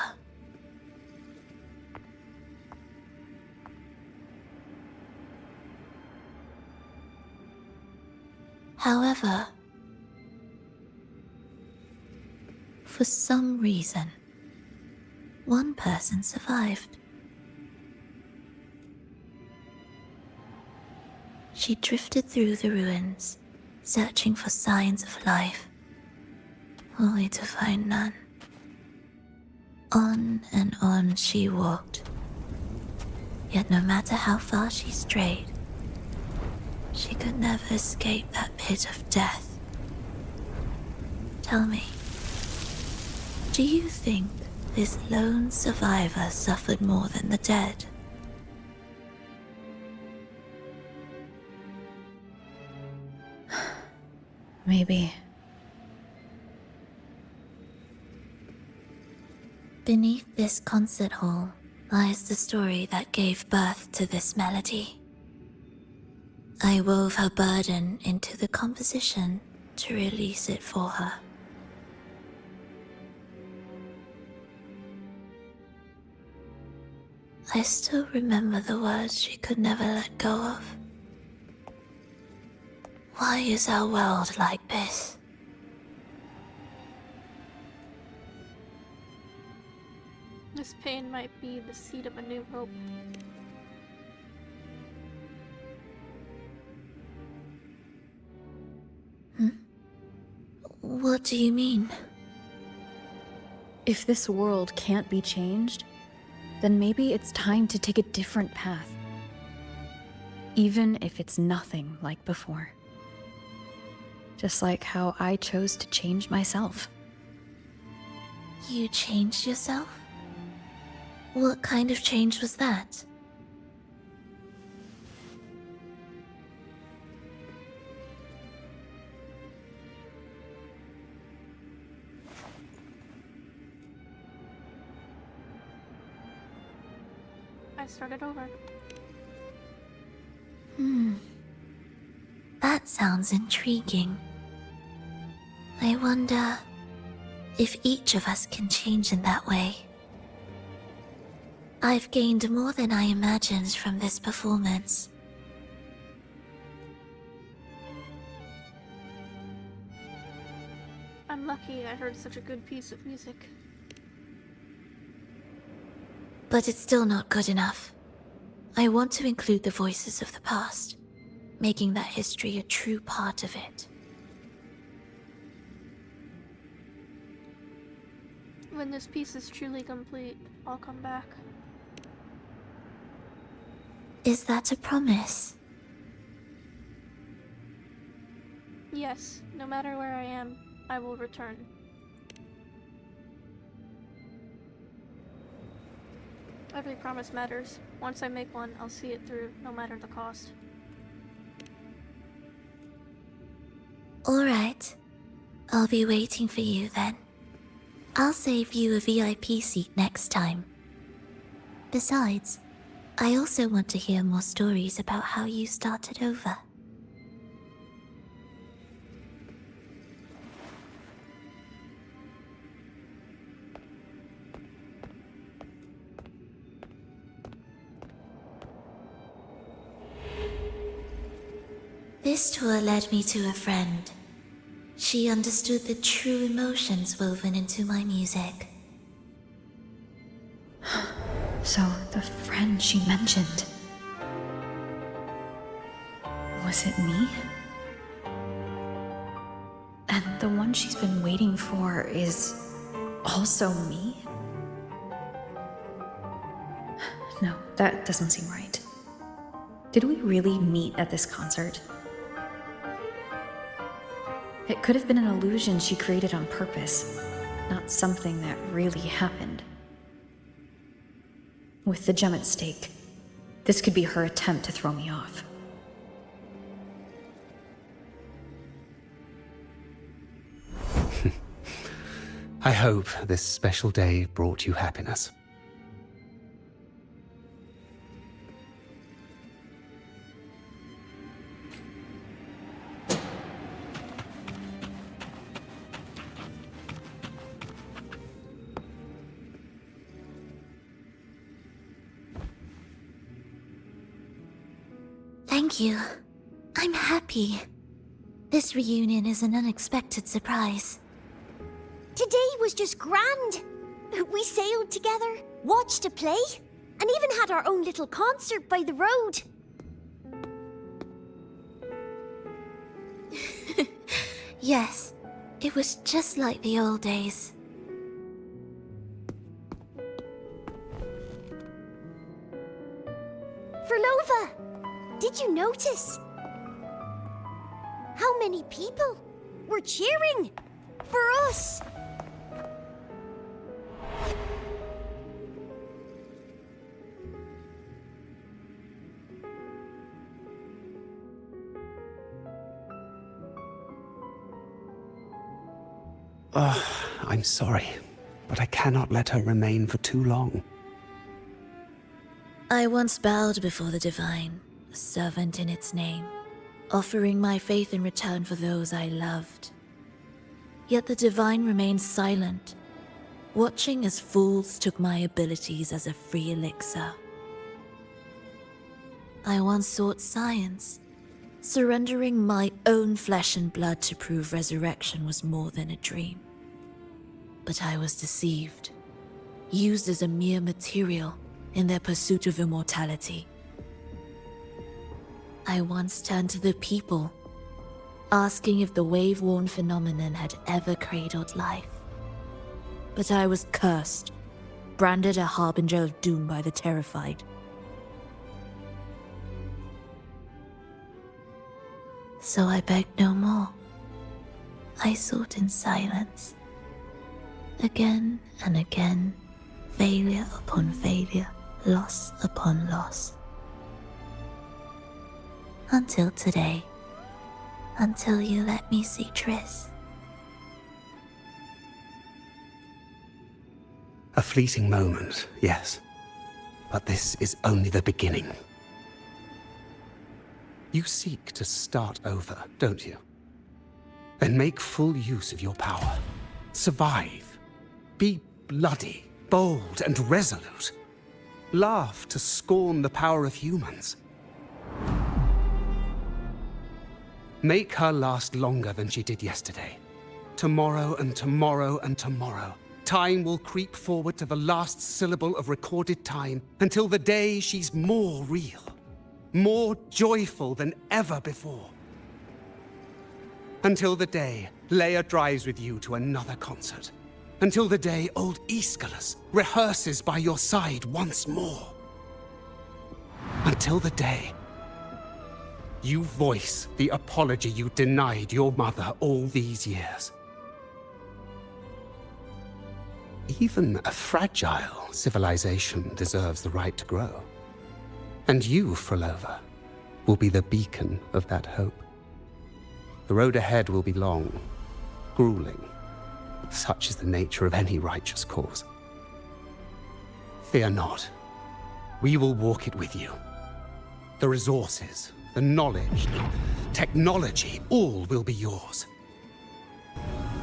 However, for some reason, one person survived. She drifted through the ruins, searching for signs of life, only to find none. On and on she walked, yet no matter how far she strayed, she could never escape that pit of death. Tell me, do you think this lone survivor suffered more than the dead? Maybe. Beneath this concert hall lies the story that gave birth to this melody. I wove her burden into the composition to release it for her. I still remember the words she could never let go of. Why is our world like this? This pain might be the seed of a new hope. What do you mean? If this world can't be changed, then maybe it's time to take a different path. Even if it's nothing like before. Just like how I chose to change myself. You changed yourself? What kind of change was that? I started over. That sounds intriguing. I wonder if each of us can change in that way. I've gained more than I imagined from this performance. I'm lucky I heard such a good piece of music. But it's still not good enough. I want to include the voices of the past, making that history a true part of it. When this piece is truly complete, I'll come back. Is that a promise? Yes, no matter where I am, I will return. Every promise matters. Once I make one, I'll see it through, no matter the cost. All right. I'll be waiting for you then. I'll save you a VIP seat next time. Besides, I also want to hear more stories about how you started over. This tour led me to a friend. She understood the true emotions woven into my music. So, the friend she mentioned... was it me? And the one she's been waiting for is... also me? No, that doesn't seem right. Did we really meet at this concert? It could have been an illusion she created on purpose, not something that really happened. With the gem at stake, This could be her attempt to throw me off. I hope this special day brought you happiness. Thank you. I'm happy. This reunion is an unexpected surprise. Today was just grand. We sailed together, watched a play, and even had our own little concert by the road. Yes, it was just like the old days. Verlova, did you notice how many people were cheering for us? I'm sorry, but I cannot let her remain for too long. I once bowed before the Divine, a servant in its name, offering my faith in return for those I loved. Yet the Divine remained silent, watching as fools took my abilities as a free elixir. I once sought science, surrendering my own flesh and blood to prove resurrection was more than a dream. But I was deceived, used as a mere material in their pursuit of immortality. I once turned to the people, asking if the wave-worn phenomenon had ever cradled life. But I was cursed, branded a harbinger of doom by the terrified. So I begged no more. I sought in silence. Again and again, failure upon failure, loss upon loss. Until today. Until you let me see Triss. A fleeting moment, yes. But this is only the beginning. You seek to start over, don't you? Then make full use of your power. Survive. Be bloody, bold, and resolute. Laugh to scorn the power of humans. Make her last longer than she did yesterday. Tomorrow and tomorrow and tomorrow. Time will creep forward to the last syllable of recorded time until the day she's more real, more joyful than ever before. Until the day Leia drives with you to another concert. Until the day old Aeschylus rehearses by your side once more. Until the day you voice the apology you denied your mother all these years. Even a fragile civilization deserves the right to grow. And you, Frolova, will be the beacon of that hope. The road ahead will be long, grueling. Such is the nature of any righteous cause. Fear not. We will walk it with you. The resources, the knowledge, the technology, all will be yours.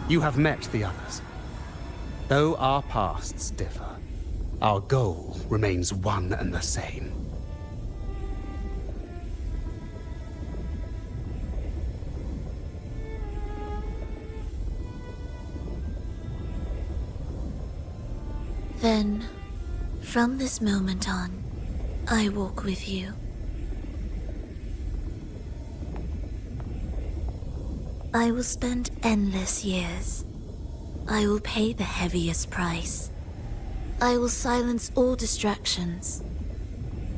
You have met the others. Though our pasts differ, our goal remains one and the same. Then, from this moment on, I walk with you. I will spend endless years. I will pay the heaviest price. I will silence all distractions.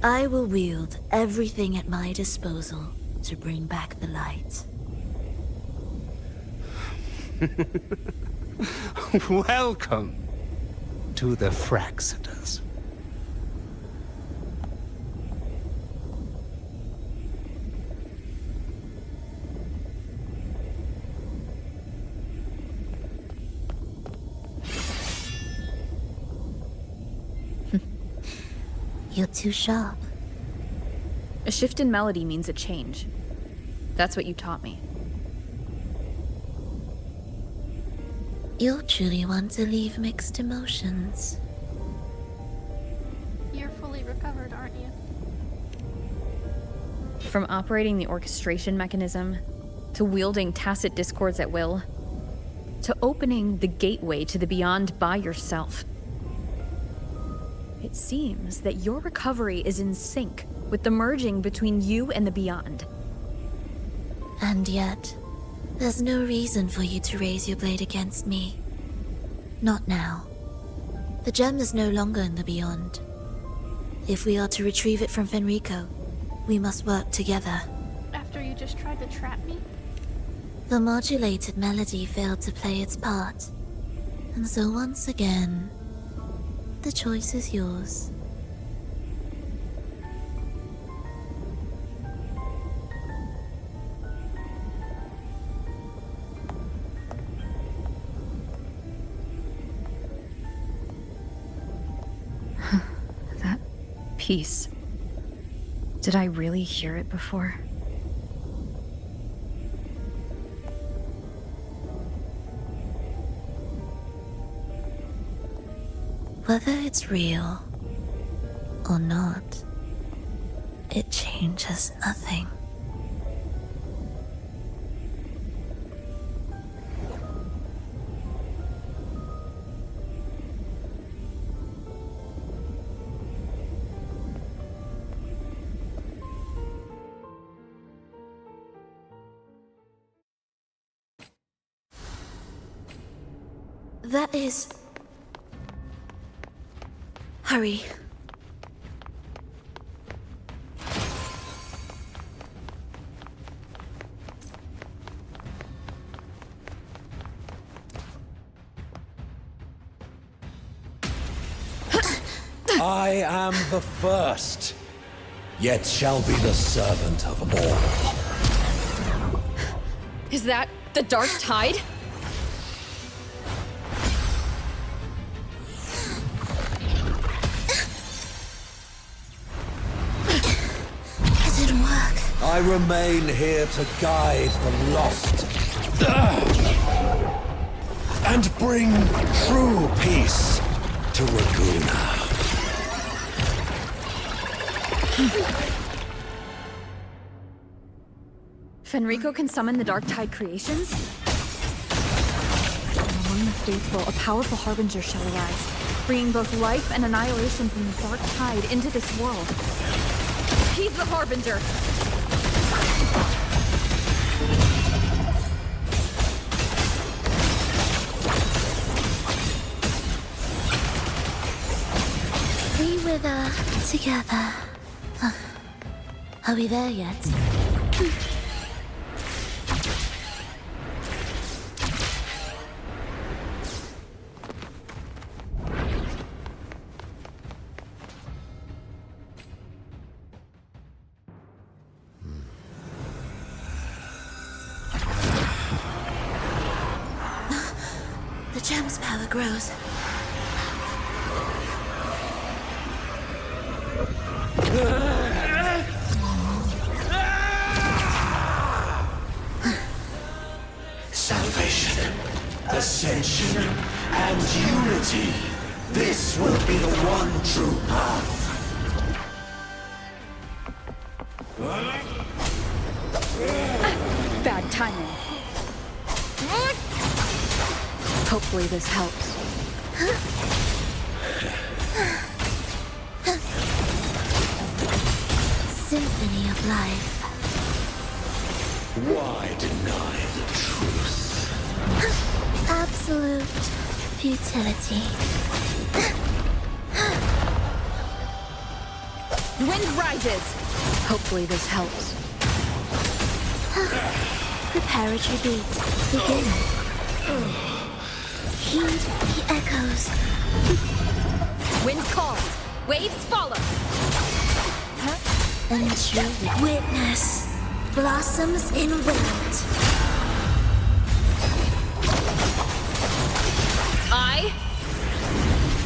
I will wield everything at my disposal to bring back the light. Welcome to the Fraxiters. You're too sharp. A shift in melody means a change. That's what you taught me. You're truly one to leave mixed emotions. You're fully recovered, aren't you? From operating the orchestration mechanism, to wielding tacit discords at will, to opening the gateway to the beyond by yourself. It seems that your recovery is in sync with the merging between you and the beyond. And yet, there's no reason for you to raise your blade against me. Not now. The gem is no longer in the beyond. If we are to retrieve it from Fenrico, we must work together. After you just tried to trap me? The modulated melody failed to play its part. And so once again, the choice is yours. That piece. Did I really hear it before? Whether it's real or not, it changes nothing. That is... Hurry. I am the first, yet shall be the servant of all. Is that the Dark Tide? I remain here to guide the lost and bring true peace to Raguna. Fenrico can summon the Dark Tide creations? Among the faithful, a powerful harbinger shall arise, bringing both life and annihilation from the Dark Tide into this world. He's the harbinger! We wither together. Are we there yet? The gem's power grows. Salvation, ascension, and unity. This will be the one true path. Bad timing. Hopefully this helps. Symphony of life. Why deny the truth? Absolute futility. Wind rises! Hopefully this helps. Prepare a tribute. Begin. Heed the echoes. Wind calls. Waves follow. And true witness blossoms in wind. I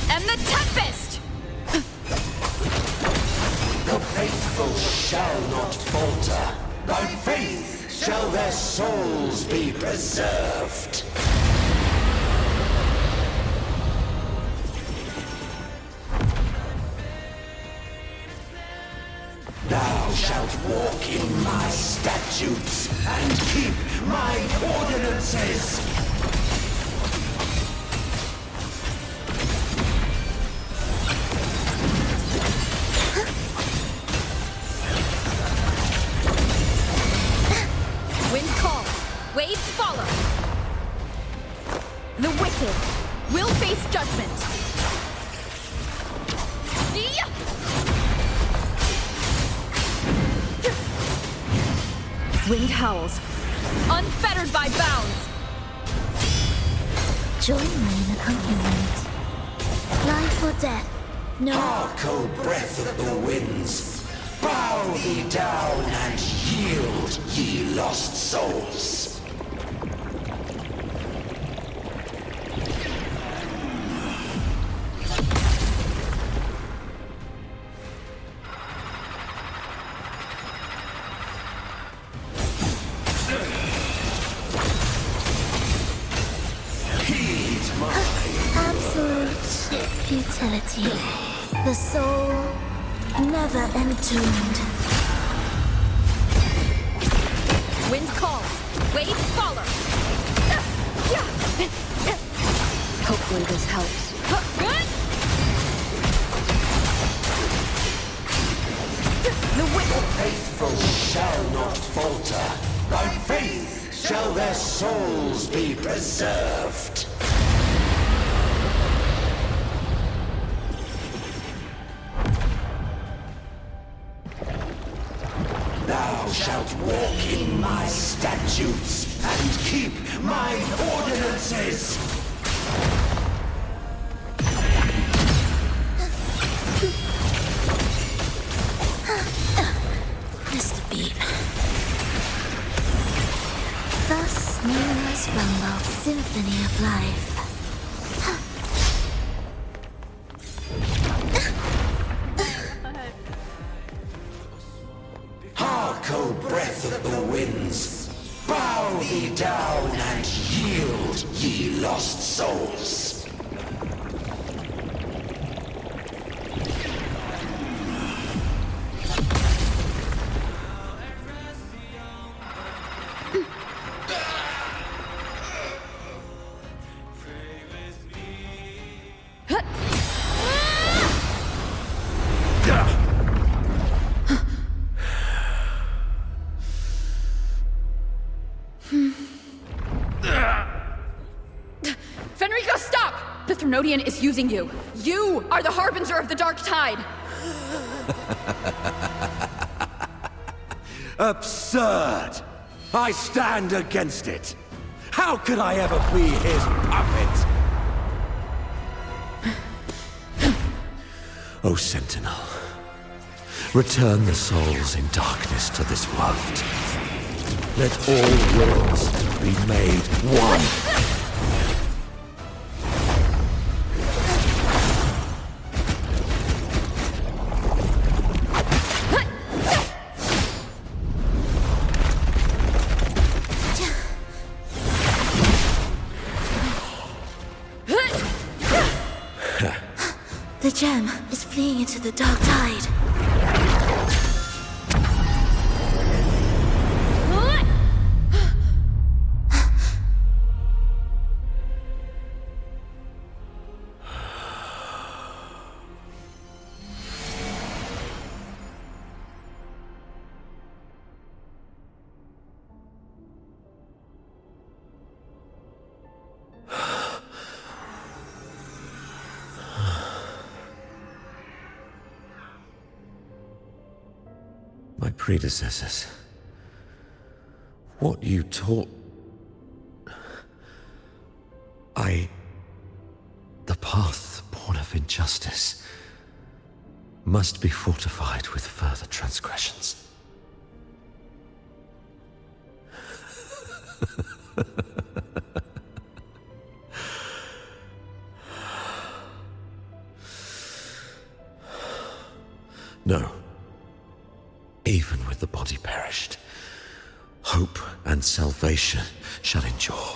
am the Tempest! faithful shall not falter. By faith shall their souls be preserved. Thou shalt walk in my statutes and keep my ordinances. Wind calls, waves follow. The wicked will face judgment. Wind howls, unfettered by bounds. Join me in accompaniment. Life or death, no. Hark, O breath of the winds, bow thee down and yield, ye lost souls. Absolute futility. The soul never entombed. Wind calls, waves follow. Hopefully this helps. The wicked Faithful shall not falter. By faith shall their souls be preserved. Thou shalt walk in my statutes and keep my ordinances. Missed a beat. Thus numerous rumble, symphony of life. Hark, O breath of the winds, bow thee down and yield, ye lost souls. Fenrico, stop! The Thrnodian is using you. You are the harbinger of the dark tide. Absurd! I stand against it. How could I ever be his puppet? O Sentinel, return the souls in darkness to this world. Let all wills be made one. The gem is fleeing into the dark tide. My predecessors. What you taught... The path born of injustice must be fortified with further transgressions. No. even with the body perished, hope and salvation shall endure.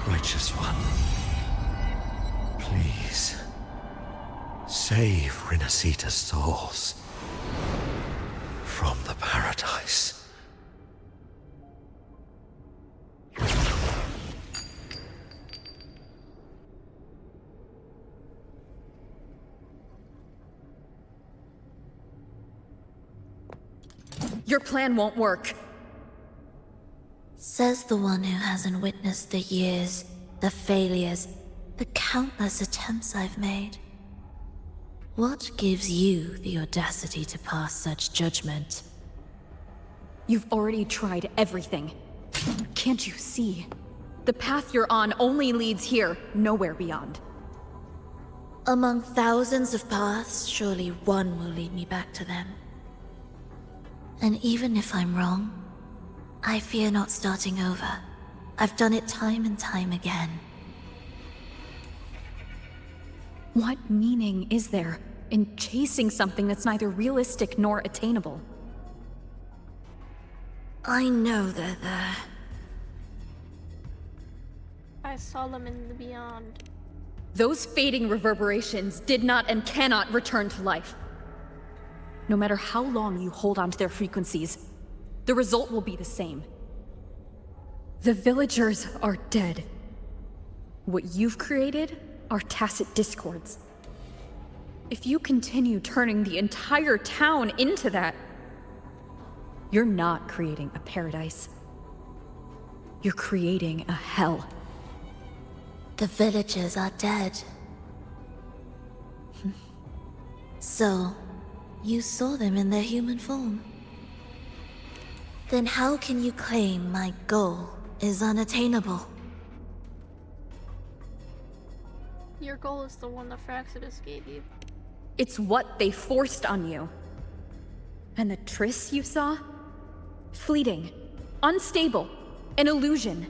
Righteous One, please save Rinasita's souls from the paradise. Your plan won't work. Says the one who hasn't witnessed the years, the failures, the countless attempts I've made. What gives you the audacity to pass such judgment? You've already tried everything. Can't you see? The path you're on only leads here, nowhere beyond. Among thousands of paths, surely one will lead me back to them. And even if I'm wrong, I fear not starting over. I've done it time and time again. What meaning is there in chasing something that's neither realistic nor attainable? I know they're there. I saw them in the beyond. Those fading reverberations did not and cannot return to life. No matter how long you hold on to their frequencies, the result will be the same. The villagers are dead. What you've created are tacit discords. If you continue turning the entire town into that, you're not creating a paradise. You're creating a hell. The villagers are dead. So, you saw them in their human form. Then how can you claim my goal is unattainable? Your goal is the one that Fraxidus gave you. It's what they forced on you. And the tryst you saw? Fleeting, unstable, an illusion.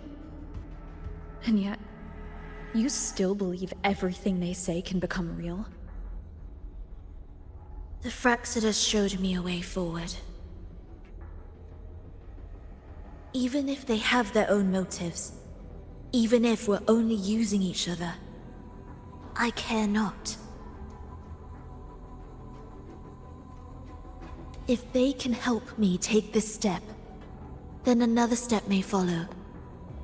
And yet, you still believe everything they say can become real? The Fraxidus showed me a way forward. Even if they have their own motives, even if we're only using each other, I care not. If they can help me take this step, then another step may follow,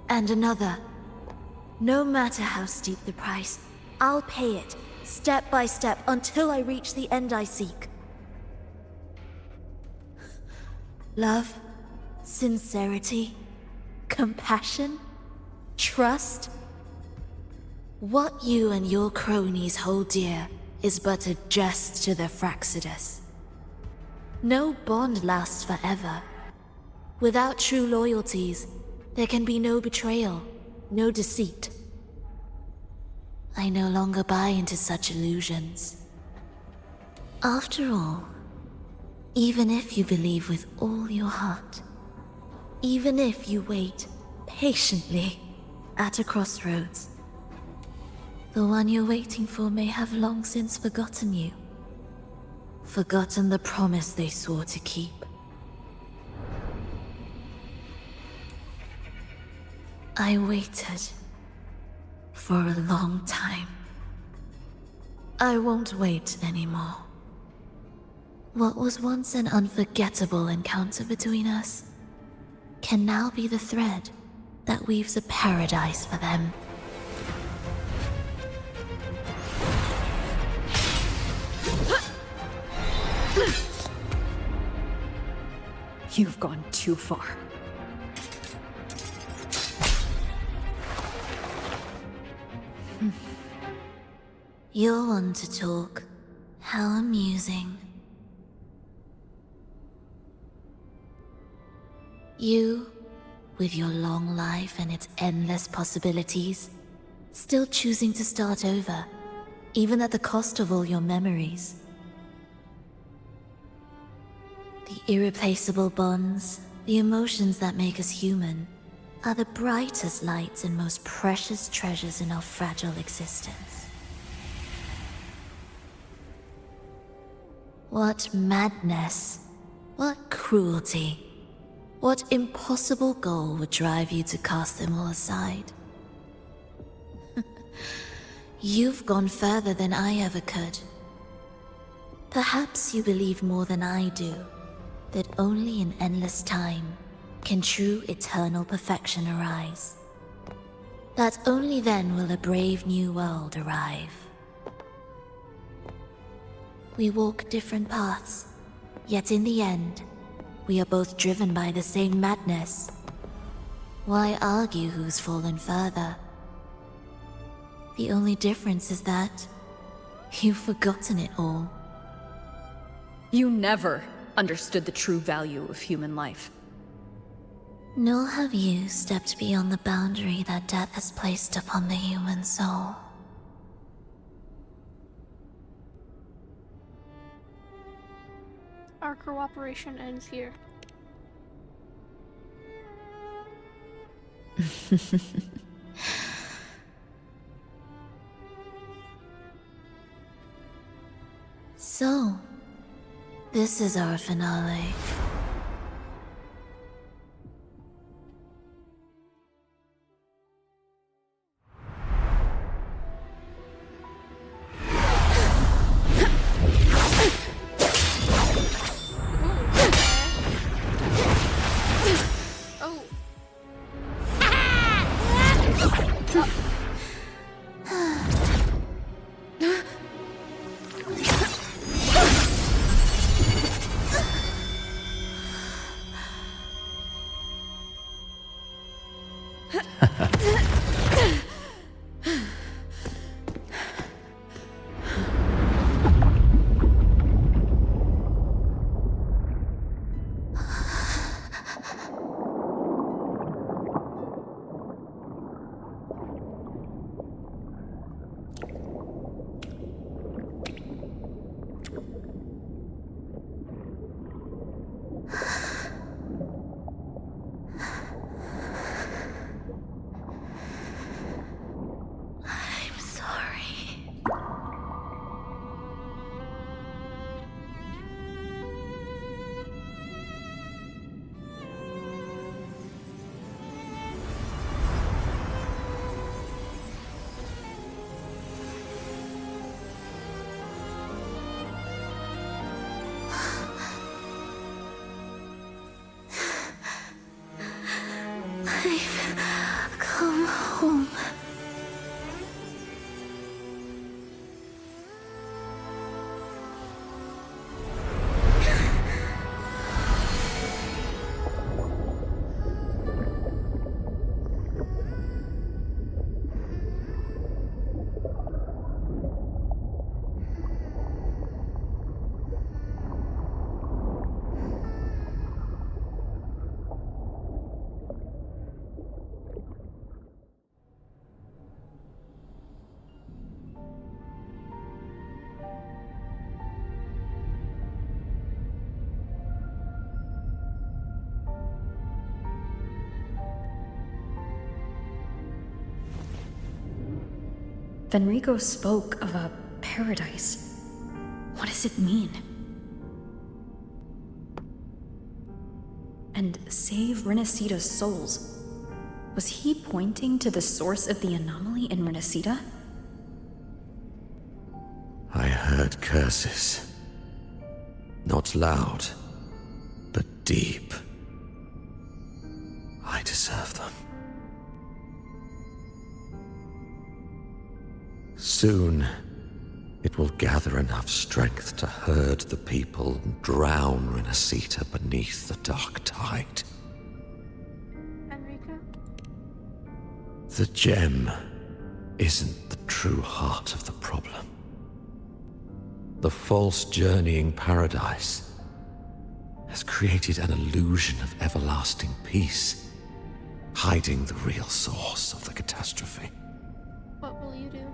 and another. No matter how steep the price, I'll pay it, step by step, until I reach the end I seek. Love, sincerity, compassion, trust. What you and your cronies hold dear is but a jest to the Fraxidus. No bond lasts forever. Without true loyalties, there can be no betrayal, no deceit. I no longer buy into such illusions. After all, even if you believe with all your heart, even if you wait patiently at a crossroads, the one you're waiting for may have long since forgotten you. Forgotten the promise they swore to keep. I waited for a long time. I won't wait anymore. What was once an unforgettable encounter between us can now be the thread that weaves a paradise for them. You've gone too far. You're one to talk. How amusing. You, with your long life and its endless possibilities, still choosing to start over, even at the cost of all your memories. The irreplaceable bonds, the emotions that make us human, are the brightest lights and most precious treasures in our fragile existence. What madness. What cruelty. What impossible goal would drive you to cast them all aside? You've gone further than I ever could. Perhaps you believe more than I do, that only in endless time can true eternal perfection arise. That only then will a brave new world arrive. We walk different paths, yet in the end, we are both driven by the same madness. Why argue who's fallen further? The only difference is that you've forgotten it all. You never understood the true value of human life. Nor have you stepped beyond the boundary that death has placed upon the human soul. Our cooperation ends here. So, this is our finale. I've come home. Fenrico spoke of a paradise. What does it mean? And save Renacita's souls. Was he pointing to the source of the anomaly in Renacita? I heard curses. Not loud, but deep. I deserve them. Soon, it will gather enough strength to herd the people and drown Renacita beneath the dark tide. Enrico? The gem isn't the true heart of the problem. The false journeying paradise has created an illusion of everlasting peace, hiding the real source of the catastrophe. What will you do?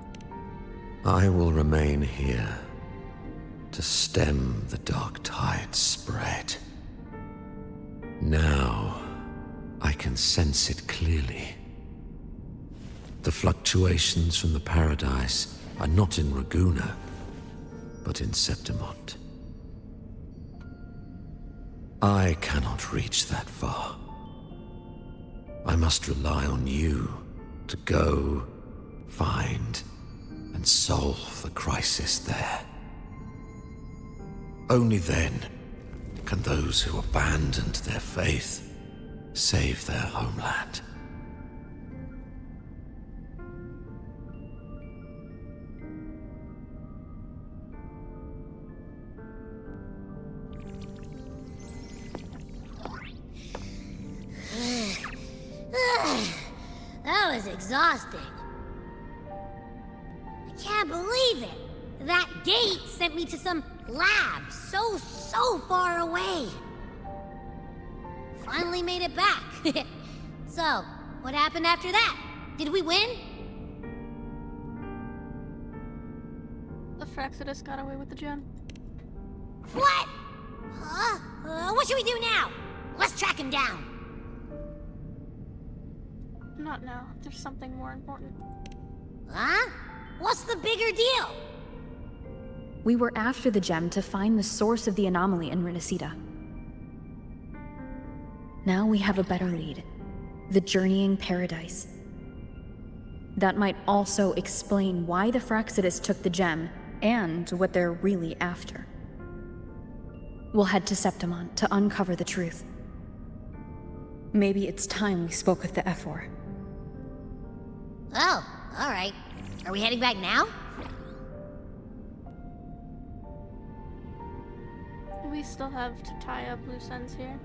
I will remain here to stem the dark tide's spread. Now, I can sense it clearly. The fluctuations from the paradise are not in Raguna, but in Septimont. I cannot reach that far. I must rely on you to go, find, and solve the crisis there. Only then can those who abandoned their faith save their homeland. That was exhausting. I can't believe it. That gate sent me to some lab so far away. Finally made it back. So, what happened after that? Did we win? The Fraccidus got away with the gem. What? What should we do now? Let's track him down. Not now. There's something more important. Huh? What's the bigger deal? We were after the gem to find the source of the anomaly in Renacita. Now we have a better lead. The Journeying Paradise. That might also explain why the Fraccidus took the gem, and what they're really after. We'll head to Septimon to uncover the truth. Maybe it's time we spoke with the Ephor. Oh, alright. Are we heading back now? We still have to tie up loose ends here.